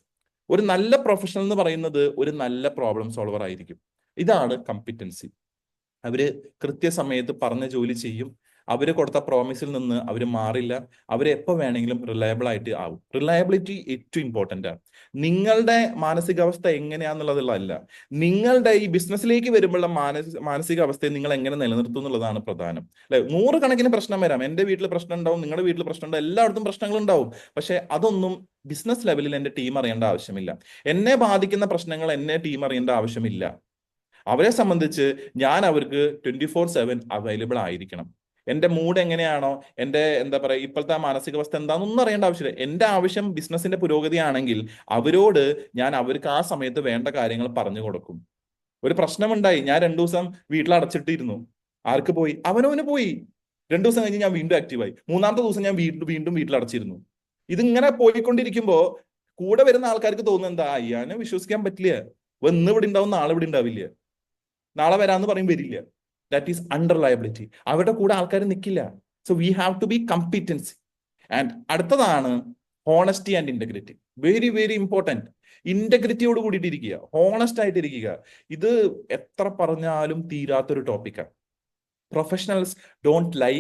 ഒരു നല്ല പ്രൊഫഷണൽ എന്ന് പറയുന്നത് ഒരു നല്ല പ്രോബ്ലം സോൾവർ ആയിരിക്കും. ഇതാണ് കമ്പിറ്റൻസി. അവര് കൃത്യസമയത്ത് പറഞ്ഞ ജോലി ചെയ്യും, അവര് കൊടുത്ത പ്രോമിസിൽ നിന്ന് അവർ മാറില്ല, അവര് എപ്പോൾ വേണമെങ്കിലും റിലയബിൾ ആയിട്ട് ആവും. റിലയബിലിറ്റി ഏറ്റവും ഇമ്പോർട്ടൻ്റ് ആണ്. നിങ്ങളുടെ മാനസികാവസ്ഥ എങ്ങനെയാന്നുള്ളതല്ല, നിങ്ങളുടെ ഈ ബിസിനസ്സിലേക്ക് വരുമ്പോഴുള്ള മാനസികാവസ്ഥയെ നിങ്ങൾ എങ്ങനെ നിലനിർത്തും എന്നുള്ളതാണ് പ്രധാനം. അല്ലെ, 100 കണക്കിന് പ്രശ്നം വരാം. എന്റെ വീട്ടിൽ പ്രശ്നം ഉണ്ടാവും, നിങ്ങളുടെ വീട്ടിൽ പ്രശ്നം ഉണ്ടാവും, എല്ലായിടത്തും പ്രശ്നങ്ങൾ ഉണ്ടാവും. പക്ഷെ അതൊന്നും ബിസിനസ് ലെവലിൽ എന്റെ ടീം അറിയേണ്ട ആവശ്യമില്ല. എന്നെ ബാധിക്കുന്ന പ്രശ്നങ്ങൾ എന്നെ ടീം അറിയേണ്ട ആവശ്യമില്ല. അവരെ സംബന്ധിച്ച് ഞാൻ അവർക്ക് 24/7 അവൈലബിൾ ആയിരിക്കണം. എന്റെ മൂഡ് എങ്ങനെയാണോ, എന്റെ എന്താ പറയുക ഇപ്പോഴത്തെ മാനസികാവസ്ഥ എന്താണെന്നൊന്നും അറിയേണ്ട ആവശ്യമില്ല. എന്റെ ആവശ്യം ബിസിനസിന്റെ പുരോഗതിയാണെങ്കിൽ അവരോട് ഞാൻ അവർക്ക് ആ സമയത്ത് വേണ്ട കാര്യങ്ങൾ പറഞ്ഞു കൊടുക്കും. ഒരു പ്രശ്നമുണ്ടായി, ഞാൻ 2 ദിവസം വീട്ടിൽ അടച്ചിട്ടിരുന്നു. ആർക്ക് പോയി? അവനവന് പോയി. 2 ദിവസം കഴിഞ്ഞ് ഞാൻ വീണ്ടും ആക്റ്റീവായി. 3-ാമത്തെ ദിവസം ഞാൻ വീണ്ടും വീട്ടിൽ അടച്ചിരുന്നു. ഇതിങ്ങനെ പോയിക്കൊണ്ടിരിക്കുമ്പോ കൂടെ വരുന്ന ആൾക്കാർക്ക് തോന്നുന്നത് എന്താ, അയ്യാനെ വിശ്വസിക്കാൻ പറ്റില്ല, ഇന്ന് ഇവിടെ ഉണ്ടാവും നാളെ ഇവിടെ ഉണ്ടാവില്ല, നാളെ വരാന്ന് പറയും വരില്ല. That is unreliability. അവരുടെ കൂടെ ആൾക്കാർ നിൽക്കില്ല. So we have to be competency. And അടുത്തതാണ് honesty and integrity. Very very important. ഇന്റഗ്രിറ്റിയോട് കൂടിയിട്ട് ഇരിക്കുക, ഹോണസ്റ്റ് ആയിട്ട് ഇരിക്കുക. ഇത് എത്ര പറഞ്ഞാലും തീരാത്തൊരു ടോപ്പിക്കാണ്. Professionals don't lie,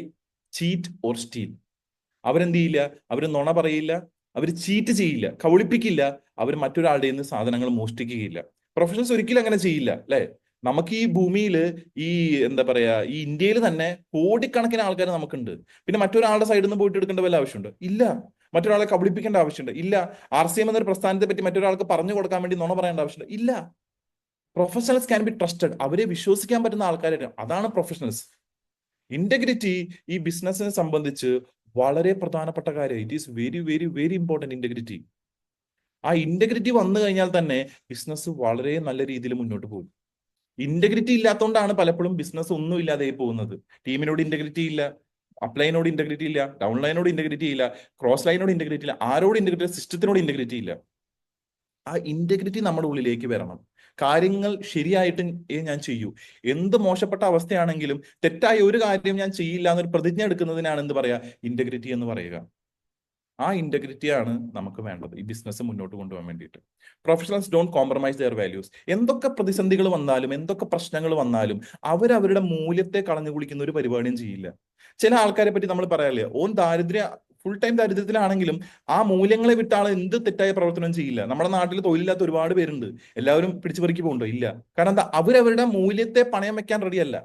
cheat or steal. അവരെന്ത് ചെയ്യില്ല? അവർ നുണ പറയില്ല, അവർ ചീറ്റ് ചെയ്യില്ല, കബളിപ്പിക്കില്ല, അവർ മറ്റൊരാളുടെ നിന്ന് സാധനങ്ങൾ മോഷ്ടിക്കുകയില്ല. പ്രൊഫഷണൽസ് ഒരിക്കലും അങ്ങനെ ചെയ്യില്ല, അല്ലെ? നമുക്ക് ഈ ഭൂമിയിൽ ഈ എന്താ പറയാ ഈ ഇന്ത്യയിൽ തന്നെ കോടിക്കണക്കിന് ആൾക്കാർ നമുക്കുണ്ട്. പിന്നെ മറ്റൊരാളുടെ സൈഡിൽ നിന്ന് പോയിട്ട് എടുക്കേണ്ട വല്ല ആവശ്യമുണ്ട്? ഇല്ല. മറ്റൊരാളെ കബളിപ്പിക്കേണ്ട ആവശ്യമുണ്ട്? ഇല്ല. RCM എന്നൊരു പ്രസ്ഥാനത്തെ പറ്റി മറ്റൊരാൾക്ക് പറഞ്ഞു കൊടുക്കാൻ വേണ്ടി നുണ പറയേണ്ട ആവശ്യമുണ്ട്? ഇല്ല. Professionals can be trusted. അവരെ വിശ്വസിക്കാൻ പറ്റുന്ന ആൾക്കാരാണ്. അതാണ് പ്രൊഫഷണൽസ്. ഇന്റഗ്രിറ്റി ഈ ബിസിനസിനെ സംബന്ധിച്ച് വളരെ പ്രധാനപ്പെട്ട കാര്യം. It is very very very important integrity. ആ ഇന്റഗ്രിറ്റി വന്നു കഴിഞ്ഞാൽ തന്നെ ബിസിനസ് വളരെ നല്ല രീതിയിൽ മുന്നോട്ട് പോകും. ഇന്റഗ്രിറ്റി ഇല്ലാത്തതുകൊണ്ടാണ് പലപ്പോഴും ബിസിനസ് ഒന്നും ഇല്ലാതെ പോകുന്നത്. ടീമിനോട് ഇന്റഗ്രിറ്റി ഇല്ല, അപ്ലൈനോട് ഇന്റഗ്രിറ്റി ഇല്ല, ഡൗൺലൈനോട് ഇന്റഗ്രിറ്റി ഇല്ല, ക്രോസ് ലൈനോട് ഇന്റഗ്രിറ്റി ഇല്ല, ആരോട് ഇന്റഗ്രിറ്റി, സിസ്റ്റത്തിനോട് ഇന്റഗ്രിറ്റി ഇല്ല. ആ ഇന്റഗ്രിറ്റി നമ്മുടെ ഉള്ളിലേക്ക് വരണം. കാര്യങ്ങൾ ശരിയായിട്ട് ഞാൻ ചെയ്യൂ. എന്ത് മോശപ്പെട്ട അവസ്ഥയാണെങ്കിലും തെറ്റായ ഒരു കാര്യം ഞാൻ ചെയ്യില്ല എന്നൊരു പ്രതിജ്ഞ എടുക്കുന്നതിനാണ് എന്ത് പറയാ, ഇന്റഗ്രിറ്റി എന്ന് പറയുക. ആ ഇന്റഗ്രിറ്റിയാണ് നമുക്ക് വേണ്ടത് ഈ ബിസിനസ് മുന്നോട്ട് കൊണ്ടുപോകാൻ വേണ്ടിയിട്ട്. Professionals don't compromise their values. എന്തൊക്കെ പ്രതിസന്ധികൾ വന്നാലും എന്തൊക്കെ പ്രശ്നങ്ങൾ വന്നാലും അവരവരുടെ മൂല്യത്തെ കളഞ്ഞു കുളിക്കുന്ന ഒരു പരിപാടിയും ചെയ്യില്ല. ചില ആൾക്കാരെ പറ്റി നമ്മൾ പറയാറില്ലേ, ഓൻ ഫുൾ ടൈം ദാരിദ്ര്യത്തിലാണെങ്കിലും ആ മൂല്യങ്ങളെ വിട്ട ആൾ എന്ത് തെറ്റായ പ്രവർത്തനം ചെയ്യില്ല. നമ്മുടെ നാട്ടിൽ തൊഴിലില്ലാത്ത ഒരുപാട് പേരുണ്ട്. എല്ലാവരും പിടിച്ചു പറിക്ക് പോകുന്നുണ്ടോ? ഇല്ല. കാരണം എന്താ, അവരവരുടെ മൂല്യത്തെ പണയം വെക്കാൻ റെഡിയല്ല.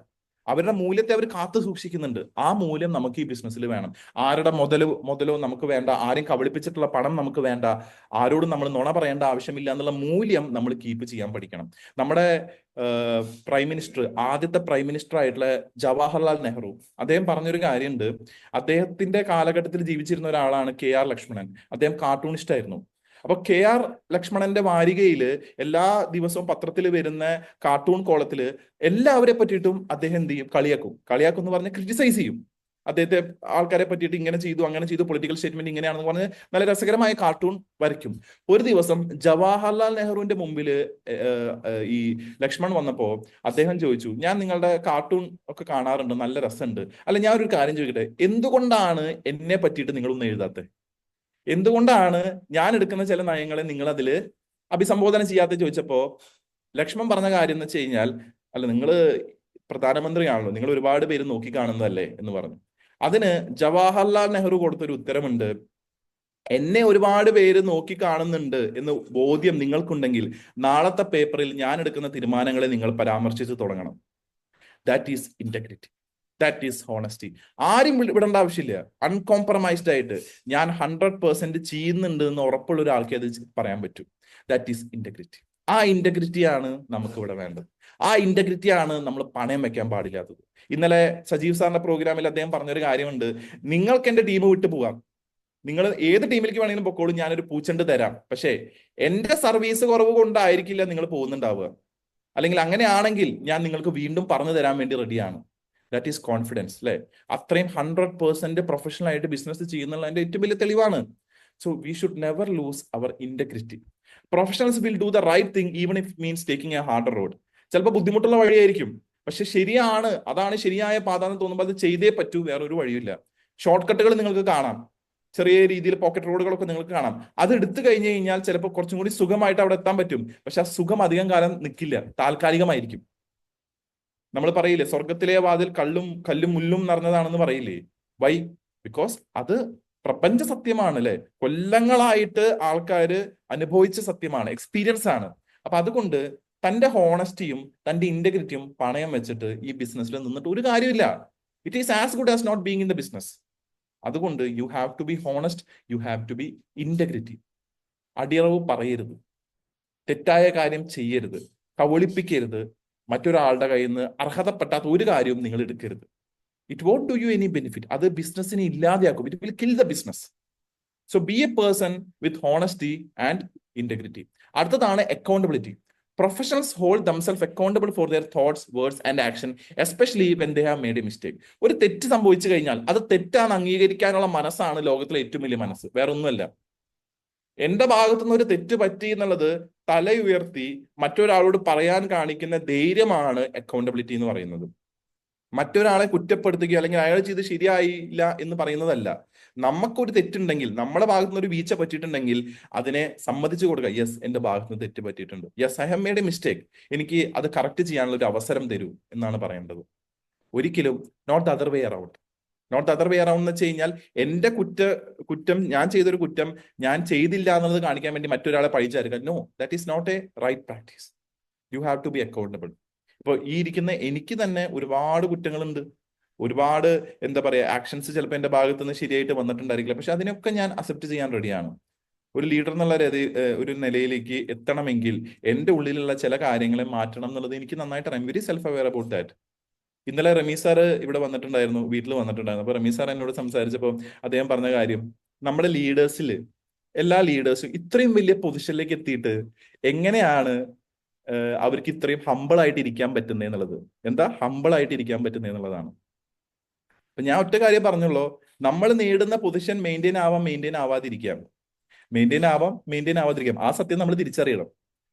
അവരുടെ മൂല്യത്തെ അവർ കാത്തു സൂക്ഷിക്കുന്നുണ്ട്. ആ മൂല്യം നമുക്ക് ഈ ബിസിനസ്സിൽ വേണം. ആരുടെ മുതലോ നമുക്ക് വേണ്ട, ആരും കബളിപ്പിച്ചിട്ടുള്ള പണം നമുക്ക് വേണ്ട, ആരോടും നമ്മൾ നുണ പറയേണ്ട ആവശ്യമില്ല എന്നുള്ള മൂല്യം നമ്മൾ കീപ്പ് ചെയ്യാൻ പഠിക്കണം. നമ്മുടെ പ്രൈം മിനിസ്റ്റർ, ആദ്യത്തെ പ്രൈം മിനിസ്റ്റർ ആയിട്ടുള്ള ജവഹർലാൽ നെഹ്റു, അദ്ദേഹം പറഞ്ഞൊരു കാര്യമുണ്ട്. അദ്ദേഹത്തിന്റെ കാലഘട്ടത്തിൽ ജീവിച്ചിരുന്ന ഒരാളാണ് KR ലക്ഷ്മണൻ. അദ്ദേഹം കാർട്ടൂണിസ്റ്റ് ആയിരുന്നു. അപ്പൊ KR ലക്ഷ്മണന്റെ വാരികയില് എല്ലാ ദിവസവും പത്രത്തിൽ വരുന്ന കാർട്ടൂൺ കോളത്തില് എല്ലാവരെ പറ്റിയിട്ടും അദ്ദേഹം എന്ത് ചെയ്യും, കളിയാക്കും എന്ന് പറഞ്ഞ് ക്രിറ്റിസൈസ് ചെയ്യും. അദ്ദേഹത്തെ ആൾക്കാരെ പറ്റിയിട്ട് ഇങ്ങനെ ചെയ്തു അങ്ങനെ ചെയ്തു, പൊളിറ്റിക്കൽ സ്റ്റേറ്റ്മെന്റ് ഇങ്ങനെയാണെന്ന് പറഞ്ഞ് നല്ല രസകരമായ കാർട്ടൂൺ വരയ്ക്കും. ഒരു ദിവസം ജവഹർലാൽ നെഹ്റുവിന്റെ മുമ്പില് ഈ ലക്ഷ്മൺ വന്നപ്പോ അദ്ദേഹം ചോദിച്ചു, ഞാൻ നിങ്ങളുടെ കാർട്ടൂൺ ഒക്കെ കാണാറുണ്ട്, നല്ല രസമുണ്ട്, അല്ല ഞാൻ ഒരു കാര്യം ചോദിക്കട്ടെ, എന്തുകൊണ്ടാണ് എന്നെ പറ്റിയിട്ട് നിങ്ങളൊന്നും എഴുതാത്തത്? എന്തുകൊണ്ടാണ് ഞാൻ എടുക്കുന്ന ചില നയങ്ങളെ നിങ്ങൾ അതില് അഭിസംബോധന ചെയ്യാത്ത ചോദിച്ചപ്പോ ലക്ഷ്മൺ പറഞ്ഞ കാര്യം എന്ന് വെച്ച് കഴിഞ്ഞാൽ, അല്ല നിങ്ങൾ പ്രധാനമന്ത്രിയാണല്ലോ, നിങ്ങൾ ഒരുപാട് പേര് നോക്കിക്കാണുന്നതല്ലേ എന്ന് പറഞ്ഞു. അതിന് ജവഹർലാൽ നെഹ്റു കൊടുത്തൊരു ഉത്തരമുണ്ട്, എന്നെ ഒരുപാട് പേര് നോക്കിക്കാണുന്നുണ്ട് എന്ന് ബോധ്യം നിങ്ങൾക്കുണ്ടെങ്കിൽ നാളത്തെ പേപ്പറിൽ ഞാൻ എടുക്കുന്ന തീരുമാനങ്ങളെ നിങ്ങൾ പരാമർശിച്ച് തുടങ്ങണം. That is integrity, that is honesty. ആരും വിടേണ്ട ആവശ്യമില്ല. അൺകോംപ്രമൈസ്ഡ് ആയിട്ട് ഞാൻ 100% ചെയ്യുന്നുണ്ട് എന്ന് ഉറപ്പുള്ള ഒരാൾക്ക് അത് പറയാൻ പറ്റും. That is integrity. ആ ഇന്റഗ്രിറ്റിയാണ് നമുക്ക് ഇവിടെ വേണ്ടത്. ആ ഇന്റഗ്രിറ്റിയാണ് നമ്മൾ പണയം വെക്കാൻ പാടില്ലാത്തത്. ഇന്നലെ സജീവ് സാറിന്റെ പ്രോഗ്രാമിൽ അദ്ദേഹം പറഞ്ഞൊരു കാര്യമുണ്ട്, നിങ്ങൾക്ക് എന്റെ ടീം വിട്ടു പോകാം, നിങ്ങൾ ഏത് ടീമിലേക്ക് വേണമെങ്കിലും പൊക്കോളും, ഞാനൊരു പൂച്ചെണ്ട് തരാം, പക്ഷേ എന്റെ സർവീസ് കുറവ് കൊണ്ടായിരിക്കില്ല നിങ്ങൾ പോകുന്നുണ്ടാവുക, അല്ലെങ്കിൽ അങ്ങനെയാണെങ്കിൽ ഞാൻ നിങ്ങൾക്ക് വീണ്ടും പറഞ്ഞു തരാൻ വേണ്ടി റെഡിയാണ്. ദാറ്റ് ഈസ് കോൺഫിഡൻസ്, അല്ലെ? അത്രയും 100% പ്രൊഫഷണൽ ആയിട്ട് ബിസിനസ് ചെയ്യുന്നതിന്റെ ഏറ്റവും വലിയ തെളിവാണ്. So we should never lose our integrity. Professionals will do the right thing even if means taking a harder road. ചിലപ്പോൾ ബുദ്ധിമുട്ടുള്ള വഴിയായിരിക്കും, പക്ഷെ ശരിയാണ്, അതാണ് ശരിയായ പാത എന്ന് തോന്നുമ്പോൾ അത് ചെയ്തേ പറ്റൂ, വേറൊരു വഴിയില്ല. ഷോർട്ട് കട്ടുകൾ നിങ്ങൾക്ക് കാണാം, ചെറിയ രീതിയിൽ പോക്കറ്റ് റോഡുകളൊക്കെ നിങ്ങൾക്ക് കാണാം. അത് എടുത്തു കഴിഞ്ഞു കഴിഞ്ഞാൽ ചിലപ്പോൾ കുറച്ചും കൂടി സുഖമായിട്ട് അവിടെ എത്താൻ പറ്റും. പക്ഷെ ആ സുഖം അധികം കാലം നിൽക്കില്ല, താൽക്കാലികമായിരിക്കും. നമ്മൾ പറയില്ലേ, സ്വർഗത്തിലെ വാതിൽ കല്ലും മുല്ലും നിറഞ്ഞതാണെന്ന് പറയില്ലേ? വൈ? ബിക്കോസ് അത് പ്രപഞ്ച സത്യമാണ്, അല്ലെ? കൊല്ലങ്ങളായിട്ട് ആൾക്കാര് അനുഭവിച്ച സത്യമാണ്, എക്സ്പീരിയൻസ് ആണ്. അപ്പൊ അതുകൊണ്ട് തന്റെ ഹോണസ്റ്റിയും തന്റെ ഇന്റഗ്രിറ്റിയും പണയം വെച്ചിട്ട് ഈ ബിസിനസ്സിൽ നിന്നിട്ട് ഒരു കാര്യമില്ല. It is as good as not being in the business. അതുകൊണ്ട് you have to be honest, you have to be integrity. അടിയറവ് പറയരുത്, തെറ്റായ കാര്യം ചെയ്യരുത്, കബളിപ്പിക്കരുത്, മറ്റൊരാളുടെ കയ്യിൽ നിന്ന് അർഹതപ്പെട്ടാത്ത ഒരു കാര്യവും നിങ്ങൾ എടുക്കരുത്. It won't do you any benefit. അത് ബിസിനസ്സിനെ ഇല്ലാതെയാക്കും. It will kill the business. So be a person with honesty and integrity. അടുത്തതാണ് accountability. Professionals hold themselves accountable for their thoughts, words and action, especially when they have made a mistake. ഒരു തെറ്റ് സംഭവിച്ചു കഴിഞ്ഞാൽ അത് തെറ്റാന്ന് അംഗീകരിക്കാനുള്ള മനസ്സാണ് ലോകത്തിലെ ഏറ്റവും വലിയ മനസ്സ്, വേറൊന്നുമല്ല. എന്റെ ഭാഗത്തുനിന്ന് ഒരു തെറ്റ് പറ്റി എന്നുള്ളത് തല ഉയർത്തി മറ്റൊരാളോട് പറയാൻ കാണിക്കുന്ന ധൈര്യമാണ് അക്കൗണ്ടബിലിറ്റി എന്ന് പറയുന്നത്. മറ്റൊരാളെ കുറ്റപ്പെടുത്തുകയോ അല്ലെങ്കിൽ അയാൾ ചെയ്ത് ശരിയായില്ല എന്ന് പറയുന്നതല്ല. നമുക്കൊരു തെറ്റുണ്ടെങ്കിൽ, നമ്മുടെ ഭാഗത്തുനിന്ന് ഒരു വീഴ്ച പറ്റിയിട്ടുണ്ടെങ്കിൽ അതിനെ സമ്മതിച്ചു കൊടുക്കുക. യെസ്, എന്റെ ഭാഗത്തുനിന്ന് തെറ്റ് പറ്റിയിട്ടുണ്ട്, yes I have made a mistake, എനിക്ക് അത് കറക്റ്റ് ചെയ്യാനുള്ള ഒരു അവസരം തരൂ എന്നാണ് പറയേണ്ടത്. ഒരിക്കലും not the other way around. Not the other way around എന്ന് വെച്ച് കഴിഞ്ഞാൽ എന്റെ കുറ്റം, ഞാൻ ചെയ്തൊരു കുറ്റം ഞാൻ ചെയ്തില്ല എന്നുള്ളത് കാണിക്കാൻ വേണ്ടി മറ്റൊരാളെ പഴിച്ചേർക്കുക. No, that is not a right practice. You have to be accountable. ഇപ്പോൾ ഈ ഇരിക്കുന്ന എനിക്ക് തന്നെ ഒരുപാട് കുറ്റങ്ങളുണ്ട്, ഒരുപാട് എന്താ പറയാ ആക്ഷൻസ് ചിലപ്പോൾ എന്റെ ഭാഗത്ത് നിന്ന് ശരിയായിട്ട് വന്നിട്ടുണ്ടായിരിക്കില്ല, പക്ഷെ അതിനൊക്കെ ഞാൻ അക്സെപ്റ്റ് ചെയ്യാൻ റെഡിയാണ്. ഒരു ലീഡർ എന്നുള്ള ഒരു നിലയിലേക്ക് എത്തണമെങ്കിൽ എൻ്റെ ഉള്ളിലുള്ള ചില കാര്യങ്ങളെ മാറ്റണം എന്നുള്ളത് എനിക്ക് നന്നായിട്ട് അറിയാം. Very self aware about that. ഇന്നലെ റമീസ് സാറ് ഇവിടെ വന്നിട്ടുണ്ടായിരുന്നു, വീട്ടിൽ വന്നിട്ടുണ്ടായിരുന്നു. അപ്പൊ റമീസ് സാർ എന്നോട് സംസാരിച്ചപ്പോൾ അദ്ദേഹം പറഞ്ഞ കാര്യം, നമ്മുടെ ലീഡേഴ്സിൽ എല്ലാ ലീഡേഴ്സും ഇത്രയും വലിയ പൊസിഷനിലേക്ക് എത്തിയിട്ട് എങ്ങനെയാണ് അവർക്ക് ഇത്രയും ഹമ്പിൾ ആയിട്ട് ഇരിക്കാൻ പറ്റുന്നത് എന്നുള്ളത്. എന്താ ഹമ്പിൾ ആയിട്ട് ഇരിക്കാൻ പറ്റുന്നത് എന്നുള്ളതാണ്. അപ്പൊ ഞാൻ ഒറ്റ കാര്യം പറഞ്ഞുള്ളൂ, നമ്മൾ നേടുന്ന പൊസിഷൻ മെയിൻറ്റെയിൻ ആവാം, മെയിൻറ്റെയിൻ ആവാതിരിക്കാം, മെയിൻറ്റെയിൻ ആവാം, മെയിൻറ്റെയിൻ ആവാതിരിക്കാം. ആ സത്യം നമ്മൾ തിരിച്ചറിയണം,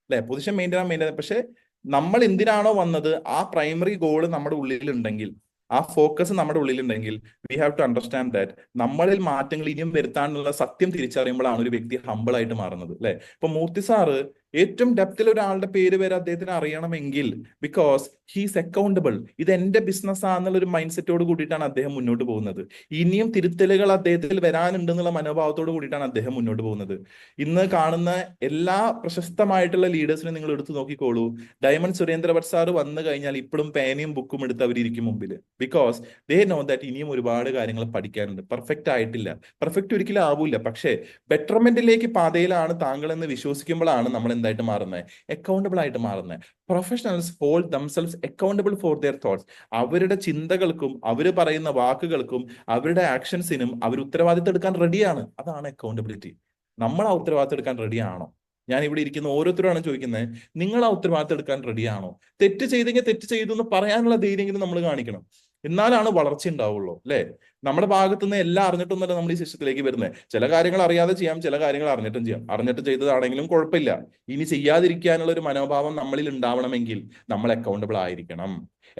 അല്ലെ? പൊസിഷൻ മെയിൻറ്റെയിൻ ആവാം, മെയിൻറ്റെയിൻ. പക്ഷെ നമ്മൾ എന്തിനാണോ വന്നത് ആ പ്രൈമറി ഗോൾ നമ്മുടെ ഉള്ളിലുണ്ടെങ്കിൽ, ആ ഫോക്കസ് നമ്മുടെ ഉള്ളിലുണ്ടെങ്കിൽ, we have to understand that നമ്മളിൽ മാറ്റങ്ങൾ ഇനിയും വരുത്താനുള്ള സത്യം തിരിച്ചറിയുമ്പോഴാണ് ഒരു വ്യക്തി ഹമ്പിൾ ആയിട്ട് മാറുന്നത്, അല്ലെ? ഇപ്പൊ മൂർത്തി സാറ് ഏറ്റവും ഡെപ്തിൽ ഒരാളുടെ പേര് വരെ അദ്ദേഹത്തിന് അറിയണമെങ്കിൽ, ബിക്കോസ് ഹീസ് അക്കൗണ്ടബിൾ. ഇത് എന്റെ ബിസിനസ് ആണെന്നുള്ള ഒരു മൈൻഡ് സെറ്റോട് കൂടിയിട്ടാണ് അദ്ദേഹം മുന്നോട്ട് പോകുന്നത്. ഇനിയും തിരുത്തലുകൾ അദ്ദേഹത്തിൽ വരാനുണ്ടെന്നുള്ള മനോഭാവത്തോട് കൂടിയിട്ടാണ് അദ്ദേഹം മുന്നോട്ട് പോകുന്നത്. ഇന്ന് കാണുന്ന എല്ലാ പ്രശസ്തമായിട്ടുള്ള ലീഡേഴ്സിനെ നിങ്ങൾ എടുത്തു നോക്കിക്കോളൂ. ഡയമണ്ട് സുരേന്ദ്ര ഭട്ട് സാറ് വന്നു കഴിഞ്ഞാൽ ഇപ്പോഴും പേനയും ബുക്കും എടുത്ത് അവരിയ്ക്കും മുമ്പിൽ. ബിക്കോസ് ദേ നോ ദാറ്റ് ഇനിയും ഒരുപാട് കാര്യങ്ങൾ പഠിക്കാനുണ്ട്. പെർഫെക്റ്റ് ആയിട്ടില്ല, പെർഫെക്റ്റ് ഒരിക്കലും ആവൂല. പക്ഷേ ബെറ്റർമെന്റിലേക്ക് പാതയിലാണ് താങ്കൾ എന്ന് വിശ്വസിക്കുമ്പോഴാണ് നമ്മൾ എന്തായിട്ട് മാറുന്നത്? അക്കൗണ്ടബിൾ ആയിട്ട് മാറുന്നത്. Professionals hold themselves accountable for their thoughts. അവരുടെ ചിന്തകൾക്കും അവർ പറയുന്ന വാക്കുകൾക്കും അവരുടെ ആക്ഷൻസിനും അവർ ഉത്തരവാദിത്തം എടുക്കാൻ റെഡിയാണ്. അതാണ് അക്കൗണ്ടബിലിറ്റി. നമ്മൾ ആ ഉത്തരവാദിത്തം എടുക്കാൻ റെഡിയാണോ? ഞാൻ ഇവിടെ ഇരിക്കുന്ന ഓരോരുത്തരാണ് ചോദിക്കുന്നത്, നിങ്ങൾ ആ ഉത്തരവാദിത്തം എടുക്കാൻ റെഡിയാണോ? തെറ്റ് ചെയ്തെങ്കിൽ തെറ്റ് ചെയ്തു എന്ന് പറയാനുള്ള ധൈര്യമെങ്കിലും നമ്മൾ കാണിക്കണം. എന്നാലാണ് വളർച്ച ഉണ്ടാവുള്ളൂ, അല്ലെ? നമ്മുടെ ഭാഗത്തു നിന്ന് എല്ലാം അറിഞ്ഞിട്ടൊന്നുമല്ല നമ്മൾ ഈ സിസ്റ്റത്തിലേക്ക് വരുന്നത്. ചില കാര്യങ്ങൾ അറിയാതെ ചെയ്യാം, ചില കാര്യങ്ങൾ അറിഞ്ഞിട്ടും ചെയ്യാം. അറിഞ്ഞിട്ട് ചെയ്തതാണെങ്കിലും കുഴപ്പമില്ല. ഇനി ചെയ്യാതിരിക്കാനുള്ള ഒരു മനോഭാവം നമ്മളിൽ ഉണ്ടാവണമെങ്കിൽ നമ്മൾ അക്കൗണ്ടബിൾ ആയിരിക്കണം.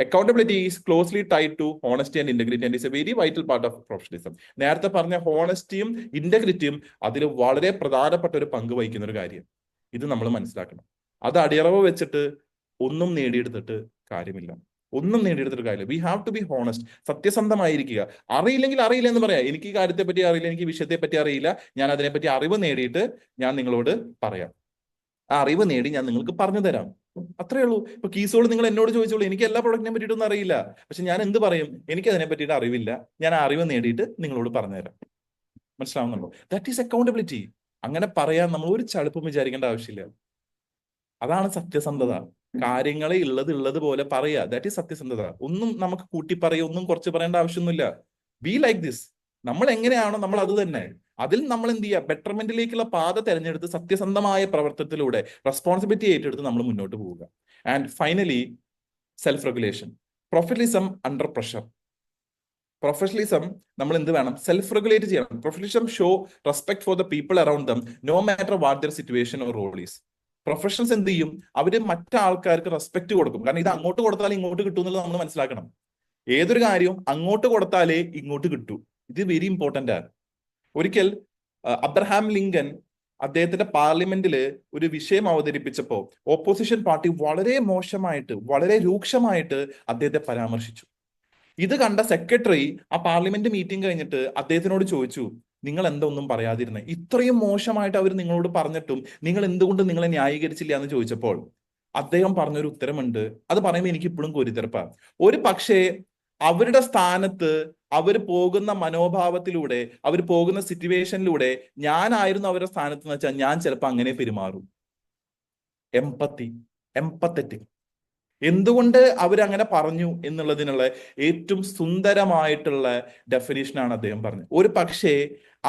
Accountability is closely tied to honesty and integrity and is a very vital part of professionalism. നേരത്തെ പറഞ്ഞ ഹോണസ്റ്റിയും ഇന്റഗ്രിറ്റിയും അതിൽ വളരെ പ്രധാനപ്പെട്ട ഒരു പങ്ക് വഹിക്കുന്ന ഒരു കാര്യം. ഇത് നമ്മൾ മനസ്സിലാക്കണം. അത് അടിയറവ് വെച്ചിട്ട് ഒന്നും നേടിയെടുത്തിട്ട് കാര്യമില്ല. ഒന്നും നേടിയെടുത്തിട്ട് കാര്യമില്ല. We have to be honest. സത്യസന്ധമായിരിക്കുക. അറിയില്ലെങ്കിൽ അറിയില്ല എന്ന് പറയാം. എനിക്ക് ഈ കാര്യത്തെ പറ്റി അറിയില്ല, എനിക്ക് ഈ വിഷയത്തെ പറ്റി അറിയില്ല, ഞാൻ അതിനെപ്പറ്റി അറിവ് നേടിയിട്ട് ഞാൻ നിങ്ങളോട് പറയാം. ആ അറിവ് നേടി ഞാൻ നിങ്ങൾക്ക് പറഞ്ഞു തരാം. അത്രേ ഉള്ളൂ. ഇപ്പൊ കീസോൾ നിങ്ങൾ എന്നോട് ചോദിച്ചോളൂ, എനിക്ക് എല്ലാ പ്രൊഡക്റ്റിനെ പറ്റിയിട്ടൊന്നും അറിയില്ല. പക്ഷെ ഞാൻ എന്ത് പറയും? എനിക്ക് അതിനെ പറ്റിയിട്ട് അറിവില്ല, ഞാൻ ആ അറിവ് നേടിയിട്ട് നിങ്ങളോട് പറഞ്ഞുതരാം. മനസ്സിലാവുന്നുണ്ടോ? That is accountability. അങ്ങനെ പറയാൻ നമ്മൾ ഒരു ചടുപ്പും വിചാരിക്കേണ്ട ആവശ്യമില്ല. അതാണ് സത്യസന്ധത. കാര്യങ്ങളെ ഉള്ളത് പോലെ പറയുക. ദാറ്റ് ഈസ് സത്യസന്ധത. ഒന്നും നമുക്ക് കൂട്ടി പറയുക, ഒന്നും കുറച്ച് പറയേണ്ട ആവശ്യമൊന്നുമില്ല. Be like this. നമ്മൾ എങ്ങനെയാണോ നമ്മൾ അത് തന്നെ. അതിൽ നമ്മൾ എന്ത് ചെയ്യുക? ബെറ്റർമെന്റിലേക്കുള്ള പാത തെരഞ്ഞെടുത്ത് സത്യസന്ധമായ പ്രവർത്തനത്തിലൂടെ റെസ്പോൺസിബിലിറ്റി ഏറ്റെടുത്ത് നമ്മൾ മുന്നോട്ട് പോവുക. And finally, self regulation. Professionalism under pressure. Professionalism നമ്മൾ എന്ത് വേണം? സെൽഫ് റെഗുലേറ്റ് ചെയ്യണം. Professionalism show respect for the people around them no matter what their situation or role is. Professionals എന്ത് ചെയ്യും? അവര് മറ്റാൾക്കാർക്ക് റെസ്പെക്ട് കൊടുക്കും. കാരണം ഇത് അങ്ങോട്ട് കൊടുത്താലേ ഇങ്ങോട്ട് കിട്ടും എന്നുള്ളത് നമ്മൾ മനസ്സിലാക്കണം. ഏതൊരു കാര്യവും അങ്ങോട്ട് കൊടുത്താലേ ഇങ്ങോട്ട് കിട്ടൂ. ഇത് വെരി ഇമ്പോർട്ടന്റ് ആണ്. ഒരിക്കൽ അബ്രഹാം ലിങ്കൻ അദ്ദേഹത്തിന്റെ പാർലമെന്റിൽ ഒരു വിഷയം അവതരിപ്പിച്ചപ്പോ ഓപ്പോസിഷൻ പാർട്ടി വളരെ മോശമായിട്ട്, വളരെ രൂക്ഷമായിട്ട് അദ്ദേഹത്തെ പരാമർശിച്ചു. ഇത് കണ്ട സെക്രട്ടറി ആ പാർലമെന്റ് മീറ്റിംഗ് കഴിഞ്ഞിട്ട് അദ്ദേഹത്തിനോട് ചോദിച്ചു, നിങ്ങൾ എന്താ ഒന്നും പറയാതിരുന്നത്? ഇത്രയും മോശമായിട്ട് അവർ നിങ്ങളോട് പറഞ്ഞിട്ടും നിങ്ങൾ എന്തുകൊണ്ട് നിങ്ങളെ ന്യായീകരിച്ചില്ല എന്ന് ചോദിച്ചപ്പോൾ അദ്ദേഹം പറഞ്ഞൊരു ഉത്തരമുണ്ട്. അത് പറയുമ്പോൾ എനിക്ക് ഇപ്പോഴും കൊരിതെറുപ്പാണ്. ഒരു പക്ഷേ അവരുടെ സ്ഥാനത്ത് അവർ പോകുന്ന മനോഭാവത്തിലൂടെ, അവർ പോകുന്ന സിറ്റുവേഷനിലൂടെ ഞാനായിരുന്നു അവരുടെ സ്ഥാനത്ത് എന്ന് വെച്ചാൽ ഞാൻ ചിലപ്പോൾ അങ്ങനെ പെരുമാറും. എംപത്തറ്റിക്. എന്തുകൊണ്ട് അവരങ്ങനെ പറഞ്ഞു എന്നുള്ളതിനുള്ള ഏറ്റവും സുന്ദരമായിട്ടുള്ള ഡെഫിനേഷനാണ് അദ്ദേഹം പറഞ്ഞത്. ഒരു പക്ഷേ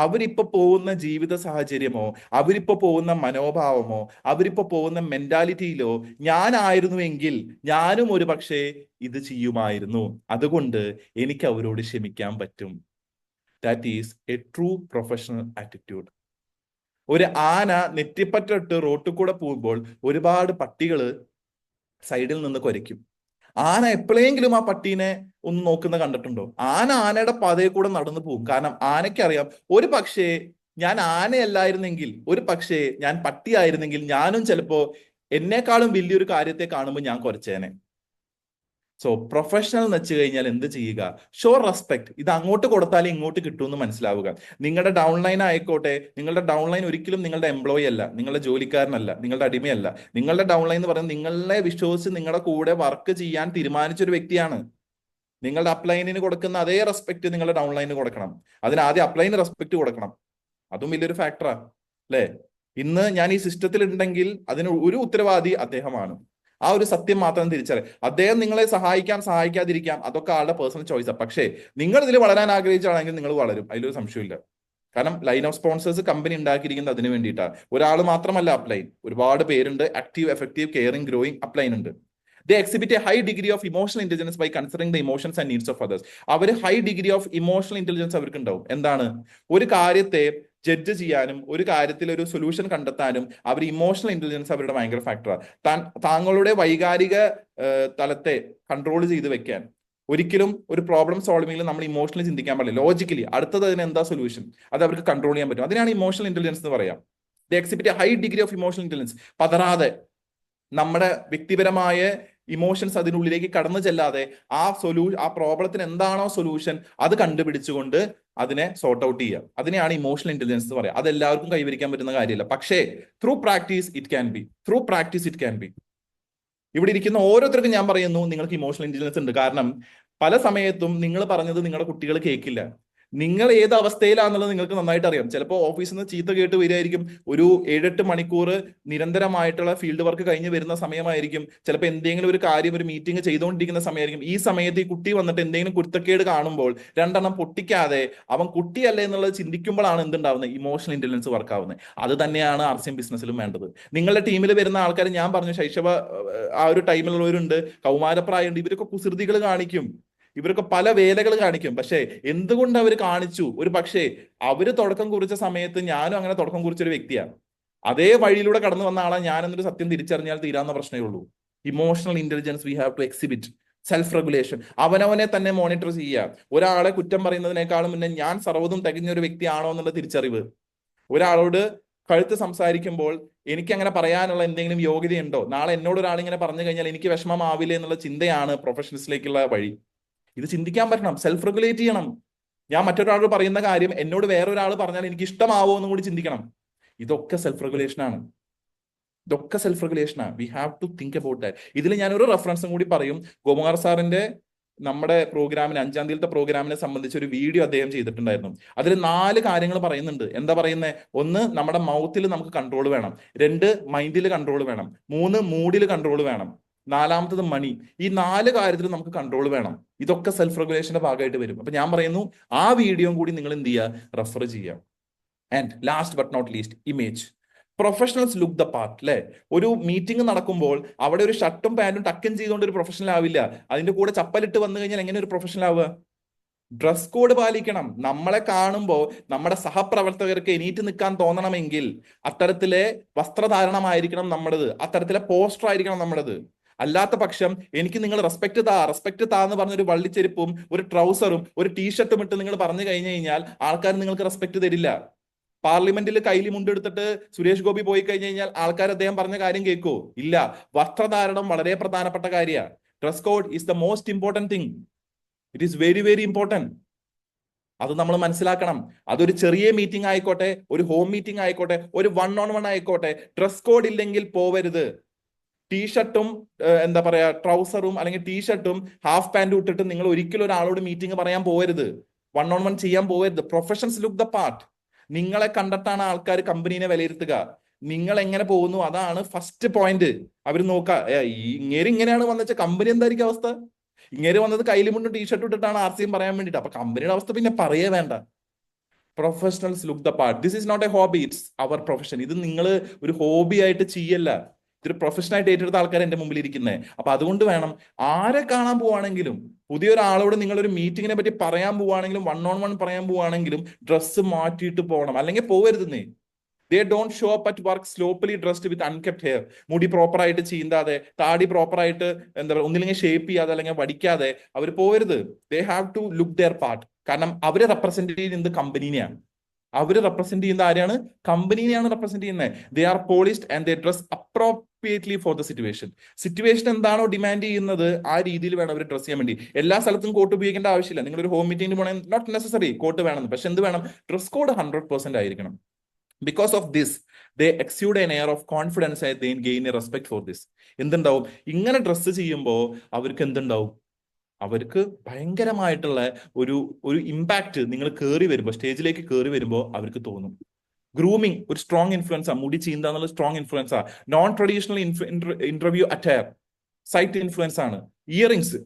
അവരിപ്പോ പോകുന്ന ജീവിത സാഹചര്യമോ, അവരിപ്പോ പോകുന്ന മനോഭാവമോ, അവരിപ്പോ പോകുന്ന മെന്റാലിറ്റിയിലോ ഞാനായിരുന്നുവെങ്കിൽ ഞാനും ഒരു പക്ഷേ ഇത് ചെയ്യുമായിരുന്നു. അതുകൊണ്ട് എനിക്ക് അവരോട് ക്ഷമിക്കാൻ പറ്റും. That is A true professional attitude. ഒരു ആന നെറ്റിപ്പറ്റിട്ട് റോട്ടിൽ കൂടെ പോകുമ്പോൾ ഒരുപാട് പട്ടികള് സൈഡിൽ നിന്ന് കുരയ്ക്കും. ആന എപ്പോഴെങ്കിലും ആ പട്ടീനെ ഒന്ന് നോക്കുന്ന കണ്ടിട്ടുണ്ടോ? ആനയുടെ പാതയിൽ കൂടെ നടന്നു പോകും. കാരണം ആനയ്ക്കറിയാം, ഒരു പക്ഷേ ഞാൻ ആനയല്ലായിരുന്നെങ്കിൽ, ഒരു പക്ഷേ ഞാൻ പട്ടിയായിരുന്നെങ്കിൽ ഞാനും ചിലപ്പോ എന്നെക്കാളും വലിയൊരു കാര്യത്തെ കാണുമ്പോൾ ഞാൻ കുരച്ചേനെ. സോ പ്രൊഫഷണൽ എന്ന് വെച്ച് കഴിഞ്ഞാൽ എന്ത് ചെയ്യുക? Show respect. ഇത് അങ്ങോട്ട് കൊടുത്താലേ ഇങ്ങോട്ട് കിട്ടുമെന്ന് മനസ്സിലാവുക. നിങ്ങളുടെ ഡൗൺലൈൻ ആയിക്കോട്ടെ, നിങ്ങളുടെ ഡൗൺലൈൻ ഒരിക്കലും നിങ്ങളുടെ എംപ്ലോയി അല്ല, നിങ്ങളുടെ ജോലിക്കാരനല്ല, നിങ്ങളുടെ അടിമയല്ല. നിങ്ങളുടെ ഡൗൺലൈൻ എന്ന് പറയുന്നത് നിങ്ങളെ വിശ്വസിച്ച് നിങ്ങളുടെ കൂടെ വർക്ക് ചെയ്യാൻ തീരുമാനിച്ച ഒരു വ്യക്തിയാണ്. നിങ്ങളുടെ അപ്ലൈനിന് കൊടുക്കുന്ന അതേ റെസ്പെക്ട് നിങ്ങളുടെ ഡൗൺലൈന് കൊടുക്കണം. അതിന് ആദ്യം അപ്ലൈന് റെസ്പെക്ട് കൊടുക്കണം. അതും വലിയൊരു ഫാക്ടറാ, അല്ലെ? ഇന്ന് ഞാൻ ഈ സിസ്റ്റത്തിൽ ഉണ്ടെങ്കിൽ അതിന് ഒരു ഉത്തരവാദി അദ്ദേഹമാണ്. ആ ഒരു സത്യം മാത്രം തിരിച്ചറിയാം. അദ്ദേഹം നിങ്ങളെ സഹായിക്കാം, സഹായിക്കാതിരിക്കാം, അതൊക്കെ ആളുടെ പേഴ്സണൽ ചോയ്സാണ്. പക്ഷേ നിങ്ങൾ ഇതിൽ വളരാൻ ആഗ്രഹിച്ചാണെങ്കിൽ നിങ്ങൾ വളരും, അതിലൊരു സംശയമില്ല. കാരണം ലൈൻ ഓഫ് സ്പോൺസേഴ്സ് കമ്പനി ഉണ്ടാക്കിയിരിക്കുന്നത് അതിന് വേണ്ടിയിട്ടാണ്. ഒരാൾ മാത്രമല്ല അപ്ലൈൻ, ഒരുപാട് പേരുണ്ട്. Active, effective, caring, growing upline ഉണ്ട്. They exhibit a high degree of emotional intelligence by considering the emotions and needs of others. അവർ high degree of emotional intelligence അവർക്ക് ഉണ്ടാവും. എന്താണ്? ഒരു കാര്യത്തെ ജഡ്ജ് ചെയ്യാനും ഒരു കാര്യത്തിൽ ഒരു സൊല്യൂഷൻ കണ്ടെത്താനും അവർ ഇമോഷണൽ ഇന്റലിജൻസ് അവരുടെ ഭയങ്കര ഫാക്ടറാണ്. താങ്കളുടെ വൈകാരിക തലത്തെ കൺട്രോൾ ചെയ്ത് വെക്കാൻ ഒരിക്കലും ഒരു പ്രോബ്ലം സോൾവിംഗിൽ നമ്മൾ ഇമോഷണലി ചിന്തിക്കാൻ പാടില്ല. ലോജിക്കലി അടുത്തത് അതിന് എന്താ സൊല്യൂഷൻ, അത് അവർക്ക് കൺട്രോൾ ചെയ്യാൻ പറ്റും. അതിനാണ് ഇമോഷണൽ ഇന്റലിജൻസ് എന്ന് പറയാം. They exhibit high degree of emotional intelligence. പതറാതെ നമ്മുടെ വ്യക്തിപരമായ ഇമോഷൻസ് അതിനുള്ളിലേക്ക് കടന്നു ചെല്ലാതെ ആ പ്രോബ്ലത്തിന് എന്താണോ സൊല്യൂഷൻ അത് കണ്ടുപിടിച്ചുകൊണ്ട് അതിനെ സോർട്ട് ഔട്ട് ചെയ്യുക. അതിനെയാണ് ഇമോഷണൽ ഇന്റലിജൻസ് എന്ന് പറയുക. അത് എല്ലാവർക്കും കൈവരിക്കാൻ പറ്റുന്ന കാര്യമില്ല. പക്ഷേ through practice it can be. ഇവിടെ ഇരിക്കുന്ന ഓരോരുത്തർക്കും ഞാൻ പറയുന്നു, നിങ്ങൾക്ക് ഇമോഷണൽ ഇന്റലിജൻസ് ഉണ്ട്. കാരണം പല സമയത്തും നിങ്ങൾ പറഞ്ഞത് നിങ്ങളുടെ കുട്ടികൾ കേൾക്കില്ല. നിങ്ങൾ ഏത് അവസ്ഥയിലാണെന്നുള്ളത് നിങ്ങൾക്ക് നന്നായിട്ട് അറിയാം. ചിലപ്പോൾ ഓഫീസിൽ നിന്ന് ചീത്ത കേട്ട് വരികയായിരിക്കും. ഒരു 7-8 മണിക്കൂർ നിരന്തരമായിട്ടുള്ള ഫീൽഡ് വർക്ക് കഴിഞ്ഞ് വരുന്ന സമയമായിരിക്കും. ചിലപ്പോൾ എന്തെങ്കിലും ഒരു കാര്യം, ഒരു മീറ്റിംഗ് ചെയ്തുകൊണ്ടിരിക്കുന്ന സമയമായിരിക്കും. ഈ സമയത്ത് ഈ കുട്ടി വന്നിട്ട് എന്തെങ്കിലും കുരുത്തക്കേട് കാണുമ്പോൾ 2 പൊട്ടിക്കാതെ അവൻ കുട്ടിയല്ലേ എന്നുള്ളത് ചിന്തിക്കുമ്പോഴാണ് എന്തുണ്ടാവുന്നത്? ഇമോഷണൽ ഇന്റലിജൻസ് വർക്ക് ആവുന്നത്. അത് തന്നെയാണ് RCM ബിസിനസ്സിലും വേണ്ടത്. നിങ്ങളുടെ ടീമിൽ വരുന്ന ആൾക്കാർ, ഞാൻ പറഞ്ഞു ശൈശവ ആ ഒരു ടൈമിലുള്ളവരുണ്ട്, കൗമാരപ്രായമുണ്ട്, ഇവരൊക്കെ കുസൃതികൾ കാണിക്കും, ഇവരൊക്കെ പല വേലകൾ കാണിക്കും. പക്ഷേ എന്തുകൊണ്ട് അവർ കാണിച്ചു? ഒരു പക്ഷേ അവര് തുടക്കം കുറിച്ച സമയത്ത് ഞാനും അങ്ങനെ തുടക്കം കുറിച്ചൊരു വ്യക്തിയാണ്. അതേ വഴിയിലൂടെ കടന്നു വന്ന ആളെ ഞാൻ എന്നൊരു സത്യം തിരിച്ചറിഞ്ഞാൽ തീരാവുന്ന പ്രശ്നമേ ഉള്ളൂ. Emotional intelligence we have to exhibit. Self regulation, അവനവനെ തന്നെ മോണിറ്റർ ചെയ്യുക. ഒരാളെ കുറ്റം പറയുന്നതിനേക്കാളും മുന്നേ ഞാൻ സർവ്വതും തികഞ്ഞ ഒരു വ്യക്തിയാണോ എന്നുള്ള തിരിച്ചറിവ്. ഒരാളോട് കഴുത്ത് സംസാരിക്കുമ്പോൾ എനിക്ക് അങ്ങനെ പറയാനുള്ള എന്തെങ്കിലും യോഗ്യതയുണ്ടോ, നാളെ എന്നോട് ഒരാൾ ഇങ്ങനെ പറഞ്ഞു കഴിഞ്ഞാൽ എനിക്ക് വിഷമമാവില്ലേ എന്നുള്ള ചിന്തയാണ് പ്രൊഫഷണൽസിലേക്കുള്ള വഴി. ഇത് ചിന്തിക്കാൻ പറ്റണം, സെൽഫ് റെഗുലേറ്റ് ചെയ്യണം. ഞാൻ മറ്റൊരാളോട് പറയുന്ന കാര്യം എന്നോട് വേറൊരാൾ പറഞ്ഞാൽ എനിക്ക് ഇഷ്ടമാവോ എന്നും കൂടി ചിന്തിക്കണം. ഇതൊക്കെ സെൽഫ് റെഗുലേഷനാണ്. We have to think about that. ഇതിൽ ഞാൻ ഒരു റെഫറൻസും കൂടി പറയും. ഗോകുമാർ സാറിന്റെ നമ്മുടെ പ്രോഗ്രാമിന് 5-ാം തീയതിയിലത്തെ പ്രോഗ്രാമിനെ സംബന്ധിച്ച് ഒരു വീഡിയോ അദ്ദേഹം ചെയ്തിട്ടുണ്ടായിരുന്നു. അതിൽ 4 കാര്യങ്ങൾ പറയുന്നുണ്ട്. എന്താ പറയുന്നത്? 1, നമ്മുടെ മൗത്തിൽ നമുക്ക് കൺട്രോൾ വേണം. 2, മൈൻഡിൽ കൺട്രോൾ വേണം. 3, മൂഡിൽ കൺട്രോൾ വേണം. 4-ാമത്തത് മണി. ഈ 4 കാര്യത്തിൽ നമുക്ക് കൺട്രോൾ വേണം. ഇതൊക്കെ സെൽഫ് റെഗുലേഷന്റെ ഭാഗമായിട്ട് വരും. അപ്പൊ ഞാൻ പറയുന്നു, ആ വീഡിയോയും കൂടി നിങ്ങൾ എന്ത് ചെയ്യുക? റെഫർ ചെയ്യുക. And last but not least, image. Professionals look the part. അല്ലെ? ഒരു മീറ്റിംഗ് നടക്കുമ്പോൾ അവിടെ ഒരു ഷർട്ടും പാന്റും ടക്കൻ ചെയ്തുകൊണ്ട് ഒരു പ്രൊഫഷണൽ ആവില്ല. അതിന്റെ കൂടെ ചപ്പലിട്ട് വന്നു കഴിഞ്ഞാൽ എങ്ങനെ ഒരു പ്രൊഫഷണൽ ആവുക? ഡ്രസ് കോഡ് പാലിക്കണം. നമ്മളെ കാണുമ്പോൾ നമ്മുടെ സഹപ്രവർത്തകർക്ക് എണീറ്റ് നിൽക്കാൻ തോന്നണമെങ്കിൽ അത്തരത്തിലെ വസ്ത്രധാരണമായിരിക്കണം നമ്മുടേത്, അത്തരത്തിലെ പോസ്റ്റർ ആയിരിക്കണം നമ്മുടേത്. അല്ലാത്ത പക്ഷം എനിക്ക് നിങ്ങൾ റെസ്പെക്ട് താ എന്ന് പറഞ്ഞൊരു വള്ളിച്ചെരുപ്പും ഒരു ട്രൗസറും ഒരു ടീഷർട്ടും ഇട്ട് നിങ്ങൾ പറഞ്ഞു കഴിഞ്ഞു കഴിഞ്ഞാൽ ആൾക്കാർ നിങ്ങൾക്ക് റെസ്പെക്ട് തരില്ല. പാർലമെന്റിൽ കയ്യിൽ മുണ്ടെടുത്തിട്ട് സുരേഷ് ഗോപി പോയി കഴിഞ്ഞു കഴിഞ്ഞാൽ ആൾക്കാർ അദ്ദേഹം പറഞ്ഞ കാര്യം കേൾക്കോ? ഇല്ല. വസ്ത്രധാരണം വളരെ പ്രധാനപ്പെട്ട കാര്യമാണ്. Dress code is the most important thing. It is very very important. അത് നമ്മൾ മനസ്സിലാക്കണം. അതൊരു ചെറിയ മീറ്റിംഗ് ആയിക്കോട്ടെ, ഒരു ഹോം മീറ്റിംഗ് ആയിക്കോട്ടെ, ഒരു 1-on-1 ആയിക്കോട്ടെ, ഡ്രസ് കോഡ് ഇല്ലെങ്കിൽ പോവരുത്. ടീഷർട്ടും എന്താ പറയാ ട്രൗസറും അല്ലെങ്കിൽ ടീഷർട്ടും ഹാഫ് പാന്റും ഇട്ടിട്ട് നിങ്ങൾ ഒരിക്കലും ഒരാളോട് മീറ്റിംഗ് പറയാൻ പോവരുത്, 1-on-1 ചെയ്യാൻ പോവരുത്. Professions look the part. നിങ്ങളെ കണ്ടിട്ടാണ് ആൾക്കാർ കമ്പനീനെ വിലയിരുത്തുക. നിങ്ങൾ എങ്ങനെ പോകുന്നു അതാണ് ഫസ്റ്റ് പോയിന്റ്. അവർ നോക്കുക, ഇങ്ങനെയാണ് വന്നെച്ച കമ്പനി എന്തായിരിക്കും അവസ്ഥ? ഇങ്ങനെ വന്നത് കയ്യിലും മുണ്ടും ടീഷർട്ട് ഇട്ടിട്ടാണ് RCM പറയാൻ വേണ്ടിയിട്ട്. അപ്പൊ കമ്പനിയുടെ അവസ്ഥ പിന്നെ പറയേ വേണ്ട. Professionals look the part. This is not a hobby, it's our profession. ഇത് നിങ്ങൾ ഒരു ഹോബി ആയിട്ട് ചെയ്യല്ല, ഇതൊരു പ്രൊഫഷനായിട്ട് ഏറ്റെടുത്ത ആൾക്കാർ എന്റെ മുമ്പിൽ ഇരിക്കുന്നത്. അപ്പൊ അതുകൊണ്ട് വേണം, ആരെ കാണാൻ പോവാണെങ്കിലും, പുതിയൊരാളോട് നിങ്ങൾ ഒരു മീറ്റിങ്ങിനെ പറ്റി പറയാൻ പോവാണെങ്കിലും, 1-on-1 പറയാൻ പോവാണെങ്കിലും ഡ്രസ്സ് മാറ്റിയിട്ട് പോകണം, അല്ലെങ്കിൽ പോവരുതെന്നേ. They don't show up at work sloppily dressed with unkempt hair. മുടി പ്രോപ്പറായിട്ട് ചീന്താതെ, താടി പ്രോപ്പറായിട്ട് എന്താ പറയുക ഒന്നില്ലെങ്കിൽ ഷേപ്പ് ചെയ്യാതെ അല്ലെങ്കിൽ വടിക്കാതെ അവർ പോവരുത്. They have to look their part. കാരണം അവരെ റെപ്രസെന്റ് ചെയ്യുന്നത് കമ്പനീനെയാണ്. അവര് റെപ്രസെന്റ് ചെയ്യുന്ന ആരെയാണ്? കമ്പനീനെയാണ് റെപ്രസെന്റ് ചെയ്യുന്നത്. They are polished and they dress appropriately for the situation എന്താണോ ഡിമാൻഡ് ചെയ്യുന്നത് ആ രീതിയിൽ വേണം അവർ ഡ്രസ് ചെയ്യാൻ വേണ്ടി. എല്ലാ സ്ഥലത്തും കോട്ട് ഉപയോഗിക്കേണ്ട ആവശ്യമില്ല. നിങ്ങൾ ഒരു ഹോം മീറ്റിംഗിന് പോകണേ നോട്ട് നെസസറി കോട്ട് വേണമെന്ന്. പക്ഷെ എന്ത് വേണം? ഡ്രസ് കോഡ് 100% ആയിരിക്കണം. Because of this they exude an air of confidence and they gain a respect for this. എന്തുണ്ടാവും? ഇങ്ങനെ ഡ്രസ്സ് ചെയ്യുമ്പോൾ അവർക്ക് എന്തുണ്ടാവും? അവർക്ക് ഭയങ്കരമായിട്ടുള്ള ഒരു ഇമ്പാക്ട് നിങ്ങൾ കയറി വരുമ്പോൾ, സ്റ്റേജിലേക്ക് കയറി വരുമ്പോൾ അവർക്ക് തോന്നും. ഗ്രൂമിങ് ഒരു സ്ട്രോങ് ഇൻഫ്ലുവൻസാ. മുടി ചീന്ത എന്നുള്ള സ്ട്രോങ് ഇൻഫ്ലുവൻസാ. Non traditional interview attire sight influence ആണ്. ഇയറിങ്സ്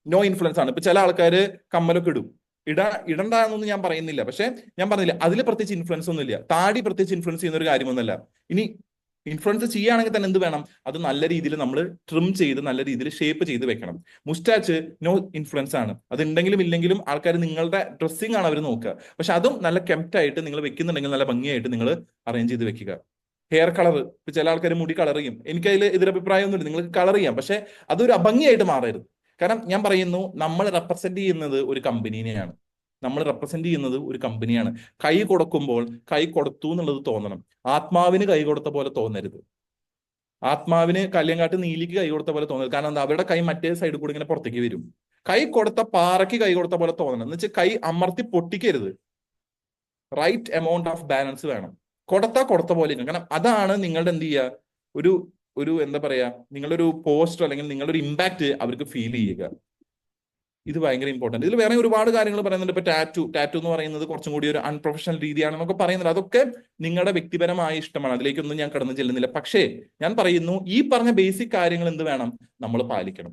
നോ ഇൻഫ്ലുവൻസ് ആണ്. ഇപ്പൊ ചില ആൾക്കാര് കമ്മലൊക്കെ ഇടും. ഇടണ്ട എന്നൊന്നും ഞാൻ പറയുന്നില്ല, പക്ഷെ ഞാൻ പറഞ്ഞില്ല അതിൽ പ്രത്യേകിച്ച് ഇൻഫ്ലുവൻസ് ഒന്നും ഇല്ല. താടി പ്രത്യേകിച്ച് ഇൻഫ്ലുവൻസ് ചെയ്യുന്ന ഒരു കാര്യമൊന്നുമല്ല. ഇനി ഇൻഫ്ലുവൻസ് ചെയ്യുകയാണെങ്കിൽ തന്നെ എന്ത് വേണം? അത് നല്ല രീതിയിൽ നമ്മൾ ട്രിം ചെയ്ത് നല്ല രീതിയിൽ ഷേപ്പ് ചെയ്ത് വെക്കണം. മുസ്റ്റാച്ച് നോ ഇൻഫ്ലുവൻസ് ആണ്. അത് ഉണ്ടെങ്കിലും ഇല്ലെങ്കിലും ആൾക്കാർ നിങ്ങളുടെ ഡ്രസ്സിംഗ് ആണ് അവർ നോക്കുക. പക്ഷെ അതും നല്ല കെപ്റ്റ് ആയിട്ട് നിങ്ങൾ വെക്കുന്നുണ്ടെങ്കിൽ നല്ല ഭംഗിയായിട്ട് നിങ്ങൾ അറേഞ്ച് ചെയ്ത് വെക്കുക. ഹെയർ കളർ, ഇപ്പൊ ചില ആൾക്കാർ മുടി കളർ ചെയ്യും. എനിക്കതിൽ എതിരഭിപ്രായമൊന്നുമില്ല, നിങ്ങൾക്ക് കളർ ചെയ്യാം, പക്ഷെ അതൊരു അഭംഗിയായിട്ട് മാറരുത്. കാരണം ഞാൻ പറയുന്നു, നമ്മൾ റെപ്രസെന്റ് ചെയ്യുന്നത് ഒരു കമ്പനീനെയാണ്. നമ്മൾ റെപ്രസെന്റ് ചെയ്യുന്നത് ഒരു കമ്പനിയാണ്. കൈ കൊടുക്കുമ്പോൾ കൈ കൊടുത്തു എന്നുള്ളത് തോന്നണം. ആത്മാവിന് കൈ കൊടുത്ത പോലെ തോന്നരുത്. ആത്മാവിന് കല്യാങ്കാട്ട് നീലിക്ക് കൈ കൊടുത്ത പോലെ തോന്നരുത്. കാരണം എന്താ, അവരുടെ കൈ മറ്റേ സൈഡിൽ കൂടി ഇങ്ങനെ പുറത്തേക്ക് വരും. കൈ കൊടുത്ത പാറയ്ക്ക് കൈ കൊടുത്ത പോലെ തോന്നണം. എന്ന് വെച്ചാൽ കൈ അമർത്തി പൊട്ടിക്കരുത്. റൈറ്റ് എമൗണ്ട് ഓഫ് ബാലൻസ് വേണം. കൊടുത്ത പോലെ ഇരിക്കണം. കാരണം അതാണ് നിങ്ങളുടെ എന്ത് ചെയ്യുക, ഒരു ഒരു എന്താ പറയാ, നിങ്ങളുടെ ഒരു പോസ്റ്റർ അല്ലെങ്കിൽ നിങ്ങളുടെ ഒരു ഇമ്പാക്ട് അവർക്ക് ഫീൽ ചെയ്യുക. ഇത് ഭയങ്കര ഇമ്പോർട്ടന്റ്. ഇതിൽ വേറെ ഒരുപാട് കാര്യങ്ങൾ പറയുന്നുണ്ട്. ഇപ്പൊ ടാറ്റു എന്ന് പറയുന്നത് കുറച്ചും കൂടി ഒരു അൺപ്രൊഫഷണൽ രീതിയാണെന്നൊക്കെ പറയുന്നുണ്ട്. അതൊക്കെ നിങ്ങളുടെ വ്യക്തിപരമായ ഇഷ്ടമാണ്, അതിലേക്കൊന്നും ഞാൻ കടന്നു ചെല്ലുന്നില്ല. പക്ഷേ ഞാൻ പറയുന്നു, ഈ പറഞ്ഞ ബേസിക് കാര്യങ്ങൾ എന്ത് വേണം, നമ്മൾ പാലിക്കണം.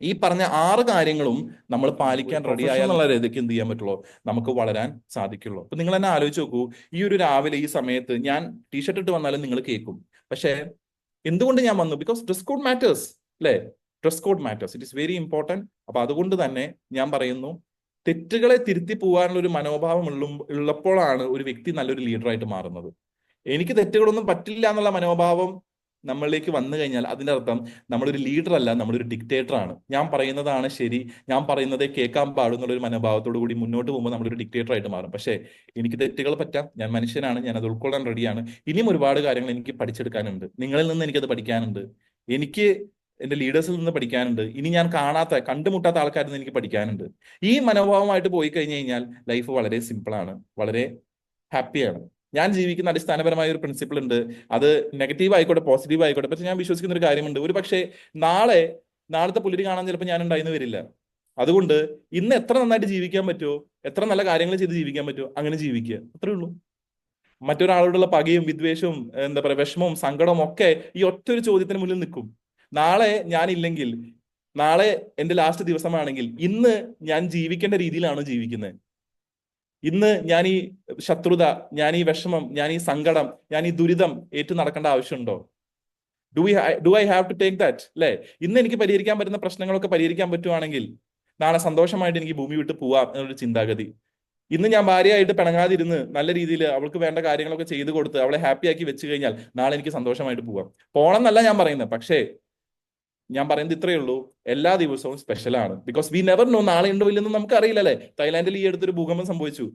ഈ പറഞ്ഞ 6 കാര്യങ്ങളും നമ്മൾ പാലിക്കാൻ റെഡി ആയാലുള്ള രീതിക്ക് എന്ത് ചെയ്യാൻ പറ്റുള്ളൂ, നമുക്ക് വളരാൻ സാധിക്കുള്ളൂ. അപ്പൊ നിങ്ങൾ തന്നെ ആലോചിച്ച് നോക്കൂ, ഈ ഒരു രാവിലെ ഈ സമയത്ത് ഞാൻ ടീഷർട്ട് ഇട്ട് വന്നാലും നിങ്ങൾ കേൾക്കും. പക്ഷേ എന്തുകൊണ്ട് ഞാൻ വന്നു? ബിക്കോസ് ഡ്രസ് കോഡ് മാറ്റേഴ്സ്, അല്ലേ? Dress code matters, it is very important. അപ്പൊ അതുകൊണ്ട് തന്നെ ഞാൻ പറയുന്നു, തെറ്റുകളെ തിരുത്തി പോകാനുള്ള ഒരു മനോഭാവം ഉള്ളപ്പോഴാണ് ഒരു വ്യക്തി നല്ലൊരു ലീഡറായിട്ട് മാറുന്നത്. എനിക്ക് തെറ്റുകളൊന്നും പറ്റില്ല എന്നുള്ള മനോഭാവം നമ്മളിലേക്ക് വന്നു കഴിഞ്ഞാൽ അതിന്റെ അർത്ഥം നമ്മളൊരു ലീഡർ അല്ല, നമ്മളൊരു ഡിക്റ്റേറ്റർ ആണ്. ഞാൻ പറയുന്നതാണ് ശരി, ഞാൻ പറയുന്നതേ കേൾക്കാൻ പാടുന്നുള്ള ഒരു മനോഭാവത്തോടു കൂടി മുന്നോട്ട് പോകുമ്പോൾ നമ്മളൊരു ഡിക്റ്റേറ്റർ ആയിട്ട് മാറും. പക്ഷേ എനിക്ക് തെറ്റുകൾ പറ്റാം, ഞാൻ മനുഷ്യനാണ്, ഞാൻ അത് ഉൾക്കൊള്ളാൻ റെഡിയാണ്. ഇനിയും ഒരുപാട് കാര്യങ്ങൾ എനിക്ക് പഠിച്ചെടുക്കാനുണ്ട്. നിങ്ങളിൽ നിന്ന് എനിക്കത് പഠിക്കാനുണ്ട്. എനിക്ക് എന്റെ ലീഡേഴ്സിൽ നിന്ന് പഠിക്കാനുണ്ട്. ഇനി ഞാൻ കണ്ടുമുട്ടാത്ത ആൾക്കാരിൽ നിന്ന് എനിക്ക് പഠിക്കാനുണ്ട്. ഈ മനോഭാവമായിട്ട് പോയി കഴിഞ്ഞു കഴിഞ്ഞാൽ ലൈഫ് വളരെ സിമ്പിളാണ്, വളരെ ഹാപ്പിയാണ്. ഞാൻ ജീവിക്കുന്ന അടിസ്ഥാനപരമായ ഒരു പ്രിൻസിപ്പിൾ ഉണ്ട്. അത് നെഗറ്റീവ് ആയിക്കോട്ടെ പോസിറ്റീവ് ആയിക്കോട്ടെ, പക്ഷെ ഞാൻ വിശ്വസിക്കുന്ന ഒരു കാര്യമുണ്ട്. ഒരു പക്ഷേ നാളത്തെ പുലരി കാണാൻ ചിലപ്പോൾ ഞാൻ ഉണ്ടായിന്ന് വരില്ല. അതുകൊണ്ട് ഇന്ന് എത്ര നന്നായിട്ട് ജീവിക്കാൻ പറ്റുമോ, എത്ര നല്ല കാര്യങ്ങൾ ചെയ്ത് ജീവിക്കാൻ പറ്റുമോ, അങ്ങനെ ജീവിക്കുക, അത്രേ ഉള്ളൂ. മറ്റൊരാളോടുള്ള പകയും വിദ്വേഷവും എന്താ പറയുക വിഷമവും സങ്കടവും ഒക്കെ ഈ ഒറ്റ ഒരു ചോദ്യത്തിന് മുന്നിൽ നിൽക്കും. നാളെ ഞാനില്ലെങ്കിൽ, നാളെ എന്റെ ലാസ്റ്റ് ദിവസമാണെങ്കിൽ, ഇന്ന് ഞാൻ ജീവിക്കേണ്ട രീതിയിലാണോ ജീവിക്കുന്നത്? ഇന്ന് ഞാൻ ഈ ശത്രുത, ഞാൻ ഈ വിഷമം, ഞാൻ ഈ സങ്കടം, ഞാൻ ഈ ദുരിതം ഏറ്റു നടക്കേണ്ട ആവശ്യമുണ്ടോ? Do I have to take that? അല്ലെ? ഇന്ന് എനിക്ക് പരിഹരിക്കാൻ പറ്റുന്ന പ്രശ്നങ്ങളൊക്കെ പരിഹരിക്കാൻ പറ്റുവാണെങ്കിൽ നാളെ സന്തോഷമായിട്ട് എനിക്ക് ഭൂമി വിട്ട് പോവാം എന്നൊരു ചിന്താഗതി. ഇന്ന് ഞാൻ ഭാര്യയായിട്ട് പിണങ്ങാതിരുന്ന് നല്ല രീതിയിൽ അവൾക്ക് വേണ്ട കാര്യങ്ങളൊക്കെ ചെയ്തു കൊടുത്ത് അവളെ ഹാപ്പി ആക്കി വെച്ച് കഴിഞ്ഞാൽ നാളെ എനിക്ക് സന്തോഷമായിട്ട് പോവാം. പോണം എന്നല്ല ഞാൻ പറയുന്നത്, പക്ഷേ ഞാൻ പറയുന്നത് ഇത്രയേ ഉള്ളൂ, എല്ലാ ദിവസവും സ്പെഷ്യലാണ്. ബിക്കോസ് വി നെവർ നോ നാളെ ഉണ്ടോ ഇല്ലെന്ന് നമുക്ക് അറിയില്ലല്ലേ. തായ്ലാന്റിൽ ഈ അടുത്തൊരു ഭൂകമ്പം സംഭവിച്ചു.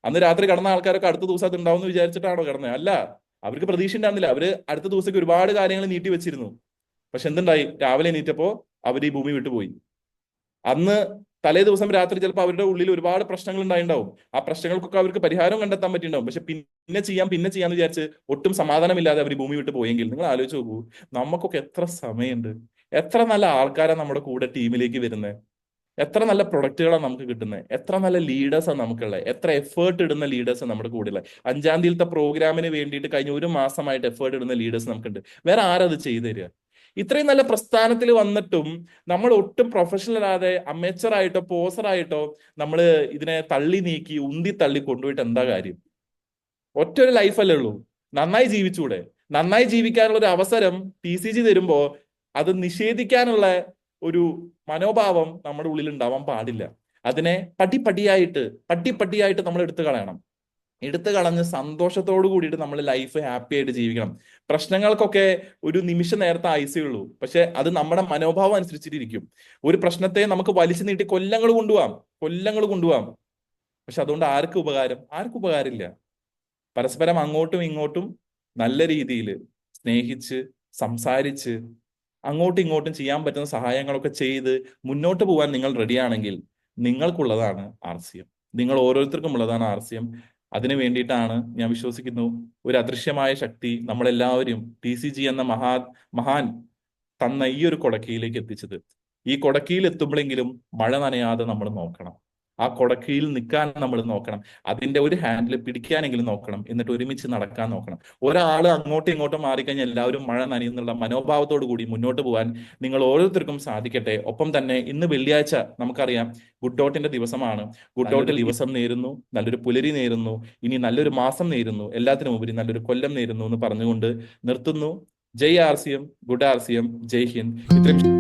അന്ന് രാത്രി കടന്ന ആൾക്കാരൊക്കെ അടുത്ത ദിവസം അത് ഉണ്ടാവും എന്ന് വിചാരിച്ചിട്ടാണോ കിടന്നത്? അല്ല, അവർക്ക് പ്രതീക്ഷ ഉണ്ടായിരുന്നില്ല. അവര് അടുത്ത ദിവസത്തേക്ക് ഒരുപാട് കാര്യങ്ങൾ നീട്ടി വെച്ചിരുന്നു. പക്ഷെ എന്തുണ്ടായി? രാവിലെ എണീറ്റപ്പോ അവർ ഈ ഭൂമി വിട്ടുപോയി. അന്ന് തലേ ദിവസം രാത്രി ചിലപ്പോൾ അവരുടെ ഉള്ളിൽ ഒരുപാട് പ്രശ്നങ്ങൾ ഉണ്ടായിട്ടുണ്ടാവും. ആ പ്രശ്നങ്ങൾക്കൊക്കെ അവർക്ക് പരിഹാരം കണ്ടെത്താൻ പറ്റിയിട്ടുണ്ടാവും. പക്ഷെ പിന്നെ ചെയ്യാന്ന് വിചാരിച്ച് ഒട്ടും സമാധാനമില്ലാതെ അവർ ഭൂമി വിട്ട് പോയെങ്കിൽ നിങ്ങൾ ആലോചിച്ച് നോക്കൂ, നമുക്കൊക്കെ എത്ര സമയമുണ്ട്, എത്ര നല്ല ആൾക്കാരാണ് നമ്മുടെ കൂടെ ടീമിലേക്ക് വരുന്നത്, എത്ര നല്ല പ്രൊഡക്റ്റുകളാണ് നമുക്ക് കിട്ടുന്നത്, എത്ര നല്ല ലീഡേഴ്സാണ് നമുക്കുള്ളത്, എത്ര എഫേർട്ട് ഇടുന്ന ലീഡേഴ്സാണ് നമ്മുടെ കൂടെ ഉള്ളത്. 5-ാം തീയതിയിലത്തെ പ്രോഗ്രാമിന് വേണ്ടിയിട്ട് കഴിഞ്ഞ 1 മാസമായിട്ട് എഫേർട്ട് ഇടുന്ന ലീഡേഴ്സ് നമുക്കുണ്ട്. വേറെ ആരത് ചെയ്തു തരിക? ഇത്രയും നല്ല പ്രസ്ഥാനത്തിൽ വന്നിട്ടും നമ്മൾ ഒട്ടും പ്രൊഫഷണൽ ആതെ അമേച്ചർ ആയിട്ടോ പോസർ ആയിട്ടോ നമ്മൾ ഇതിനെ തള്ളി നീക്കി ഉന്തി തള്ളി കൊണ്ടുപോയിട്ട് എന്താ കാര്യം? ഒറ്റൊരു ലൈഫല്ലേ ഉള്ളൂ, നന്നായി ജീവിച്ചൂടെ? നന്നായി ജീവിക്കാനുള്ള ഒരു അവസരം TCG തരുമ്പോ അത് നിഷേധിക്കാനുള്ള ഒരു മനോഭാവം നമ്മുടെ ഉള്ളിൽ ഉണ്ടാവാൻ പാടില്ല. അതിനെ പട്ടിപ്പട്ടിയായിട്ട് നമ്മൾ എടുത്തു കളയണം. എടുത്തു കളഞ്ഞ് സന്തോഷത്തോടു കൂടിയിട്ട് നമ്മൾ ലൈഫ് ഹാപ്പി ആയിട്ട് ജീവിക്കണം. പ്രശ്നങ്ങൾക്കൊക്കെ ഒരു നിമിഷ നേരത്തെ ആയുസേ ഉള്ളൂ, പക്ഷെ അത് നമ്മുടെ മനോഭാവം അനുസരിച്ചിട്ടിരിക്കും. ഒരു പ്രശ്നത്തെ നമുക്ക് വലിച്ചു നീട്ടി കൊല്ലങ്ങൾ കൊണ്ടുപോവാം. പക്ഷെ അതുകൊണ്ട് ആർക്കും ഉപകാരമില്ല. പരസ്പരം അങ്ങോട്ടും ഇങ്ങോട്ടും നല്ല രീതിയിൽ സ്നേഹിച്ച് സംസാരിച്ച് അങ്ങോട്ടും ഇങ്ങോട്ടും ചെയ്യാൻ പറ്റുന്ന സഹായങ്ങളൊക്കെ ചെയ്ത് മുന്നോട്ട് പോകാൻ നിങ്ങൾ റെഡിയാണെങ്കിൽ നിങ്ങൾക്കുള്ളതാണ് RCM. നിങ്ങൾ ഓരോരുത്തർക്കും ഉള്ളതാണ് RCM. അതിനു വേണ്ടിയിട്ടാണ് ഞാൻ വിശ്വസിക്കുന്നു ഒരു അദൃശ്യമായ ശക്തി നമ്മളെല്ലാവരും TCG എന്ന മഹാൻ തന്ന ഈ ഒരു കൊടക്കയിലേക്ക് എത്തിച്ചത്. ഈ കൊടക്കയിൽ എത്തുമ്പോഴെങ്കിലും മഴ നനയാതെ നമ്മൾ നോക്കണം. ആ കൊടക്കീഴിൽ നിൽക്കാൻ നമ്മൾ നോക്കണം. അതിന്റെ ഒരു ഹാൻഡിൽ പിടിക്കാനെങ്കിലും നോക്കണം. എന്നിട്ട് ഒരുമിച്ച് നടക്കാൻ നോക്കണം. ഒരാൾ അങ്ങോട്ടും ഇങ്ങോട്ടും മാറിക്കഴിഞ്ഞാൽ എല്ലാവരും മഴ നനയുന്നുള്ള മനോഭാവത്തോടു കൂടി മുന്നോട്ട് പോകാൻ നിങ്ങൾ ഓരോരുത്തർക്കും സാധിക്കട്ടെ. ഒപ്പം തന്നെ ഇന്ന് വെള്ളിയാഴ്ച നമുക്കറിയാം ഗുഡ് ഔട്ടിന്റെ ദിവസമാണ്. ഗുഡ് ഔട്ടിൽ ദിവസം നേരുന്നു, നല്ലൊരു പുലരി നേരുന്നു, ഇനി നല്ലൊരു മാസം നേരുന്നു, എല്ലാത്തിനും ഉപരി നല്ലൊരു കൊല്ലം നേരുന്നു എന്ന് പറഞ്ഞുകൊണ്ട് നിർത്തുന്നു. ജയ് R C M, good R C M, ജയ് ഹിന്ദ്. ഇത്രയും